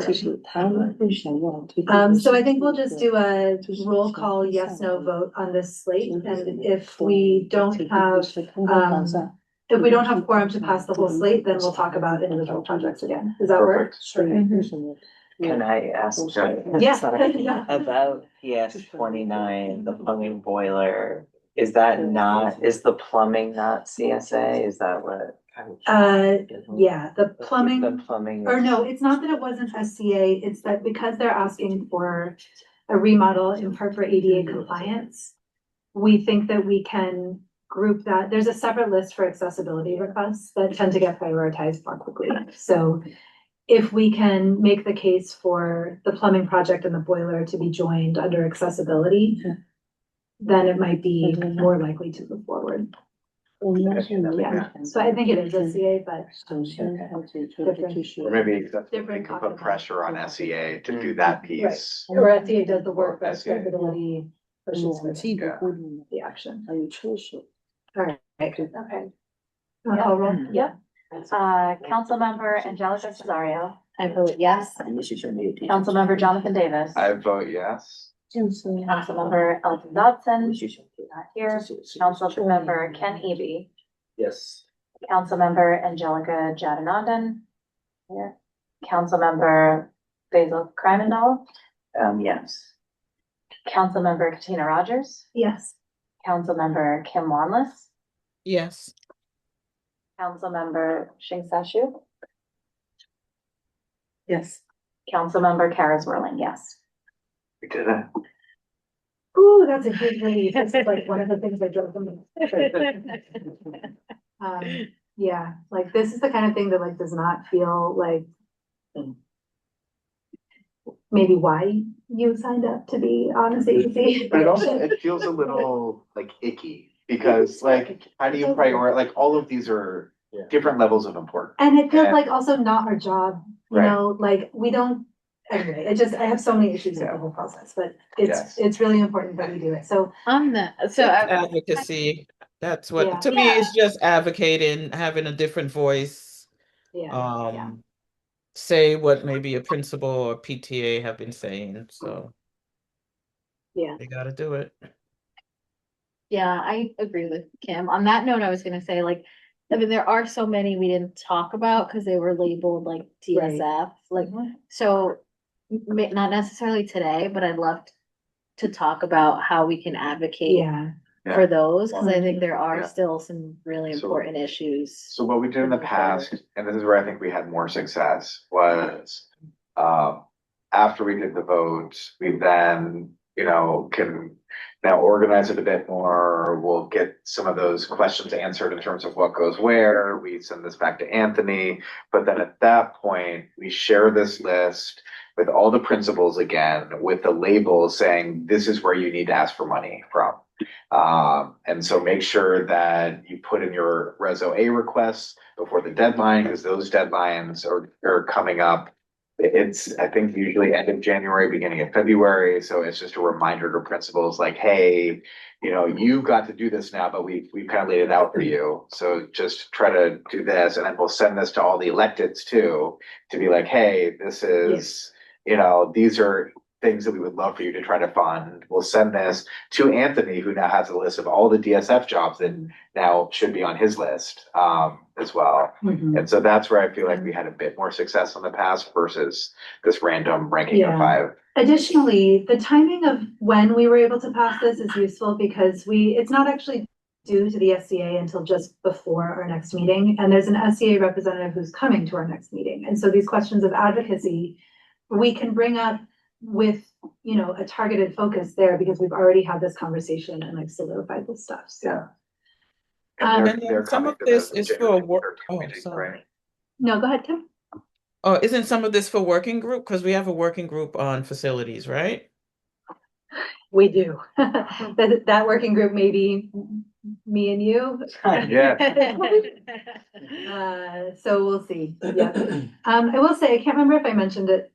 So I think we'll just do a roll call yes, no vote on this slate, and if we don't have quorum to pass the whole slate, then we'll talk about individual projects again. Does that work? Can I ask? Yeah. About PS 29, the plumbing boiler, is the plumbing not CSA? Is that what? Yeah, the plumbing. The plumbing. Or no, it's not that it wasn't SCA, it's that because they're asking for a remodel in part for ADA compliance, we think that we can group that. There's a separate list for accessibility requests that tend to get prioritized more quickly. So if we can make the case for the plumbing project and the boiler to be joined under accessibility, then it might be more likely to move forward. Yeah, so I think it is SCA, but Or maybe we can put pressure on SEA to do that piece. Or SCA does the work, but accessibility pushes for the action. All right, okay. Call roll? Yep. Councilmember Angelica Cesario. I vote yes. Councilmember Jonathan Davis. I vote yes. Councilmember Elton Dodson. Not here. Councilmember Ken Eby. Yes. Councilmember Angelica Jadanandan. Here. Councilmember Basil Krymendall. Yes. Councilmember Katina Rogers. Yes. Councilmember Kim Wanless. Yes. Councilmember Shing Sashu. Yes. Councilmember Kara Swirling, yes. We did it. Ooh, that's a huge relief. This is like one of the things I drove them. Yeah, like this is the kind of thing that like does not feel like maybe why you signed up to be on a CEC. But it feels a little like icky because like, how do you prioritize, like all of these are different levels of importance. And it feels like also not our job, you Right. know, like we don't, anyway, I have so many issues with the whole process, but Yes. it's really important that we do it. So On that, so It's advocacy. That's what, Yeah. to me, it's just advocating, having a different voice. Yeah. Say what maybe a principal or PTA have been saying, so Yeah. they gotta do it. Yeah, I agree with Kim. On that note, I was gonna say, like, I mean, there are so many we didn't talk about because they were labeled like DSF, like, so not necessarily today, but I'd love to talk about how we can advocate Yeah. for those, because I think there are Yeah. still some really So- important issues. So what we did in the past, and this is where I think we had more success, was after we did the vote, we then, can now organize it a bit more. We'll get some of those questions answered in terms of what goes where. We send this back to Anthony. But then at that point, we share this list with all the principals again, with the label saying, this is where you need to ask for money from. And so make sure that you put in your Reso A requests before the deadline, because those deadlines are coming up. It's, I think, usually end of January, beginning of February. So it's just a reminder to principals like, hey, you've got to do this now, but we've kind of laid it out for you. So just try to do this. And then we'll send this to all the electeds too, to be like, hey, this is, these are things that we would love for you to try to fund. We'll send this to Anthony, who now has a list of all the DSF jobs that now should be on his list as well. And so that's where I feel like we had a bit more success in the past versus this random ranking of 5. Additionally, the timing of when we were able to pass this is useful because it's not actually due to the SCA until just before our next meeting. And there's an SCA representative who's coming to our next meeting. And so these questions of advocacy, we can bring up with, a targeted focus there because we've already had this conversation and like solidified this stuff. So. And they're some coming of to this the is January for work. 13th meeting, Sorry. right? No, go ahead, Kim. Oh, isn't some of this for working group? Because we have a working group on facilities, right? We do. That working group, maybe me and you. Yeah. So we'll see. Yeah. I will say, I can't remember if I mentioned it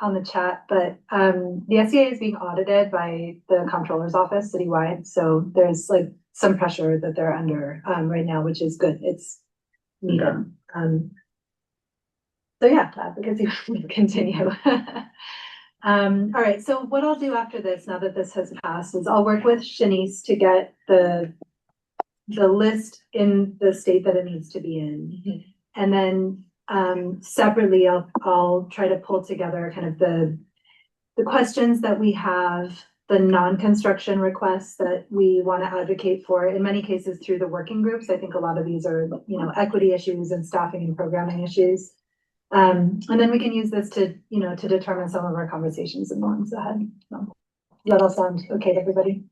on the chat, but the SCA is being audited by the comptroller's office citywide. So there's like some pressure that they're under right now, which is good. It's needed. So yeah, advocacy will continue. All right, so what I'll do after this, now that this has passed, is I'll work with Shanice to get the list in the state that it needs to be in. And then separately, I'll try to pull together kind of the questions that we have, the non-construction requests that we want to advocate for, in many cases through the working groups. I think a lot of these are, equity issues and staffing and programming issues. And then we can use this to determine some of our conversations in the months ahead. So, does that all sound okay to everybody?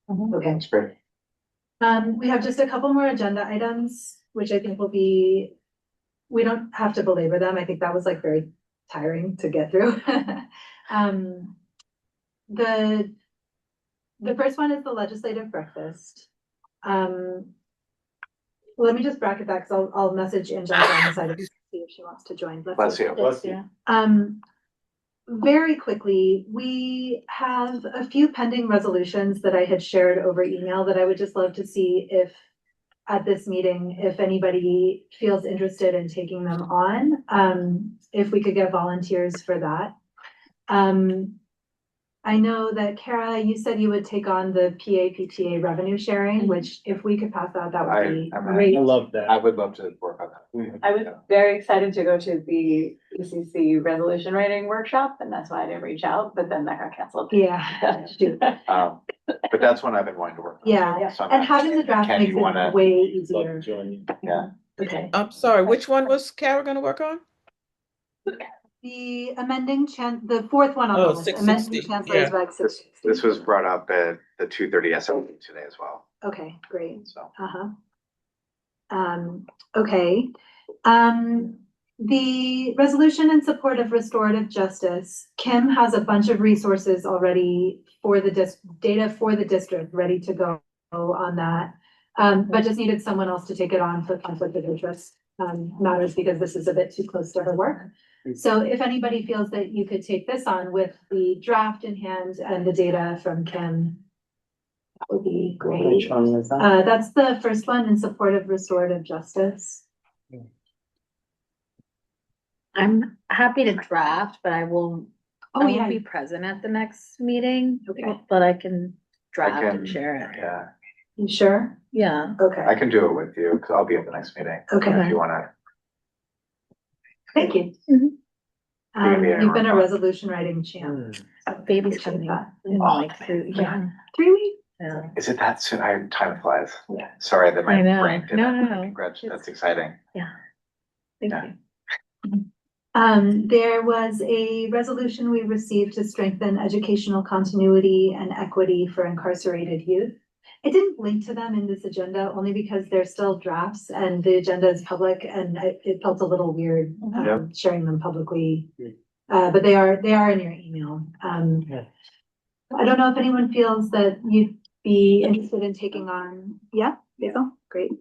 Okay. That's great. We have just a couple more agenda items, which I think we don't have to belabor them. I think that was like very tiring to get through. The first one is the legislative breakfast. Let me just bracket that because I'll message Angelica on the side of see if she wants to join. Bless you. Bless you. Very quickly, we have a few pending resolutions that I had shared over email that I would just love to see if at this meeting, if anybody feels interested in taking them on, if we could get volunteers for that. I know that Kara, you said you would take on the PTA revenue sharing, which if we could pass that would be great. I love that. I would love to work on that. I was very excited to go to the CEC resolution writing workshop, and that's why I didn't reach out, but then that got canceled. Yeah. Shoot. But that's one I've been wanting to work on. Yeah, So I'm and not- having the draft Ken, makes you it wanna- way Love easier. to join you. Yeah. Okay. I'm sorry, which one was Kara gonna work on? The amending the fourth one on Oh, the list, 660, amending Chancellor's yeah. Reg This 660. was brought up at the 2:30 SLE today as well. Okay, great. So Okay. The resolution in support of restorative justice, Kim has a bunch of resources already for the data for the district ready to go on that. But just needed someone else to take it on for conflict of interest. matters because this is a bit too close to her work. So if anybody feels that you could take this on with the draft in hand and the data from Kim, that would be great. Which one was that? That's the first one in support of restorative justice. I'm happy to draft, but I won't be present at the next meeting. Okay. But I can draft I can- and share it. Yeah, You sure? Yeah. Okay. I can do it with you, because I'll be at the next meeting. Okay. If you wanna. Thank you. You're gonna be You've been a everyone. resolution writing champ. Baby's Appreciate coming that. in Oh, like 3 weeks? Yeah. Is it that soon? Time flies. Yeah. Sorry that my I know. brain didn't. No. Congrats, that's exciting. Yeah. Thank Yeah. you. There was a resolution we received to strengthen educational continuity and equity for incarcerated youth. I didn't link to them in this agenda only because they're still drafts and the agenda is public and it felt a little weird sharing them publicly. But they are in your email. I don't know if anyone feels that you'd be interested in taking on, Basil, great,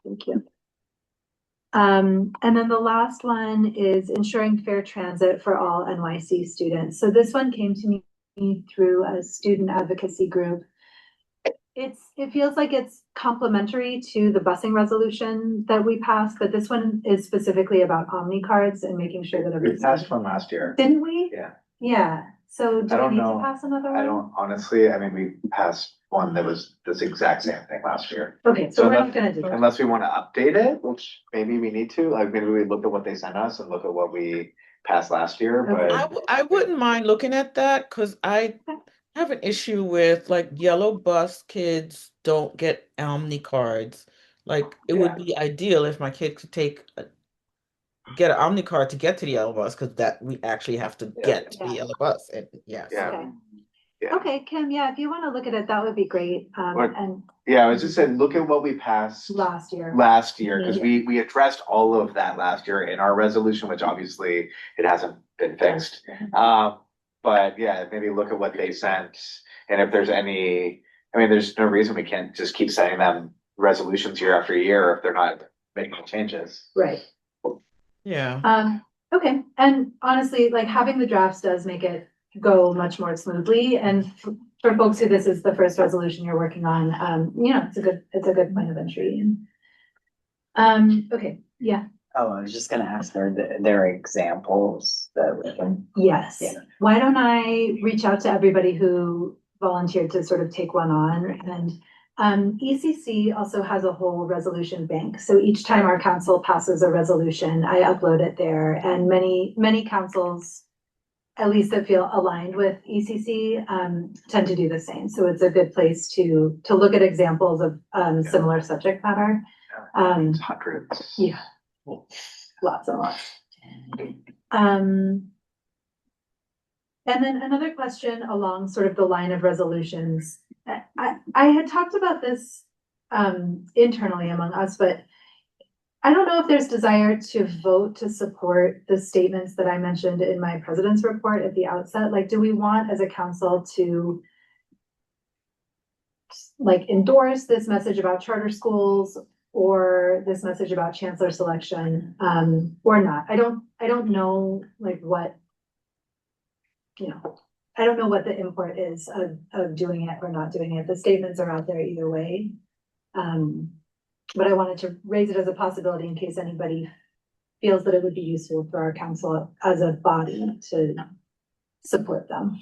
thank you. And then the last one is ensuring fair transit for all NYC students. So this one came to me through a student advocacy group. It feels like it's complementary to the busing resolution that we passed, but this one is specifically about Omni cards and making sure that We everything's. passed one last year. Didn't we? Yeah. Yeah, so do I we don't need to know. pass another one? I don't, honestly, I mean, we passed one that was this exact same thing last year. Okay, so we're not unless- gonna do that. Unless we wanna update it, which maybe we need to, like, maybe we look at what they sent us and look at what we passed last year, but. I wouldn't mind looking at that because I have an issue with like yellow bus kids don't get Omni cards. Like it would be ideal if my kid could get an Omni card to get to the yellow bus because that we actually have to get to the yellow bus. And yes. Yeah. Okay, Kim, if you wanna look at it, that would be great. What- And Yeah, I was just saying, look at what we passed last year. because we addressed all of that last year in our resolution, which obviously it hasn't been fixed. But yeah, maybe look at what they sent, and if there's any, I mean, there's no reason we can't just keep sending them resolutions year after year if they're not making changes. Right. Yeah. Okay, and honestly, like having the drafts does make it go much more smoothly, and for folks who this is the first resolution you're working on, it's a good point of entry. Okay, yeah. Oh, I was just gonna ask, are there examples that we can? Yes. Yeah. Why don't I reach out to everybody who volunteered to sort of take one on? And ECC also has a whole resolution bank. So each time our council passes a resolution, I upload it there. And many councils, at least that feel aligned with ECC, tend to do the same. So it's a good place to look at examples of similar subject matter. Hundreds. Yeah. Lots and lots. And then another question along sort of the line of resolutions. I had talked about this internally among us, but I don't know if there's desire to vote to support the statements that I mentioned in my president's report at the outset. Like, do we want as a council to like endorse this message about charter schools or this message about chancellor selection, or not? I don't know like what, I don't know what the import is of doing it or not doing it. The statements are out there either way. But I wanted to raise it as a possibility in case anybody feels that it would be useful for our council as a body to support them.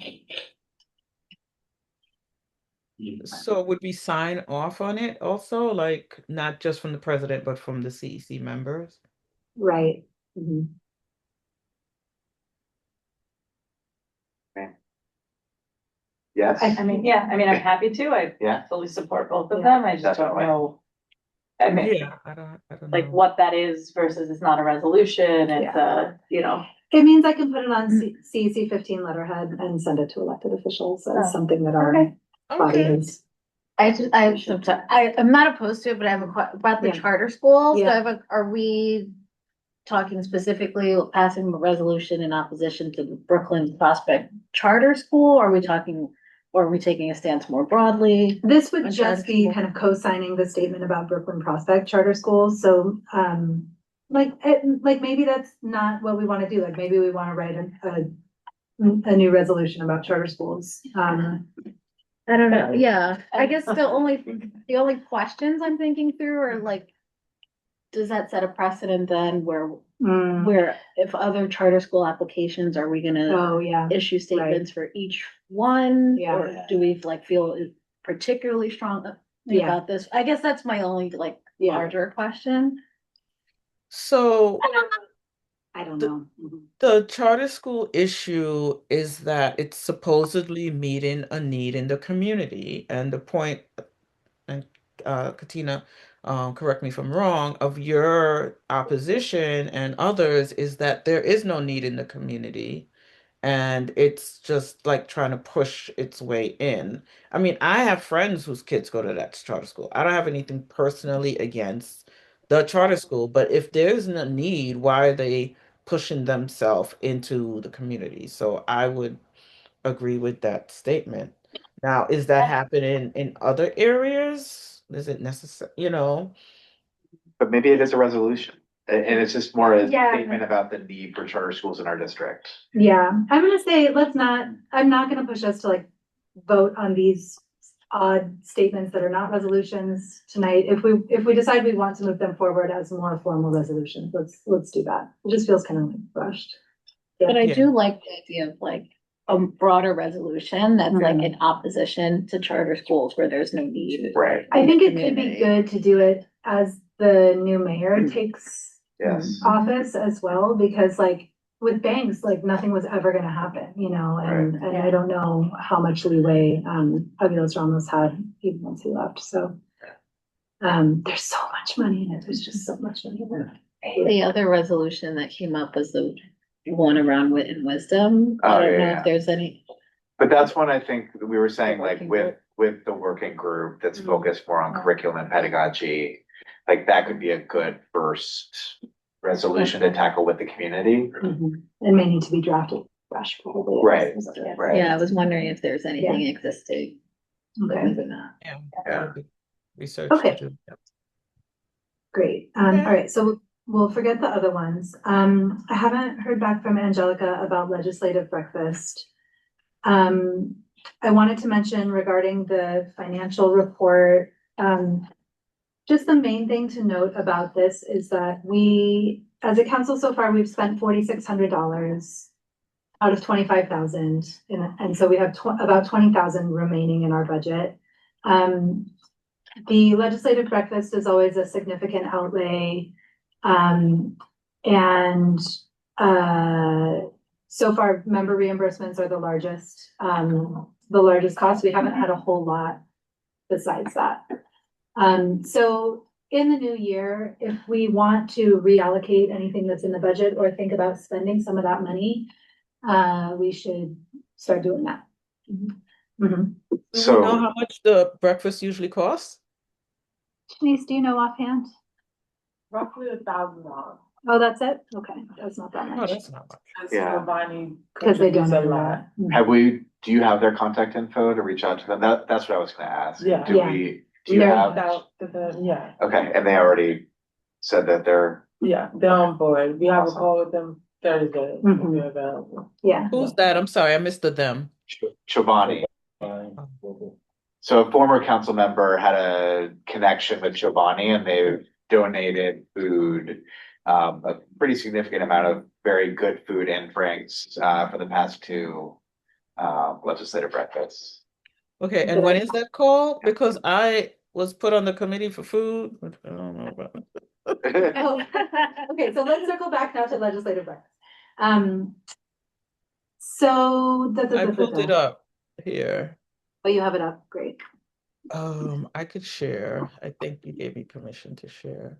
So would we sign off on it also, like not just from the president, but from the CEC members? Right. Mhm. Yes. I mean, I'm happy to. I fully support both of them. I just don't know. I mean, Yeah, I don't like know. what that is versus it's not a resolution. It's It means I can put it on CEC 15 letterhead and send it to elected officials as something that our body is. I'm not opposed to it, but I have a question about the Yeah. charter schools. So Yeah. are we talking specifically passing a resolution in opposition to the Brooklyn Prospect Charter School? Or are we taking a stance more broadly? This would on just charter be school? kind of co-signing the statement about Brooklyn Prospect Charter Schools. So, like, like maybe that's not what we want to do. Like maybe we want to write a new resolution about charter schools. I don't know, yeah, I guess the only questions I'm thinking through are like, does that set a precedent then where if other charter school applications, are we gonna Oh, yeah. issue statements for each one? Yeah. Or do we like feel particularly strong Yeah. about this? I guess that's my only like larger question. So I don't know. the charter school issue is that it's supposedly meeting a need in the community. And the point, and Katina, correct me if I'm wrong, of your opposition and others is that there is no need in the community. And it's just like trying to push its way in. I mean, I have friends whose kids go to that charter school. I don't have anything personally against the charter school, but if there's no need, why are they pushing themselves into the community? So I would agree with that statement. Now, is that happening in other areas? Is it necessary, But maybe it is a resolution, and it's just more a Yeah. statement about the need for charter schools in our district. Yeah, I'm gonna say, I'm not gonna push us to like vote on these odd statements that are not resolutions tonight. If we decide we want to move them forward as more formal resolutions, let's do that. It just feels kind of like rushed. But I Yeah. do like the idea of like a broader resolution that's like in opposition to charter schools where there's no need. Right. I think it could be good to do it as the new mayor takes Yes. office as well, because like with banks, like nothing was ever gonna happen, and I don't know how much leeway Avilos Ramos had even once he left, so. There's so much money in it, there's just so much money in it. I hate it. The other resolution that came up was the one around wit and wisdom. I Oh, don't know yeah. if there's any. But that's when I think we were saying, like, working with the working group that's focused more on curriculum and pedagogy, like that could be a good first resolution to tackle with the community. It may need to be drafted fresh, probably. Right, right. Yeah, I was wondering if there's anything existing. Okay. Other than that. Yeah. Yeah. Research to Okay. do. Yep. Great, all right, so we'll forget the other ones. I haven't heard back from Angelica about legislative breakfast. I wanted to mention regarding the financial report, just the main thing to note about this is that we, as a council so far, we've spent $4,600 out of 25,000, and so we have about 20,000 remaining in our budget. The legislative breakfast is always a significant outlay. And so far, member reimbursements are the largest cost. We haven't had a whole lot besides that. So in the new year, if we want to reallocate anything that's in the budget or think about spending some of that money, we should start doing that. Do we know how much the breakfast usually costs? Denise, do you know offhand? Roughly $1,000. Oh, that's it? Okay, that's not that Oh, much. that's not much. Yeah. Because they don't a know lot. that. Do you have their contact info to reach out to them? That's what I was gonna ask. Yeah. Do Yeah. you have? Yeah, Okay, and they already said that they're, yeah, they're on board. We have a call with them Thursday. If Mhm. you're available. Yeah. Who's that? I'm sorry, I missed the them. Chobani. So a former council member had a connection with Chobani and they've donated food, a pretty significant amount of very good food and drinks, for the past two, legislative breakfasts. Okay, and when is that call? Because I was put on the committee for food. But I don't know about it. Oh, okay, so let's circle back now to legislative breakfast. So. I pulled it up here. Oh, you have it up, great. I could share. I think you gave me permission to share.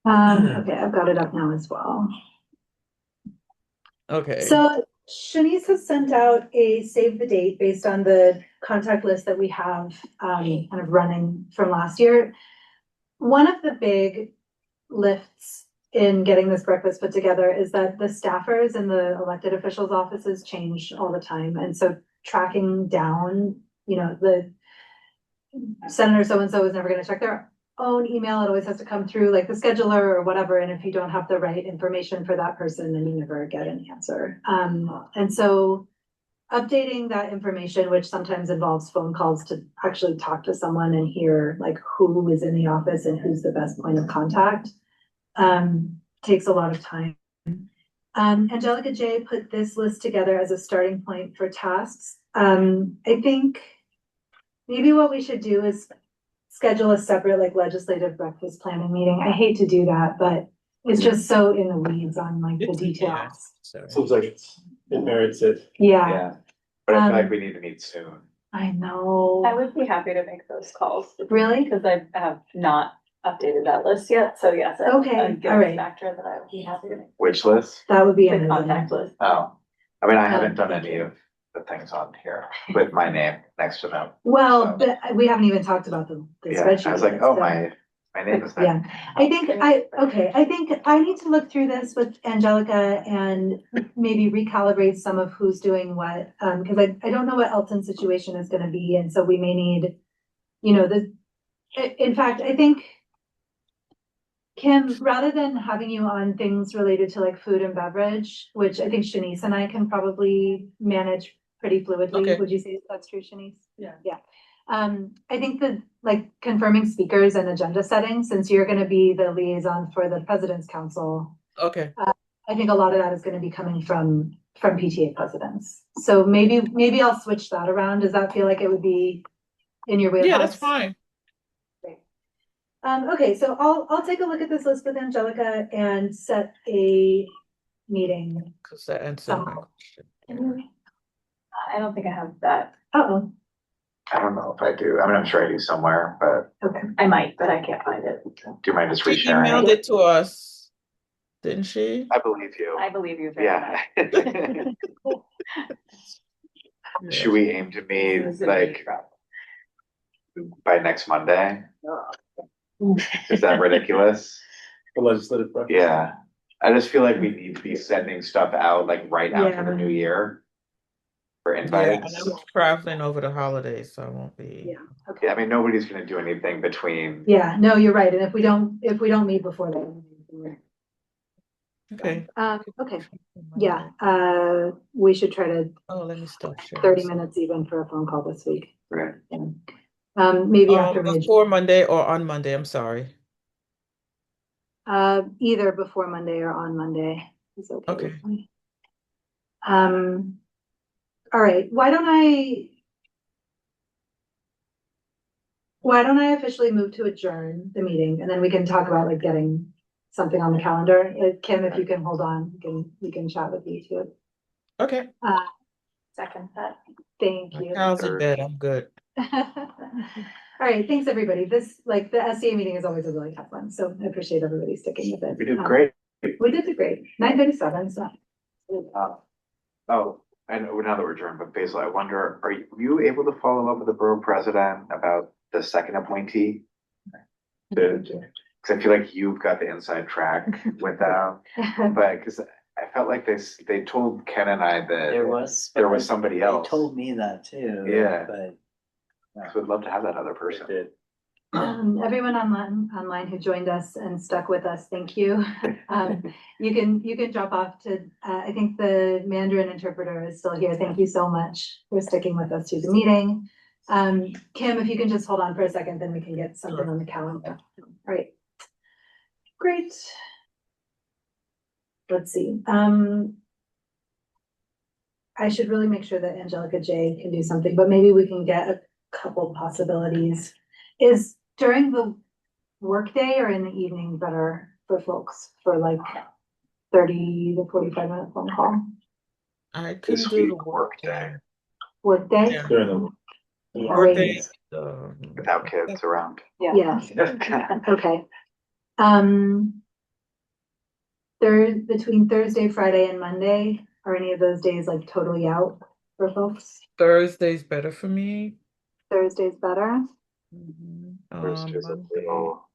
Okay, I've got it up now as well. Okay. So Shanice has sent out a save the date based on the contact list that we have kind of running from last year. One of the big lifts in getting this breakfast put together is that the staffers in the elected officials' offices change all the time. And so tracking down, the Senator so-and-so is never going to check their own email. It always has to come through like the scheduler or whatever. And if you don't have the right information for that person, then you never get an answer. And so updating that information, which sometimes involves phone calls to actually talk to someone and hear like who is in the office and who's the best point of contact, takes a lot of time. Angelica J put this list together as a starting point for tasks. I think maybe what we should do is schedule a separate like legislative breakfast planning meeting. I hate to do that, but it's just so in the weeds on like the details. Seems like it merits it. Yeah. But I feel like we need to meet soon. I know. I would be happy to make those calls. Really? Because I have not updated that list yet, so yes. Okay, all right. Factor that I would be happy to make. Which list? That would be The amazing. contact list. Oh, I mean, I haven't done any of the things on here with my name next to them. Well, but we haven't even talked about the Yeah, spreadsheet. I was like, yet, oh, so- my name is Yeah, there. I think I need to look through this with Angelica and maybe recalibrate some of who's doing what. Cause I don't know what Elton's situation is gonna be, and so we may need, in fact, I think Kim, rather than having you on things related to like food and beverage, which I think Shanice and I can probably manage pretty fluidly, Okay. would you say that's true, Shanice? Yeah. Yeah. I think that like confirming speakers and agenda setting, since you're gonna be the liaison for the President's Council, Okay. I think a lot of that is gonna be coming from PTA presidents. So maybe I'll switch that around. Does that feel like it would be in your wheelhouse? Yeah, that's fine. Okay, so I'll take a look at this list with Angelica and set a meeting. Because that answered my question. I don't think I have that. Uh-oh, I don't know if I do. I mean, I'm sure I do somewhere, but okay. I might, but I can't find it. do you mind just She resharing? emailed it to us, didn't she? I believe you. I believe you very Yeah. much. Should we aim to meet like by next Monday? Is that ridiculous? The legislative breakfast. Yeah. I just feel like we need to be sending stuff out like right after the new year for Yeah, and invites. I'm traveling over the holidays, so I won't be. Yeah, okay. Yeah, I mean, nobody's gonna do anything between. Yeah, no, you're right. And if we don't meet before then. Okay. Okay, yeah, we should try to Oh, let me stop sharing. 30 minutes even for a phone call this week. Right. Yeah. Maybe after Before Monday or on Monday, I'm sorry. either before Monday or on Monday is okay. Okay. With me. All right, why don't I officially move to adjourn the meeting, and then we can talk about like getting something on the calendar. Kim, if you can hold on, we can chat with you too. Okay. Second that. Thank you. How's in bed? I'm good. All right, thanks everybody. This like the SCA meeting is always a really tough one, so I appreciate everybody sticking with it. We did great. We did great. 9:37, so. Oh, I know now that we're adjourned, but Basil, I wonder, are you able to follow up with the borough president about the second appointee? Because I feel like you've got the inside track with that, but because I felt like they told Ken and I that There was somebody They else. told me that too. Yeah. But So I'd love to have that other person. Everyone online who joined us and stuck with us, thank you. You can drop off to, I think the Mandarin interpreter is still here. Thank you so much for sticking with us through the meeting. Kim, if you can just hold on for a second, then we can get something on the calendar. All right. Great. Let's see. I should really make sure that Angelica J can do something, but maybe we can get a couple possibilities. Is during the workday or in the evening better for folks for like 30 to 45-minute phone call? I can do the workday. Workday? Yeah. During the Workday. Without kids around. Yeah. Okay. Between Thursday, Friday, and Monday, are any of those days like totally out for folks? Thursday's better for me. Thursday's better. Thursday's a little.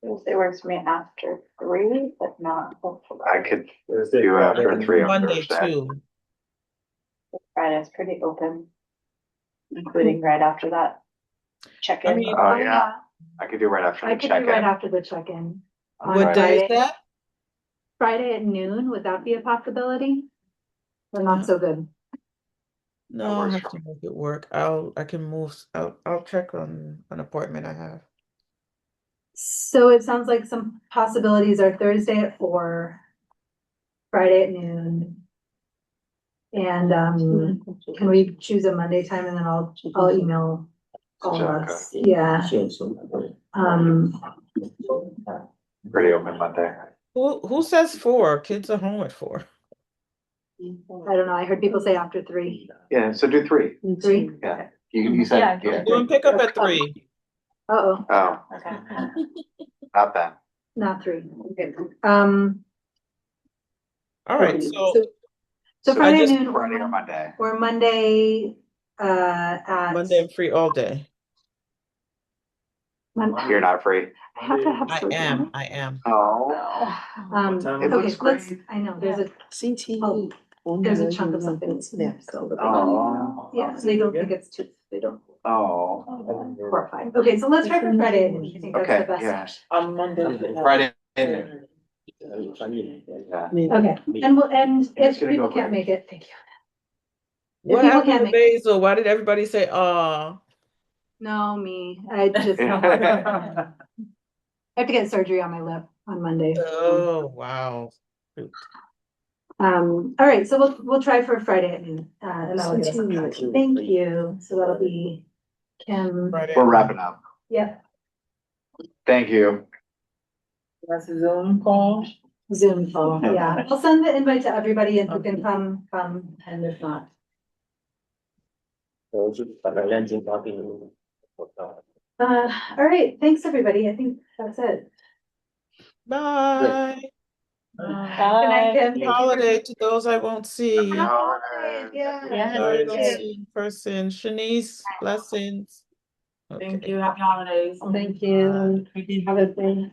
Thursday works for me after 3, but not before. I could do after 3 on Monday Thursday. too. Friday's pretty open, including right after that check-in. I mean, Oh yeah. I could do right after I the could do right check-in. after the check-in. On What day is Friday. that? Friday at noon, would that be a possibility? Or not so good? No, I'll have to make it work. I can move. I'll check on an appointment I have. So it sounds like some possibilities are Thursday at 4, Friday at noon. And can we choose a Monday time and then I'll email all of us. Yeah. Pretty open Monday. Who says 4? Kids are home at 4. I don't know. I heard people say after 3. Yeah, so do 3. 3? Yeah. You said. Yeah. Doing pickup at 3. Uh-oh. Oh, Okay. not that. Not 3. Okay. All right, So So Friday just noon Friday or Monday. or Monday at Monday I'm free all day. You're not free. I have to have I surgery. am. Oh. Okay, let's, I know, there's a there's a chunk of something. Oh. Yeah, so they don't think it's too, they don't. Oh. Horrifying. Okay, so let's try for Friday at noon. I think that's Okay, the best. yeah. On Monday. Friday. Okay, and if gonna people go can't quick. make it, thank you. What people happened can't to make it. Basil? Why did everybody say, "Aw"? No, me, I just, I have to get surgery on my lip on Monday. Oh, wow. Shoot. All right, so we'll try for Friday at noon, and that'll give us some time. Thank you. So that'll be Kim. We're wrapping up. Yep, Thank you. That's a Zoom call. Zoom call, yeah. I'll send the invite to everybody and who can come, and if not. All right, thanks, everybody. I think that's it. Bye. Good night, Kim. Thank you for- Holiday to those I won't see. Yeah. Sorry, I don't see in person. Shanice, blessings. Thank you. Happy holidays. Thank you. Have a good day.